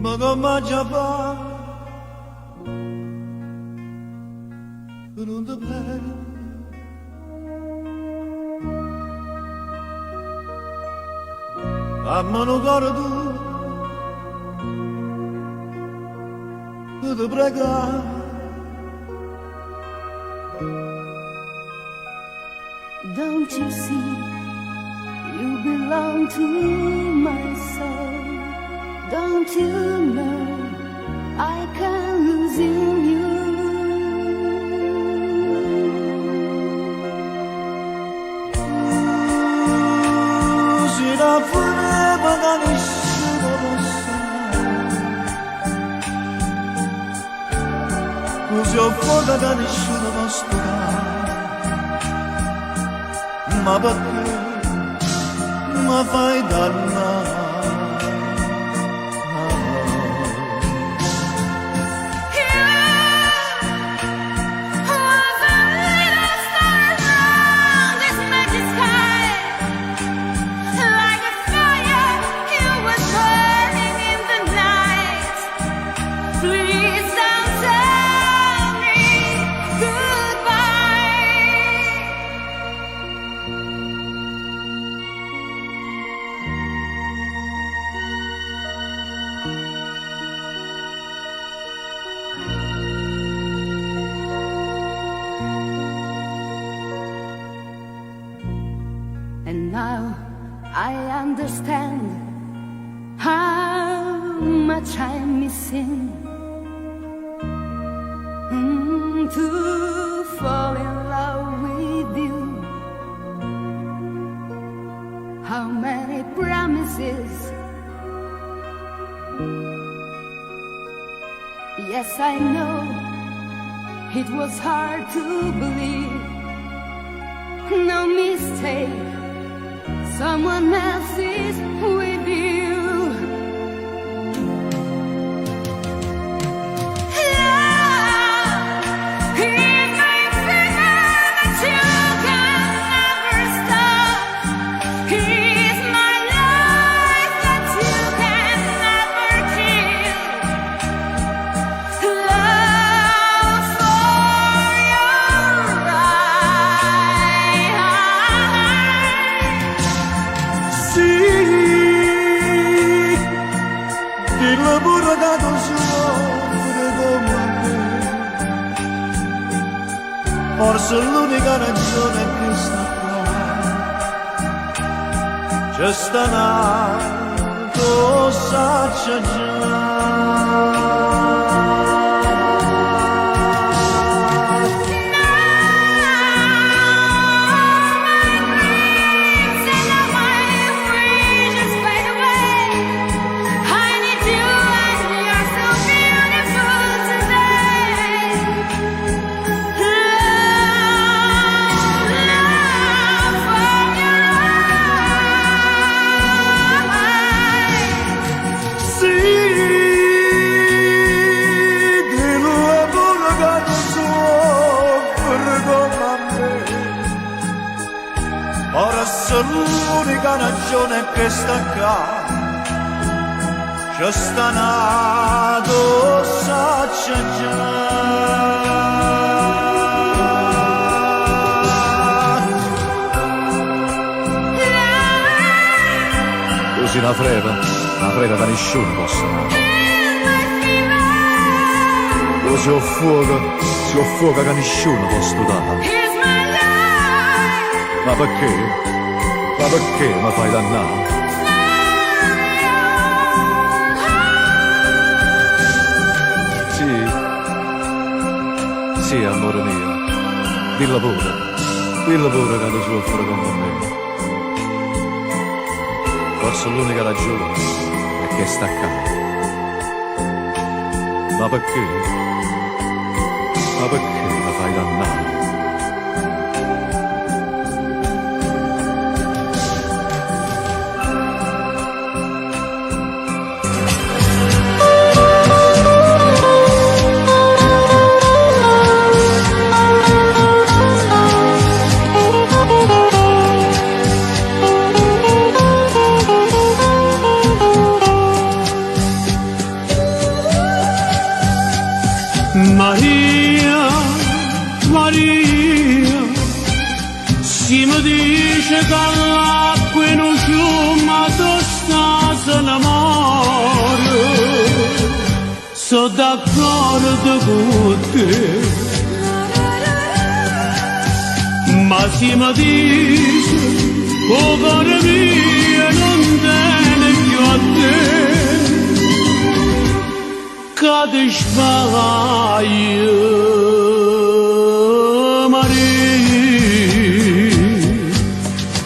Ma come già va, che non ti prego, a mano caro tu, che ti prego. Don't you see, you belong to my soul. Don't you know I can't lose you? Se la voleva da nessuno lo sa, così ho fuoco da nessuno lo sta, ma perché mi fai dannare? And now I understand how much I'm missing to fall in love with you. How many promises, yes I know it was hard to believe. No mistake, someone else is with you. Love is my freedom that you can never stop. He's my life that you can never kill. Love for your eyes. Sì, dillo pure da soffre come me. Forse l'unica ragione che sta qua c'è stanato, saccia già. Now my dreams l'unica ragione che sta qua. C'è sta nato, saccia già. Così una freda da nessuno posso amare. Si offuoca che nessuno può studare. Ma perché? Ma perché mi fai dannare? Sì, amore mio, dillo pure che tu soffri come me. Forse l'unica ragione è che sta accanto. Ma perché? Ma perché mi fai dannare? Maria, Maria, si mi dice che l'acqua in un fiume sta se l'amore, sono d'accordo con te, ma si mi dice che cuore mio non tiene più a te. Kad sbaglio, Maria,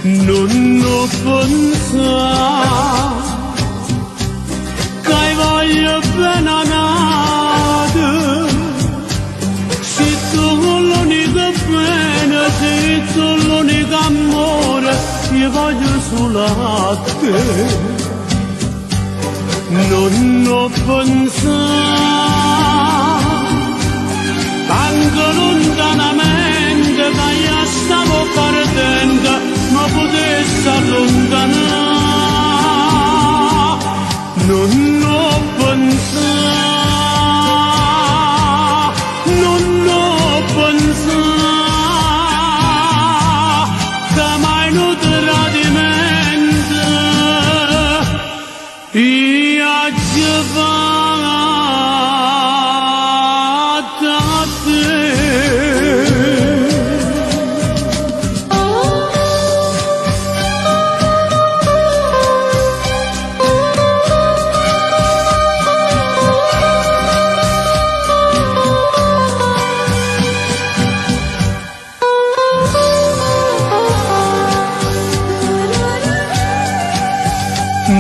non ho pensato che voglio bene a nada. Se tu l'unica pena, se tu l'unico amore, io voglio solo a te. Non ho pensato, anche lontanamente, che io stavo perdendo, ma potessi allontanare. Non ho pensato, non ho pensato, che mai non tradimento.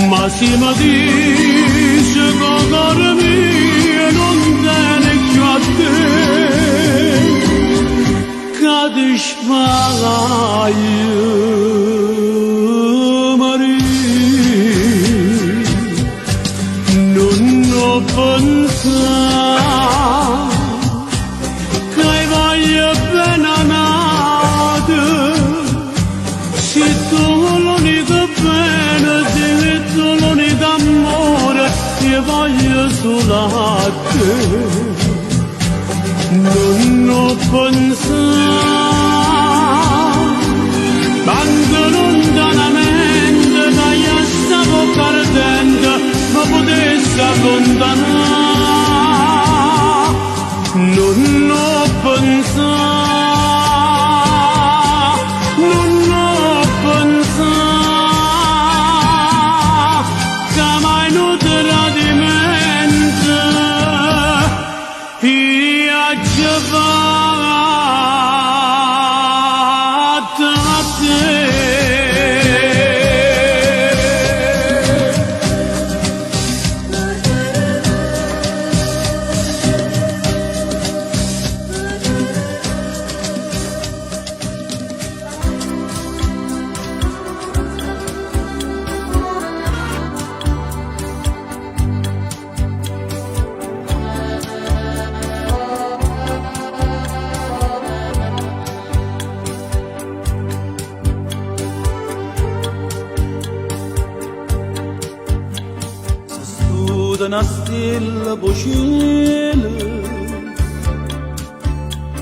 Ma si mi dice che cuore mio non tiene più a te, che sbaglio, Maria, non ho pensato che voglio bene a nada. Se tu l'unica pena, se tu l'unico amore, io voglio solo a te. Non ho pensato, anche lontanamente, che io stavo perdendo, ma potessi allontanare. Non ho pensato, de una stella vocile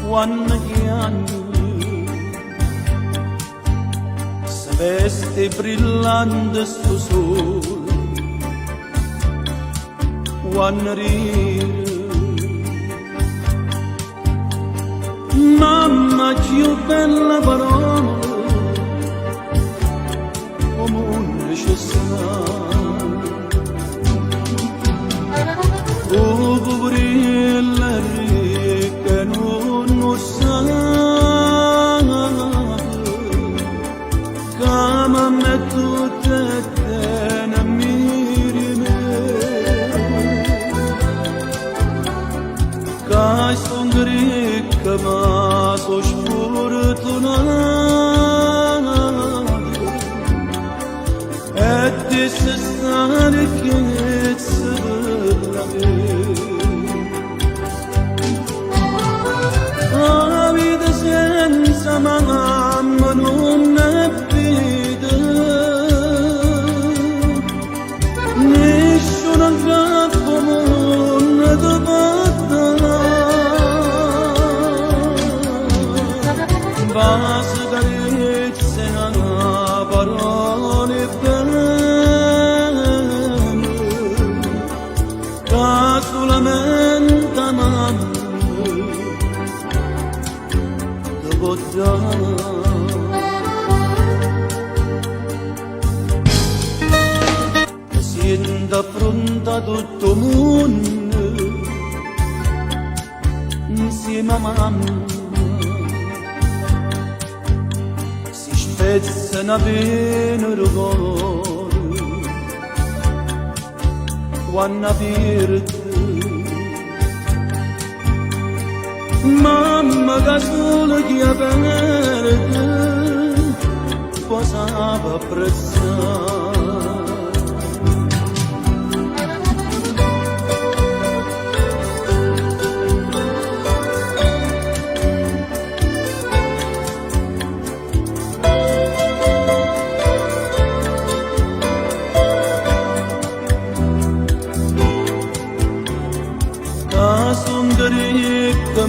quando chiami se veste brillante sto sole quando ride mamma più bella parola come un necessario oh brillare che non sa come me tutte te ne miri me che son gricca ma so sfortunata e ti se stare che la vita senza mamma non è vita nessuno capo non ti batta basta carezze una parole bene che solamente mamma siendo affronta tutto il mondo insieme a mamma si spezzano appena ricordi quando perdi mamma che solo chi perde cosa va apprezzare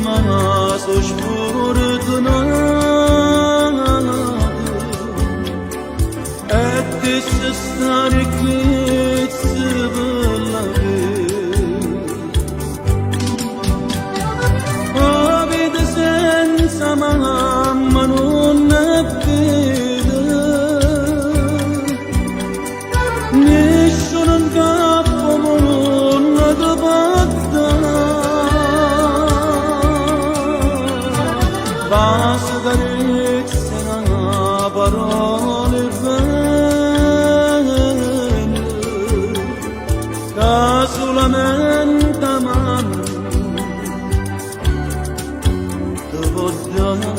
ma so sfortunata e ti se stare che si bella la vita senza mamma non è vita nessuno capo non ti batta basta carezze una parole bene che solamente mamma ti può dare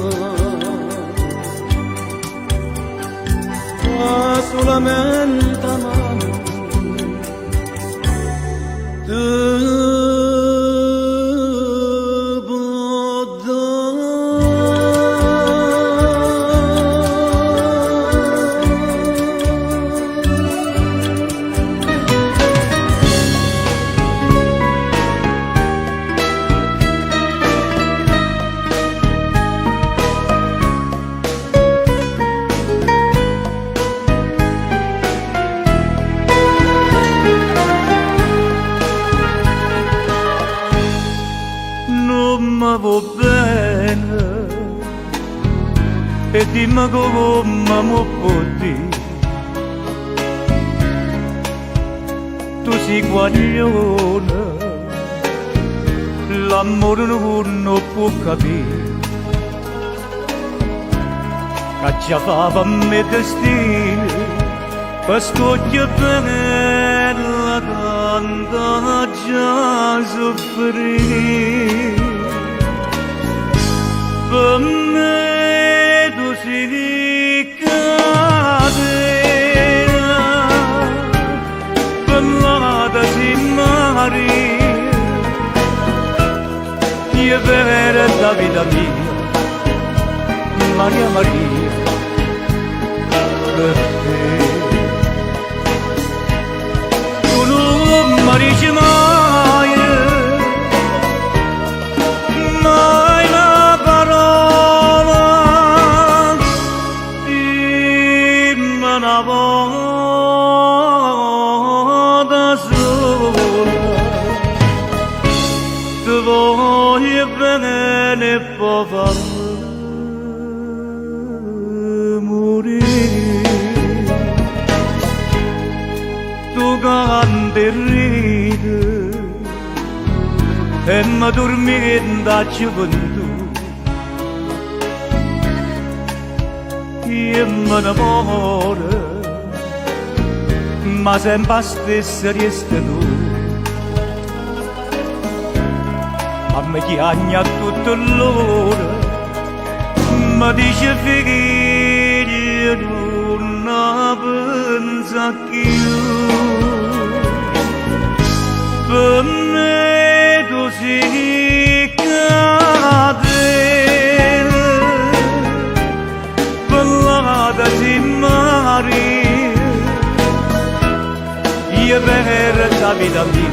che solamente mamma ti va bene e dimmi come mi può dire tu sei guaglione l'amore non può capire che già fa per me destino per scogliere bella tanta già soffrire per me tu sei di catena, per l'ada si Maria, io vera la vita mia, Maria Maria, per te. Tu non mi dici mai bene e poi fammi morire. Tu canti e ridi e mi dormi da gioventù. Io mi innamoro, ma sempre la stessa resta tu. A me chiagna tutto l'ora, mi dice figlio non pensa più. Per me tu sei cadere, ballata si mare, io per la vita mia,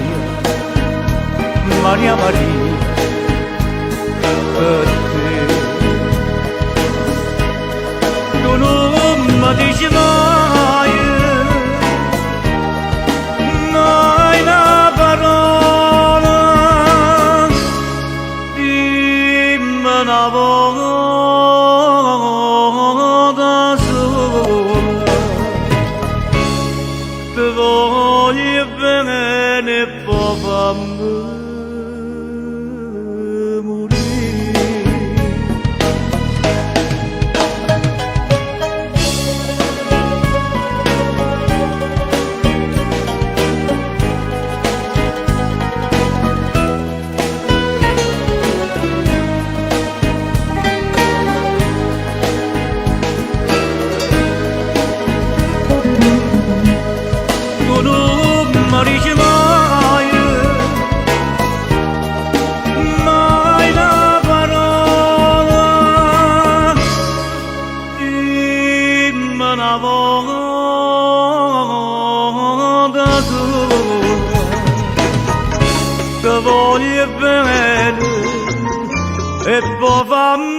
Maria Maria, per te. Tu non mi dici mai, mai una parola, dimmi una volta sola, ti voglio bene e poi fammi voglio bene e poi fammi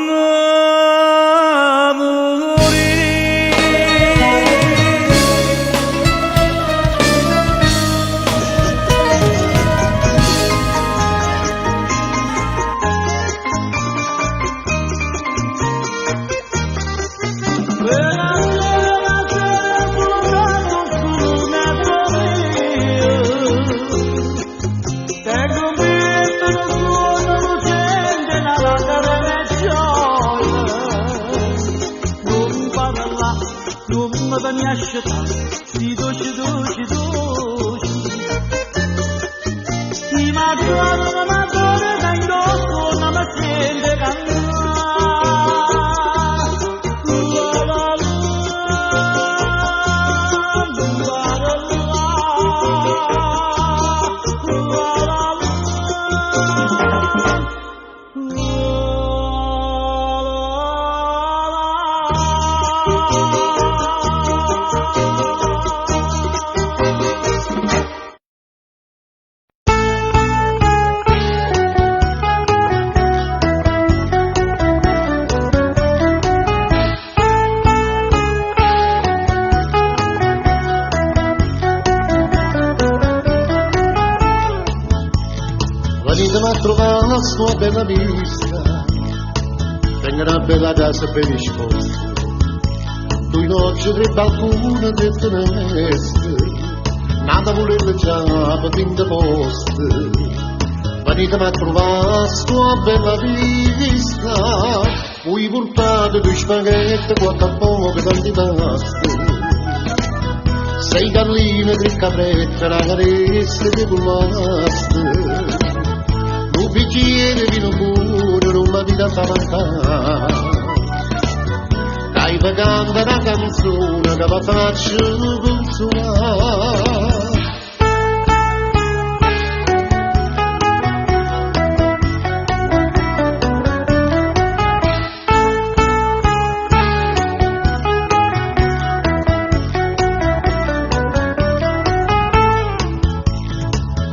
mi asciutta, si dolce, dolce, dolce. Si m'adoro, da indosso, non mi sente Venitemi a trovare la sua bella vista, tengo una bella casa ben disposta, due noci, tre balconi, tre finestre, nata volere già per tinte poste. Venitemi a trovare la sua bella vista, voi portate due spaghetti, quattro poche, tanti pasti, 6 galline, 3 caprette, una carezza di pullaste. Un bicchiere di vino puro non mi dà da mancare. Dai pagando una canzone che la faccio consolare.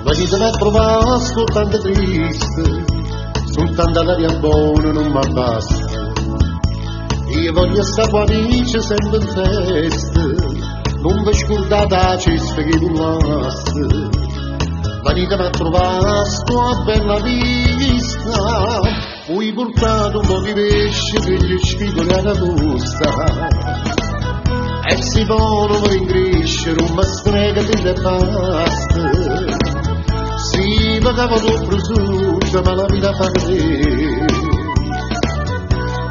Venitemi a trovare ascoltante triste, soltanto l'aria buona non mi basta. Io voglio stare con amici sempre in festa, non vi scordate la cesta che pullaste. Venitemi a trovare sta bella vista, Fui portato un po' di pesce per gli spigoli alla costa e si vogliono ingrescere un mastrega delle paste. Si pagava lo prosciutto ma la vita fa vedere.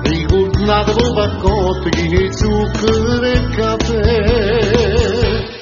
Ricordate con paccotti chi ne zucchero e il caffè.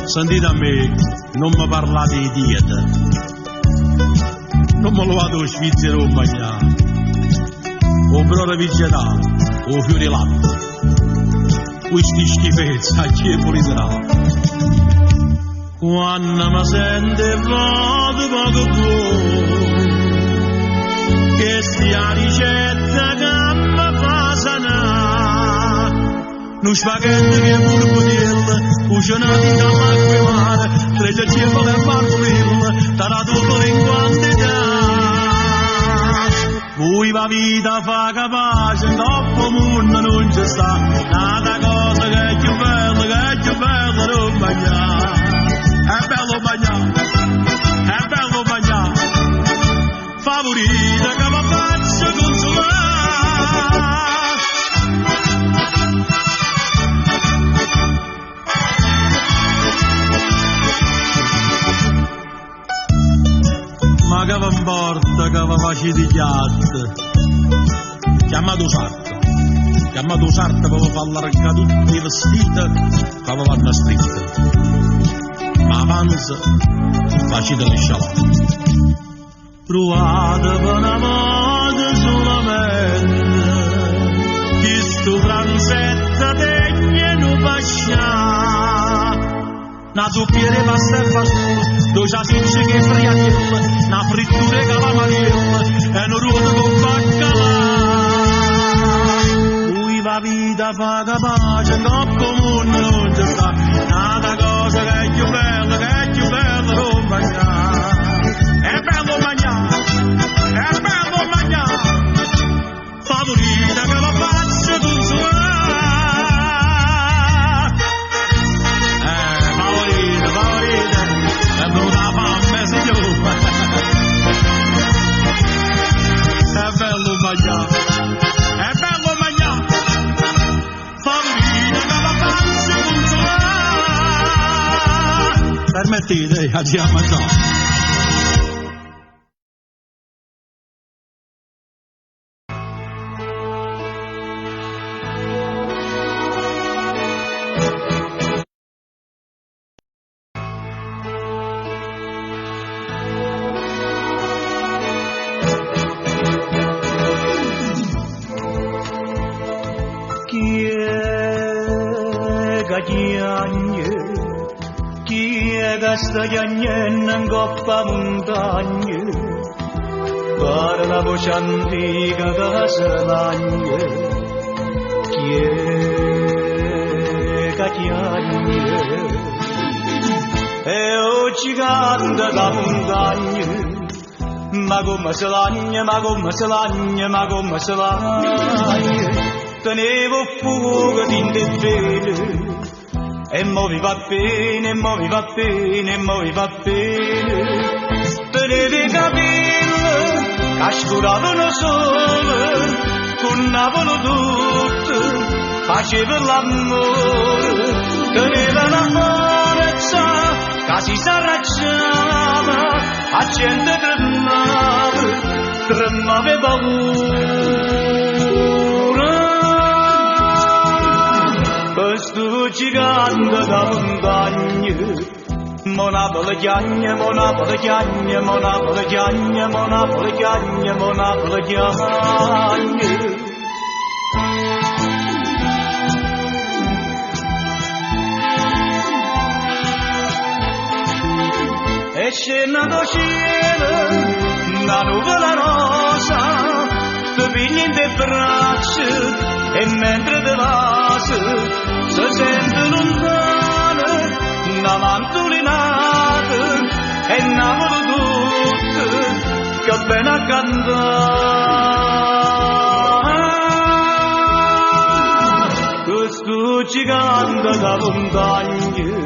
Sentite a me, non mi parlate di dieta, non me lo vado a svizzero a mangiare, o brora vegetale, o fiori latte, questi schifezzi a chi è puliterà. Quando mi sente vado poco buono, che sia ricetta che mi fa sanare, non spaghetti che burbugliella, cucinati dall'acqua mare, tre giacevole e marmorella, taratutto in quantità. Voi la vita fa capace, dopo mondo non ci sta, nata cosa che è più bella non mangiare. È bello mangiare, favorita che mi faccia consolare. Ma che va in porta, che va facile di chiatte, chiamato sarta per far largare tutti i vestiti che vanno stritte, ma avanza facile lisciare. Provate per una volta solamente, che sto franzetta degna non pascià. Una zuppiere pasta e fagioli, due salsicce che friatella, una frittura che la mariella e un ruoto con baccalà. Lui la vita fa capace, dopo mondo non ci sta, nata cosa che è più bella non mangiare. È bello mangiare, favorita che la faccia consolare. È venuta la fame, signore. È bello mangiare, favorita che la faccia consolare. Permettete, andiamo a mangiare. Sta chiagnendo coppa montagna, per la voce antica che si lagna, chi è che chiagna? E oggi canta la montagna, ma come si lagna, tenevo fuoco di vele. E mo vi va bene, tenevi i capelli che scuravano sole, cunnavano tutto, facevano l'amore, teneva la forza che si s'arracciava, a gente tremava e paura. Questo gigante da montagna Monapoli chiagne, Monapoli chiagne, Monapoli chiagne, Monapoli chiagne, Monapoli chiagne. E scena do cielo, una nuvola rosa, ti pigli in te braccia e mentre te vas, si sente lontana una mandolinata e innamoro tutto che bene a cantare. Questo gigante da montagna,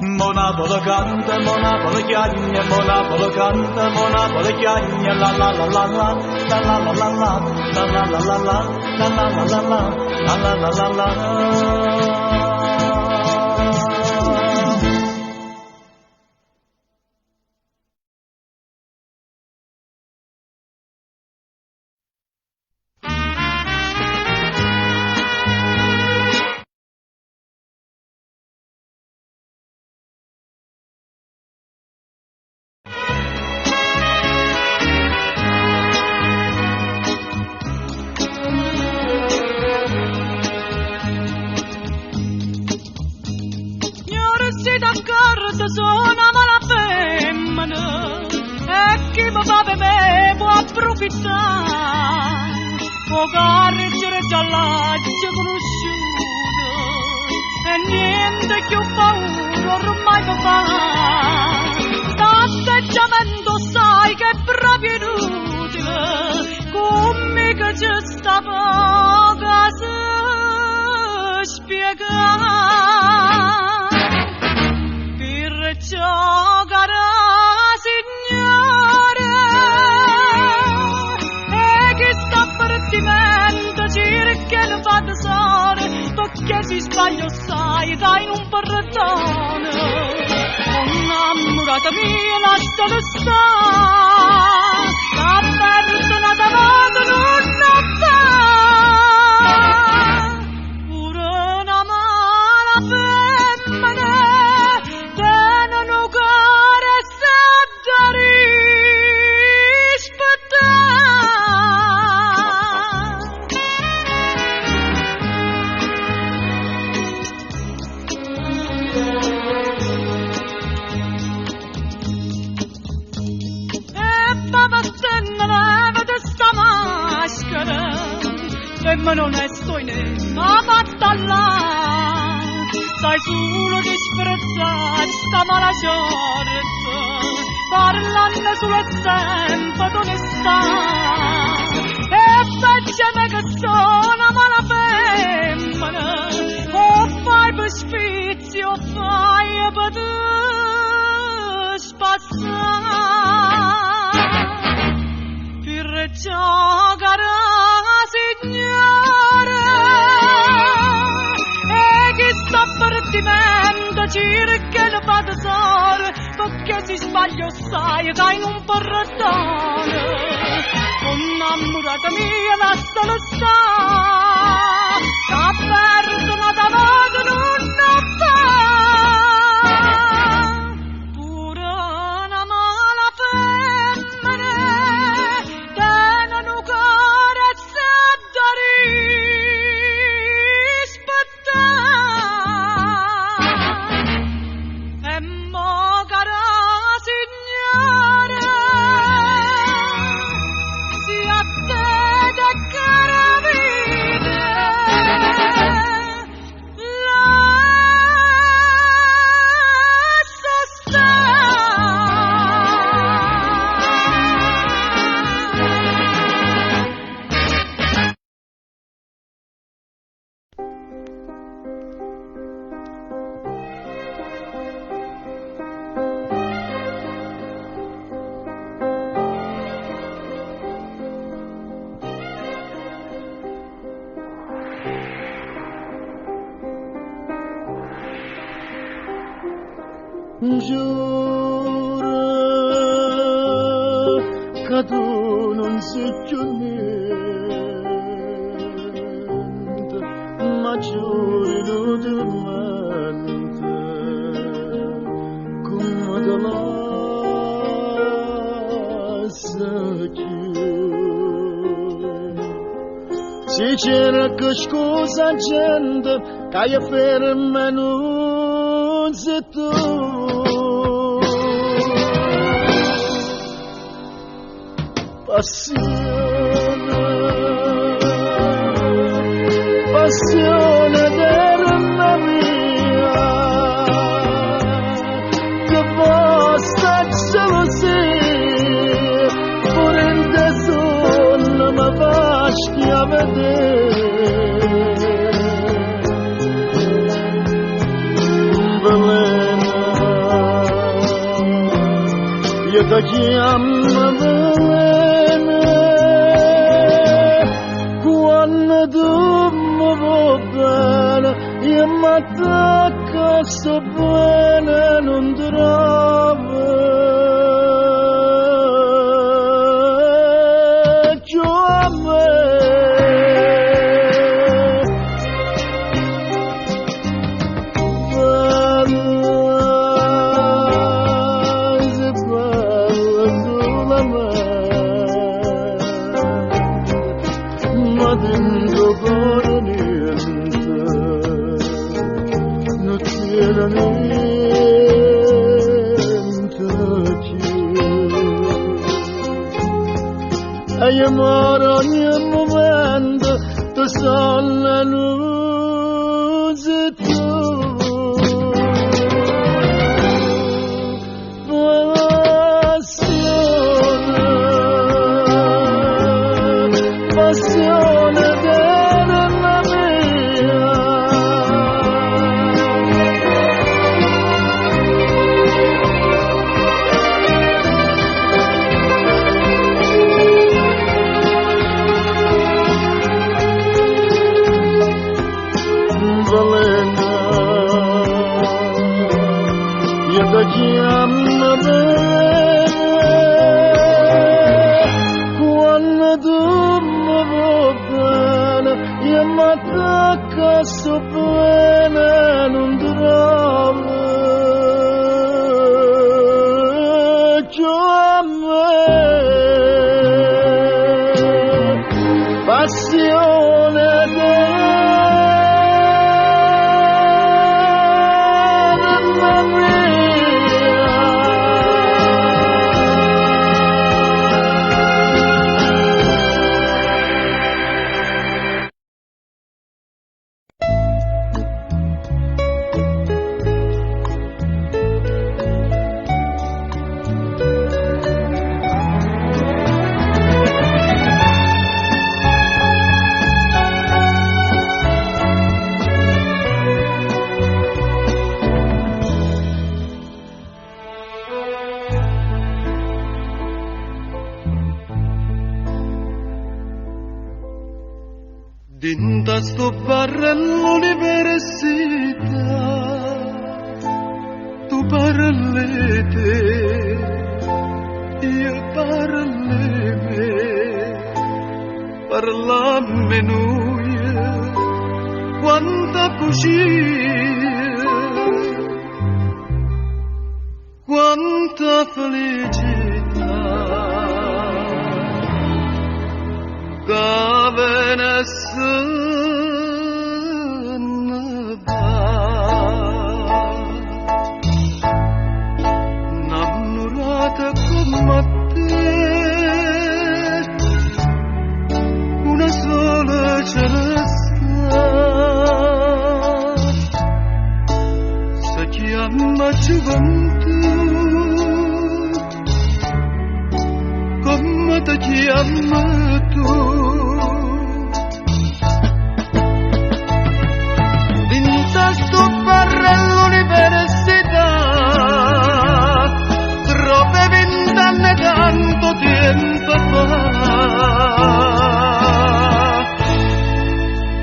Monapoli canta, Monapoli chiagna, Monapoli canta, Monapoli chiagna, la la la la la, la la la la la, la la la la la, la la la la la, la la la la la. Sono mala femmina e chi mi fa bere può approfittare, può carreggiare già l'aggia conosciuta e niente più paura ormai mi fa. L'atteggiamento sai che è proprio inutile, come che ci sta poca si spiegare. Giocare signore e chi sta partimento cerca di far tesoro perché si sbaglia sai dai non perdone innamorata mia lascia lo sta la persona davanti non fa pure una mala femmina. Ma non è stoine, ma fatta là, stai solo disprezzata, sta mala sorte, parlando sulla tempo d'onestà, e facciamo che sono mala femmina, o fai per sfizio, o fai per te spazzare, per giocare signore e chi sta partimento cerca di far tesoro perché si sbaglia sai che non perdone innamorata mia lascia lo sta la persona davanti non fa pure una mala femmina tenano Giuro che tu non sei più niente, giuro inutilmente, con Si c'era che scusa gente che io ferma non sei tu. Passione della mia, che basta gelosia, pure in te sonno mi basti a vedere. Velena, io ti chiamo velena, quando tu mi vuoi bene, io mi attacco sto bene, non trovo più a me. Ma dentro cuore niente, non c'era niente più. E io muoro ogni momento, tu sono la luce tu. Passione della mia, velena, io ti chiamo velena, quando tu mi vuoi bene, io mi attacco sto bene, non trovo più a me. Passione della mia. Dinta sto barra all'università, tu parli te, io parli me, parlammi noi, quanta bugia, quanta felicità. Innamorata come te, una sola celesta, si chiama gioventù, come ti chiami tu. Sto barra all'università, troppe 20 anni tanto tempo fa,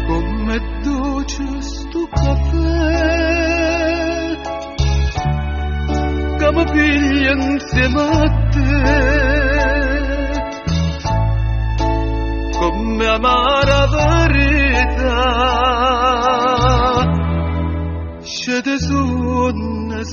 come dolce sto caffè, che mi piglia insieme a te, come amara verità. C'è te sonno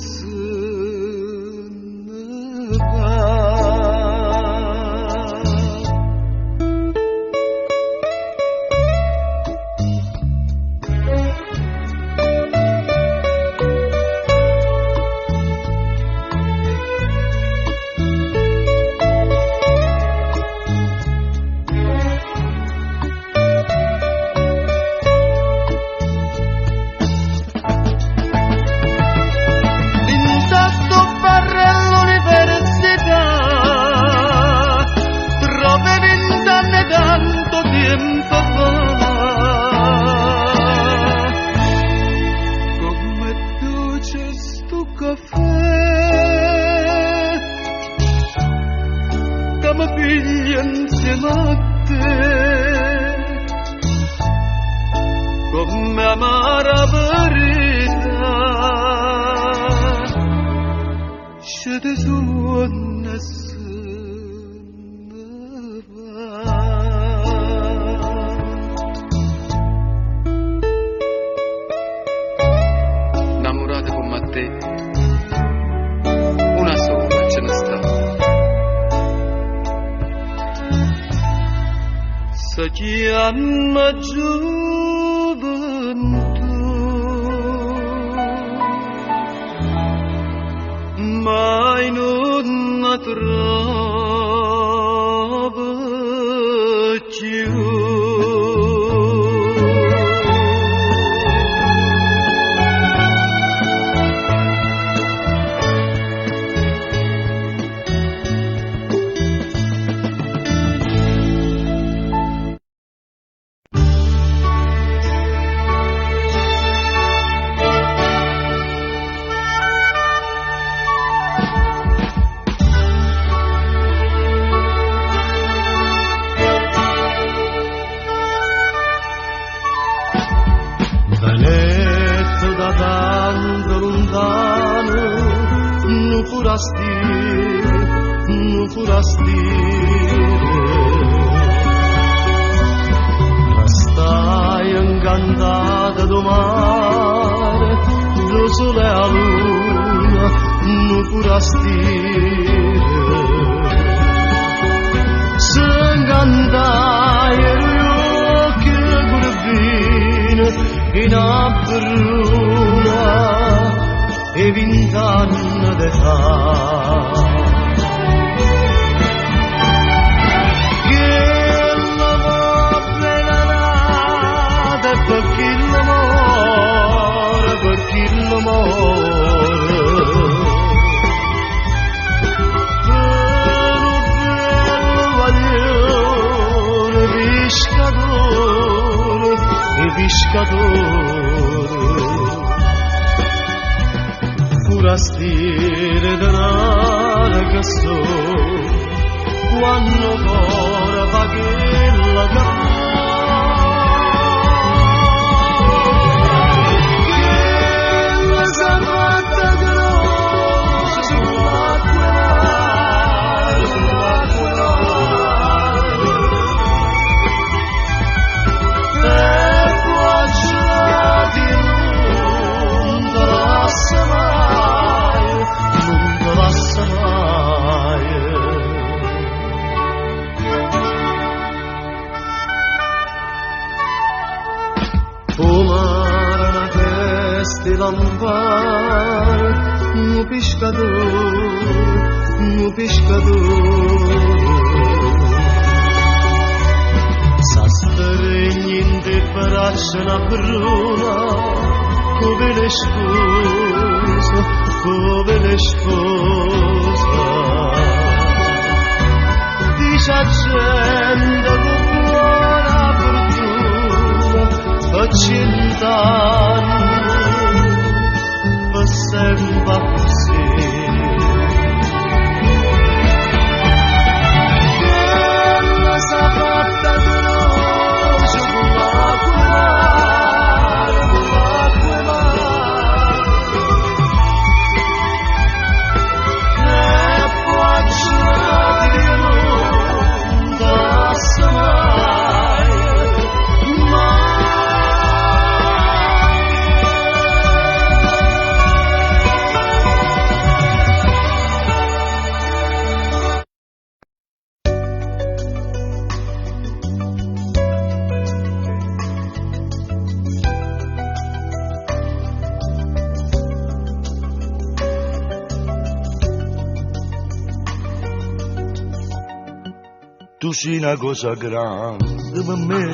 tu sei una cosa grande per me,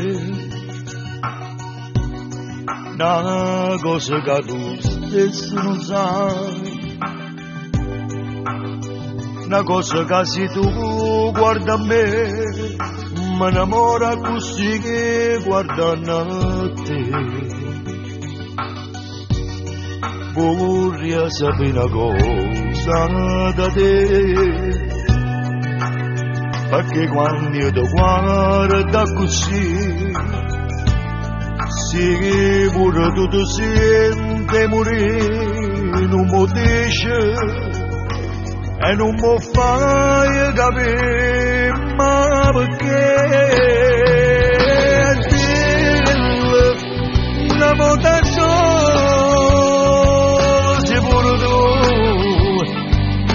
una cosa che tu stesso non sai, una cosa che se tu guarda a me, mi innamora così che guardano a te. Vorrei sapere una cosa da te, perché quando io ti guardo così, sì che pure tu ti senti morire, non mi dici e non mi fai capire, ma perché è bello, una volta se pure tu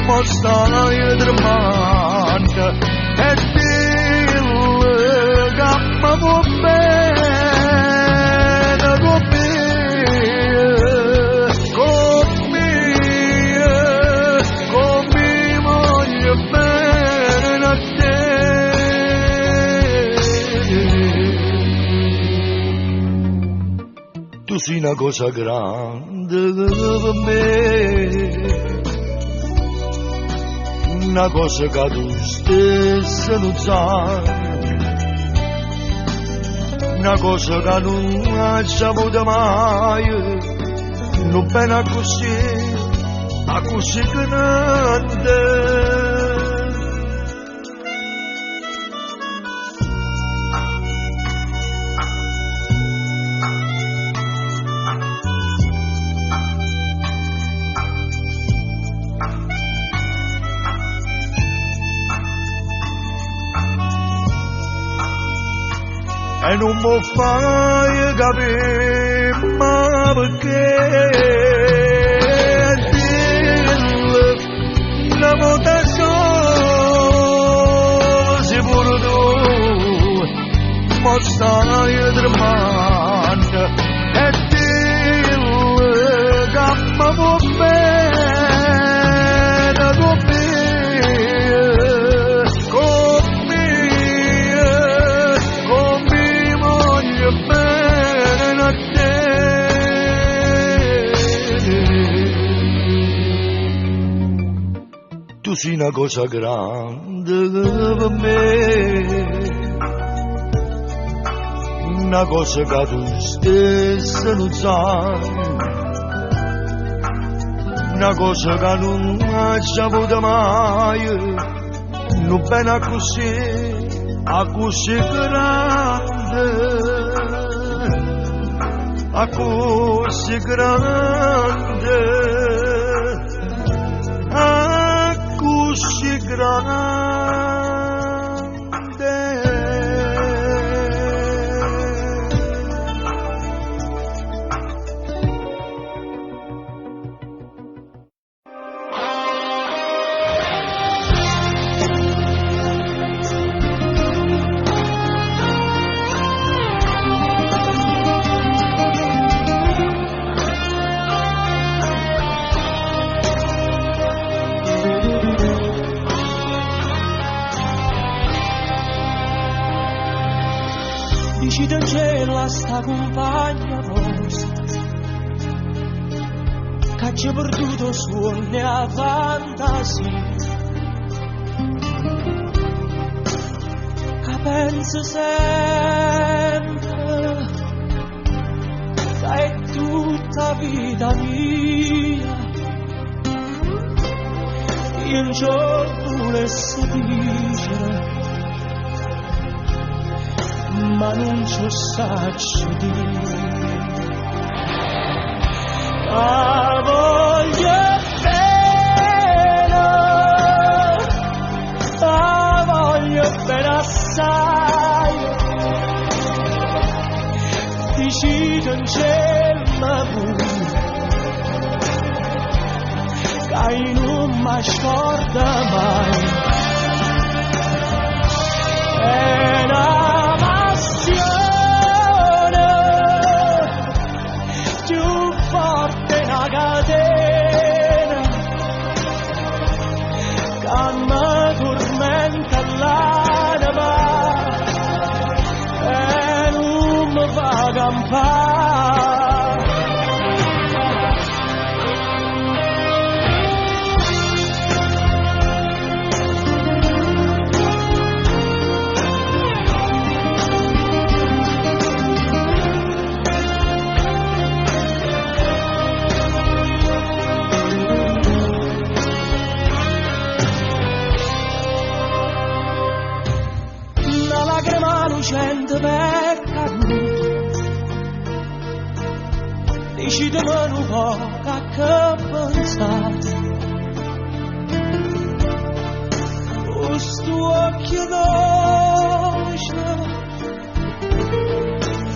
mi stai tremando, è bello che mi va bene con me voglio bene a te. Tu sei una cosa grande per me, una cosa che tu stessa non sai, una cosa che non hai saputo mai, non bene così grande. E non mi fai capire, ma perché è bello, una volta se pure tu mi stai tremando, è bello che mi va bene con me. Tu sei una cosa grande per me, una cosa che tu stessa non sai, una cosa che non hai saputo mai, non bene così grande, così grande, così grande. Dici del cielo a sta compagna vostra che ci ha perduto suoni a fantasia, che pensa sempre che è tutta vita mia. Io un giorno volessi dicere ma non ci saccio dire. La voglio bene assai, dici non c'è ma pure che non mi scorda mai. È una passione più forte una catena che mi tormenta l'anima. campare. Una lacrima lucente per caduto, decidimi un po' che pensare. Questo occhio dolce,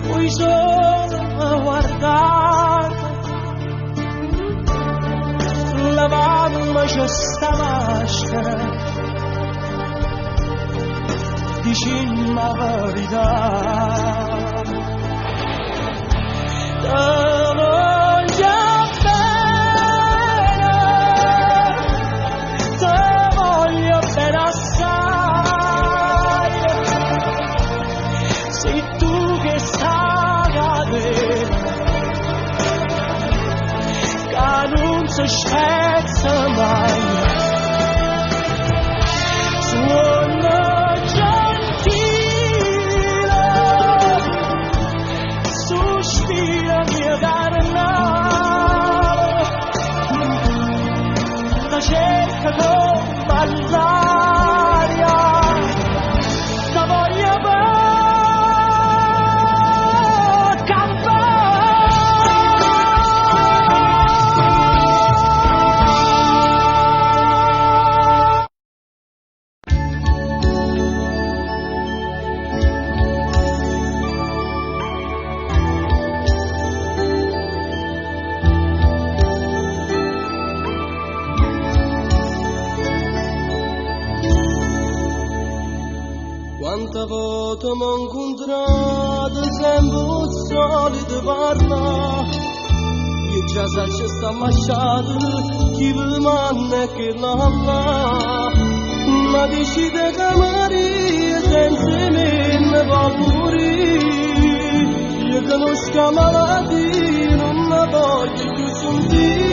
poi solo mi guardate, lavandomi questa maschera, dicimi la verità. Te voglio bene, te voglio bene assai. Sei tu che sai da me, che non si spezza mai. Suona cerca come all'aria, la voglia per campare. Quante volte m'ho incontrato sempre il solito parlare, io già so che sta masciato, chi vi manna e che non va, ma decide che Maria senza me ne va morire, io conosco la malattia, non la voglio più sentire,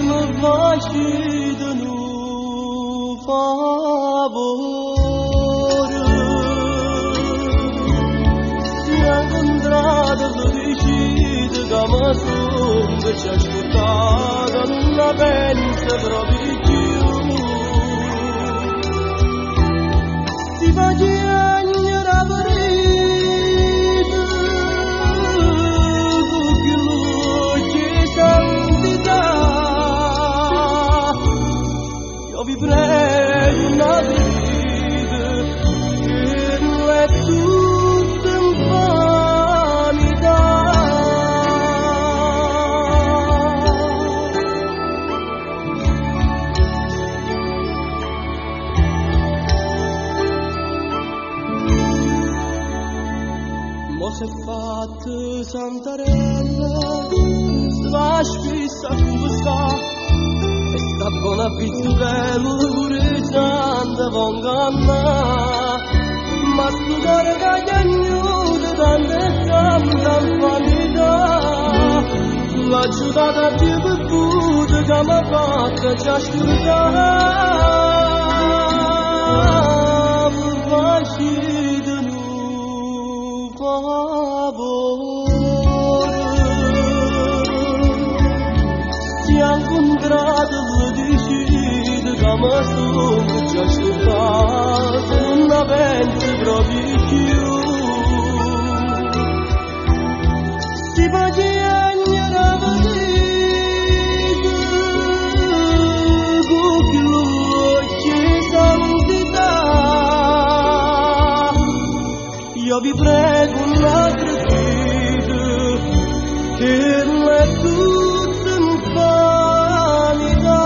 ma facci di nuovo favore, si è incontrato felicità che mi sono che ci ha ascoltato, non la pensa proprio più, si fa piangere la ferita, con più luce e santità, io vi prego una vita che non è tutta in vanità. Mo s'è fatta Santarella, si va spesso a confessare, e sta buona pizzuchello pure santa vonganna, ma sto cuore che agnuda tante tanta vanità, l'ha aiutata più per pure che mi ha fatto già scordare, per farci di nuovo favore, si è incontrato decide che mi sono già scordato, non la penso proprio più, si fa piangere la vita, con più luce e santità, io vi prego una vita che non è tutta in vanità.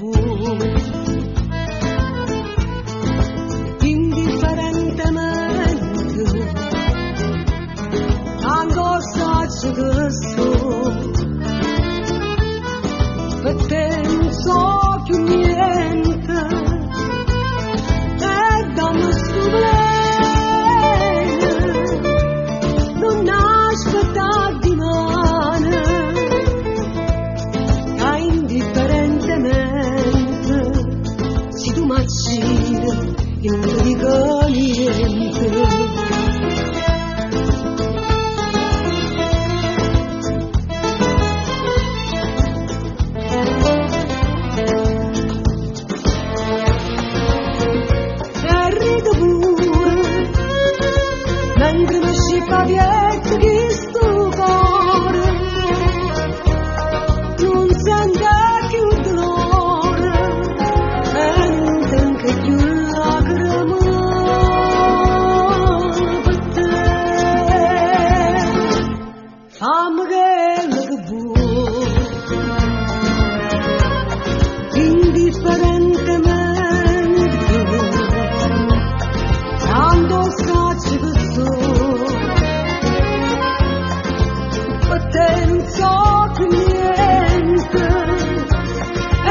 buono, indifferentemente, ancora saggio che so, per te non so più niente, e dammi sto bene, non aspettare di mano, che indifferentemente, se tu mi accidi, io non ti dico niente. Mentre mi scippa dietro chi sto cuore, non sente più dolore e non sente più lacrime per te. Fammi quello che vuoi, indifferentemente, tanto scacci che te non so più niente, e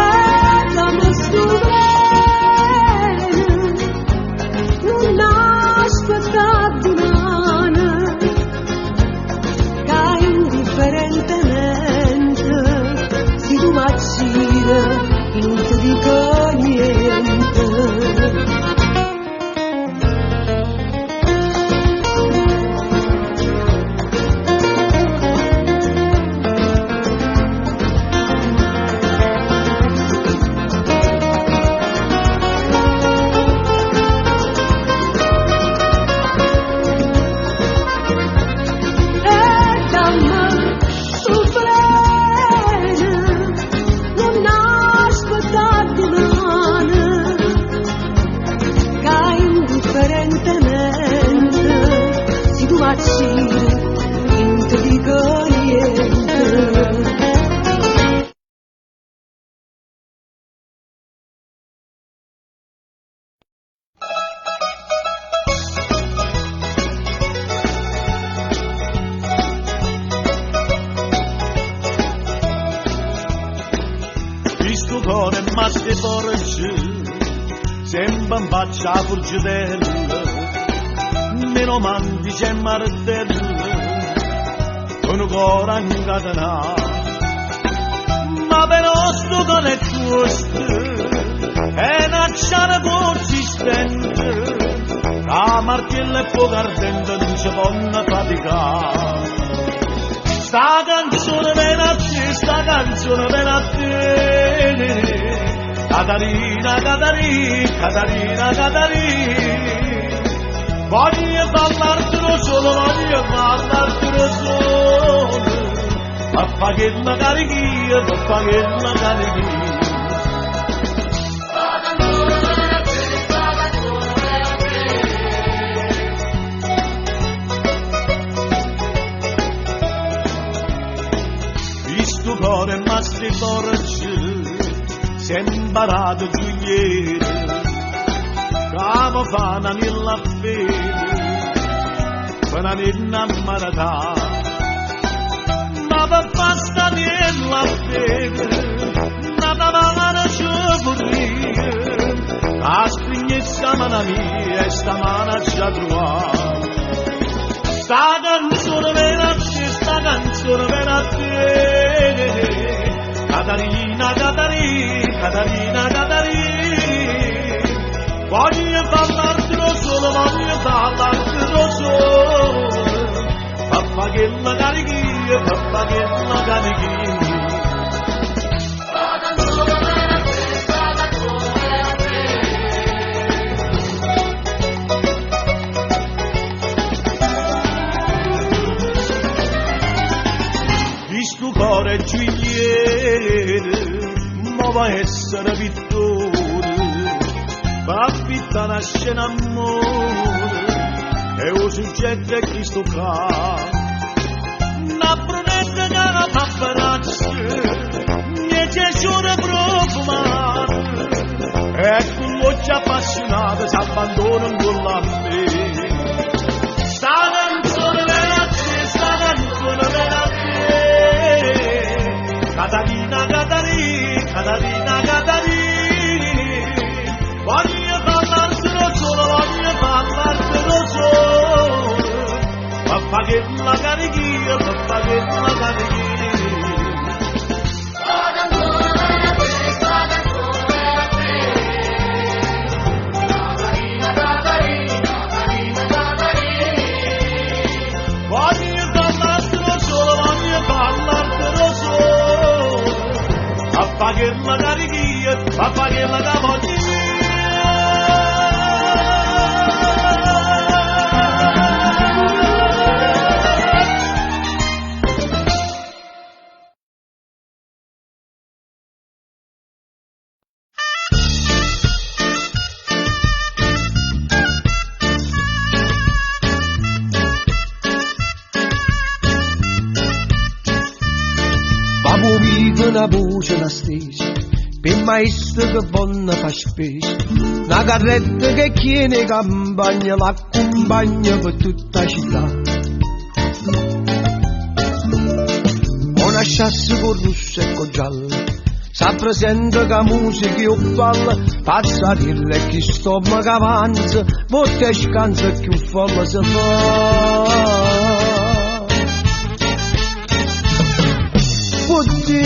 dammi sto bene, non aspettare di mano, che indifferentemente, se tu mi accidi, non ti dico niente. Questo cuore ma si porge, sempre in faccia a furgitella, meno manti c'è martello, un cuore incatenato. Ma però sto cuore è questo, è una ciara consistente, la martella è poco ardente, non ci può faticare. Sta canzone viene a te, sta canzone viene a te, Catarina, Catarina, Catarina, Catarina. Voglio parlartelo solo, voglio parlartelo solo, a fare la carichia, a fare la carichia. Questo cuore ma si porge, si è imparato Giulietta, come fa una nella fede, per una innamorata. Ma per pasta nella fede, nata mano ci vorrei, a spignezza mano mia e sta mano ci ha trovato. Sta canzone viene a te, sta canzone viene a te, Catarina, Catarina, Catarina, Catarina. Voglio parlartelo solo, voglio parlartelo solo, a fare la carichia, a fare la carichia. Questo cuore Giulietta, ma va essere pittore, va affittare una scena amore, e un soggetto è questo qua. Una brunetta che la paparazzi, mi è piaciuta profumata, che si abbandonano con la me. Sta canzone per a te, sta canzone per a te. Catarina, Catarina, Catarina, Catarina. Voglio parlarsene solo, voglio parlarsene solo. Papà che la carichia, papà che la carichia. Voglio parlartene solo, voglio parlartene solo. Papà che la carichia, papà che la cavoglio. Una voce una stesa, per maestro che buona fa spesa, una carretta che chiede campagna, l'accompagna per tutta la città. Una chassa con rosso e con giallo, si presenta che musica io balla, passarilla e chi stomaco avanza, botte e scansa e più folla si fa. Putti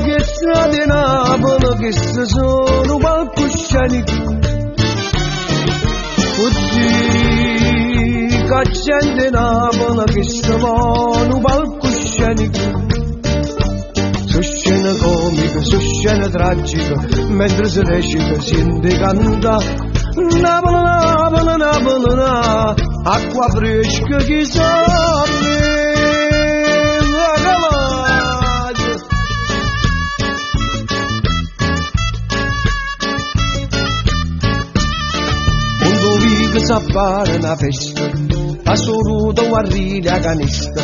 che strade Napoli che se sono palcoscenico, putti che gente Napoli che se vanno palcoscenico. Su scena comica, su scena tragica, mentre si recita si canta. Napoli, Napoli, Napoli, Napoli, acqua fresca che soffre. S'appare una festa, a solo guarire a canesta,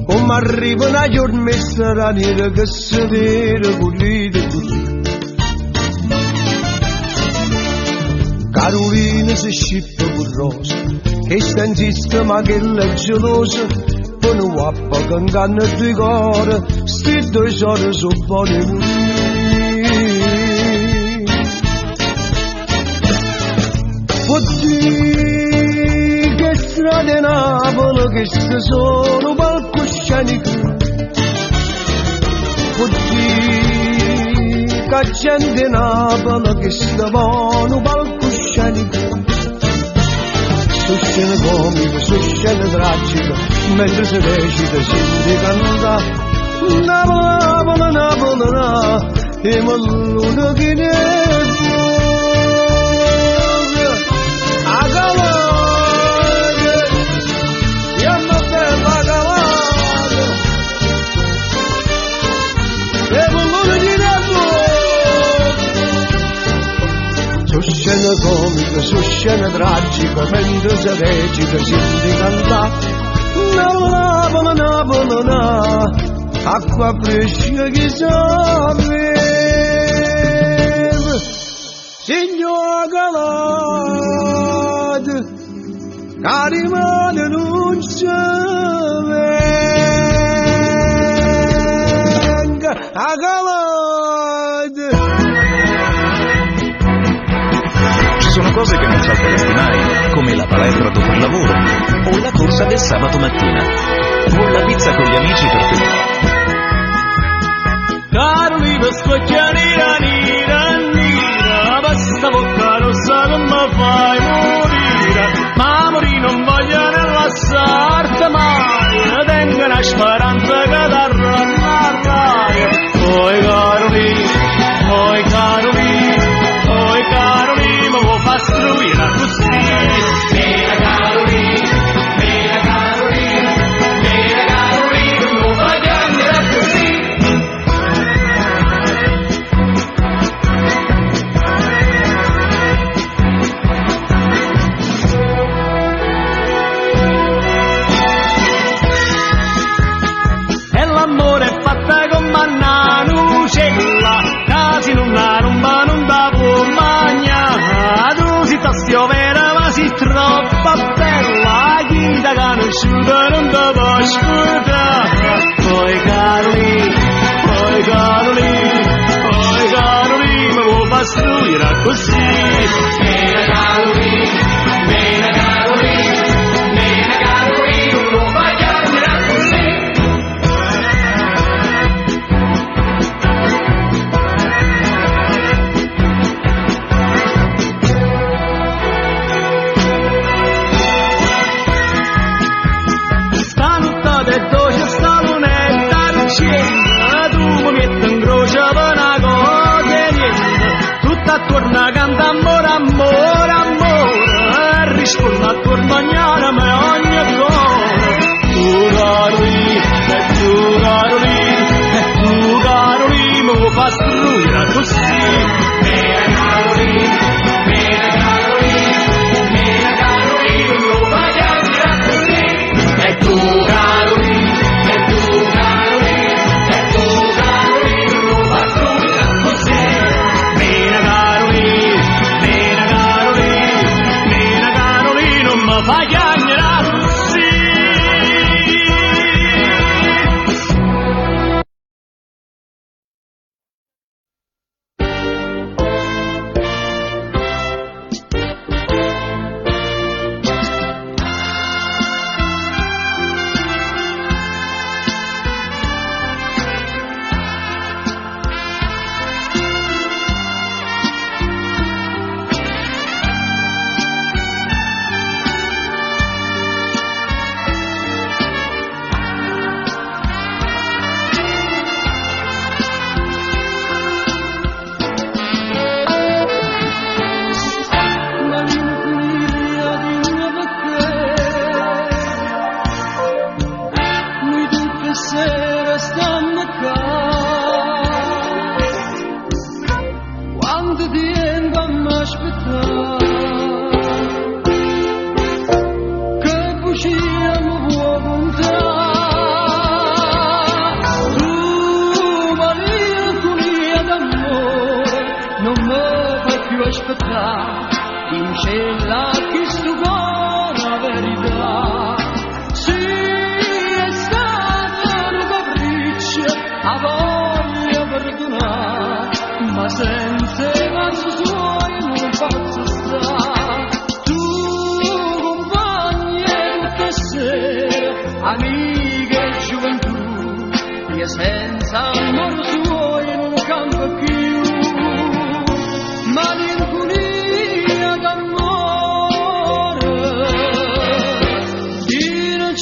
come arriva una giornata raniera che si vede così. Carolina si scippa con rosa, che sta in sistema che è gelosa, poi non guappa che inganna due cuore, sti due soldi sono buoni. Putti che strade Napoli che se sono palcoscenico, putti che gente Napoli che se vanno palcoscenico. Su scena comica, su scena tragica, mentre si recita si canta. Napoli, Napoli, Napoli, Napoli, e malluna che ne su scena comica, su scena tragica, mentre si recita si canta. Napoli, Napoli, Napoli, acqua fresca che soffre. Signor Galad, cari mani non si venga a Galad. Ci sono cose che non salteresti mai, come la palestra dopo il lavoro, o la corsa del sabato mattina, o la pizza con gli amici per tutti. Carolina scocchianira, nira, nira, basta bocca rossa non mi fai morire, ma morire non voglio rilassarti mai, tengo una speranza che darà all'aria. Oi Carolina, oi Carolina, oi Carolina, mi vuoi far struire così. Mera Carolina, mera Carolina, mera Carolina, mi vuoi far piangere così. conosciuta non ti può scordare. Poi Carolina, mi vuoi far struire così. Mena Carolina, non lo fai chiamare così. Stanotte è dolce, sta lunetta lucente, tu mi metti in croce per una cosa e niente. Tutta attorno a canta amore, amore, amore, risponde attorno a gnarame ogni cosa. Tu Carolina, e tu Carolina, e tu Carolina, mi fa struire così. Mena Carolina, non lo fai chiamare così. E tu Carolina, non lo fai struire così. Mena Carolina, non mi fai chiamare così. Amica e gioventù, io senza amor suoi non campo più, ma l'incuria d'amore di non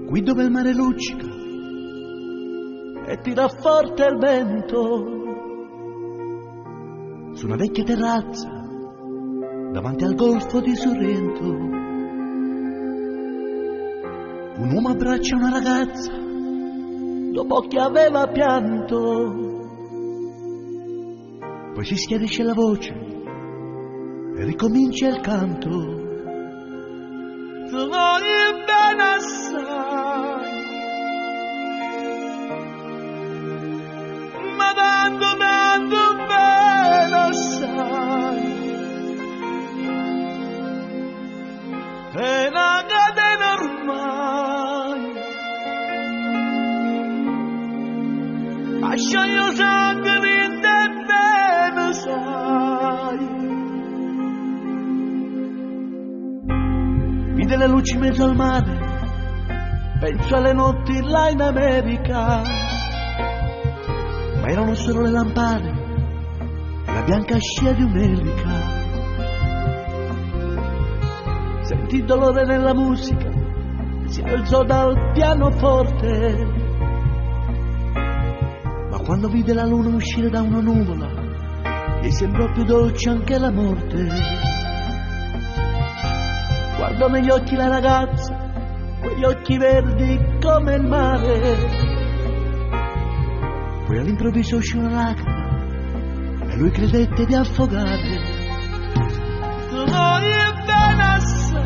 qui dove il mare luccica e tira forte il vento, su una vecchia terrazza davanti al golfo di Sorrento. Un uomo abbraccia una ragazza dopo che aveva pianto, poi si schiarisce la voce e ricomincia il canto. Tu voglio bene assai, ma tanto bene assai, è una catena ormai, lascia io sangue di te bene sai. Vide le luci in mezzo al mare, penso alle notti là in America, ma erano solo le lampade e la bianca scia di un'elica. Sentì il dolore nella musica, si alzò dal pianoforte, ma quando vide la luna uscire da una nuvola, gli sembrò più dolce anche la morte. Guardò negli occhi la ragazza, quegli occhi verdi come il mare, poi all'improvviso uscì una lacrima e lui credette di affogare. Tu voglio bene assai,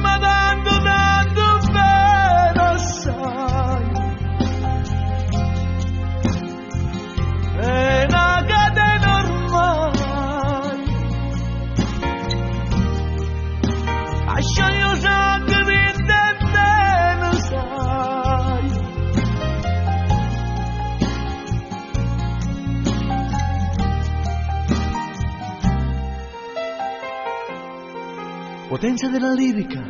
ma tanto bene assai, è una catena ormai, lascia io sangue di te bene sai. Potenza della lirica,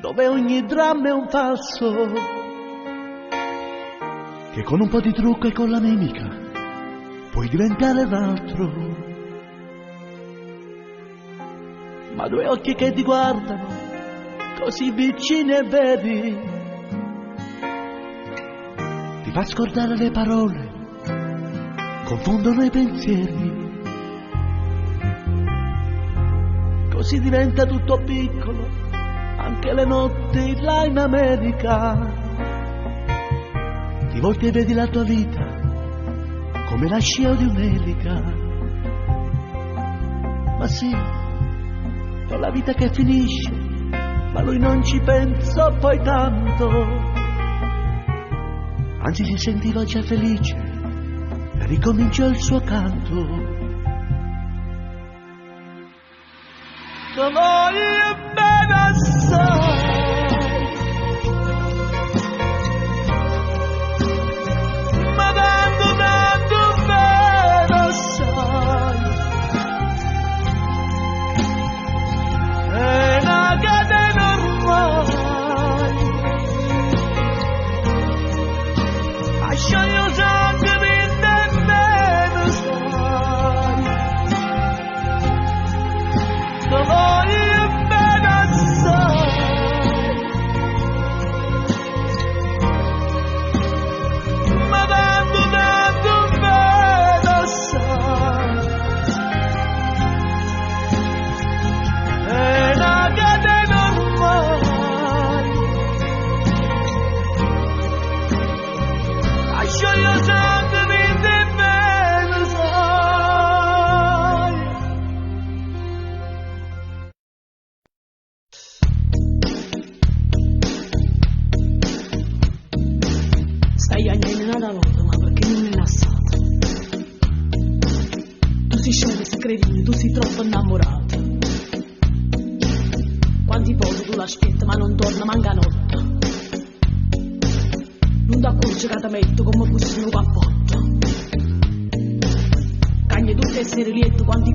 dove ogni dramma è un falso, che con un po' di trucco e con la mimica puoi diventare un altro. Ma due occhi che ti guardano, così vicini e veri, ti fa scordare le parole, confondono i pensieri. Così diventa tutto piccolo, anche le notti là in America. Ti volti e vedi la tua vita come la scia di un'elica. Ma sì, con la vita che finisce, ma lui non ci pensò poi tanto. Anzi si sentiva già felice e ricominciò il suo canto. Tu voglio bene assai, ma tanto bene assai, è una catena ormai, lascia io sangue di te bene sai. Tu voglio bene assai, ma tanto bene assai, è una catena ormai, lascia io sangue di te bene sai. Stai agnendo una volta, ma perché non è nassato? Tu sei scemo, sei credino, tu sei troppo innamorato. Quanti volte tu l'aspetti, ma non torna manca notte. Non ti accorgi che ti metto come fosse un cappotto. Cagni tutti essere lieto quanti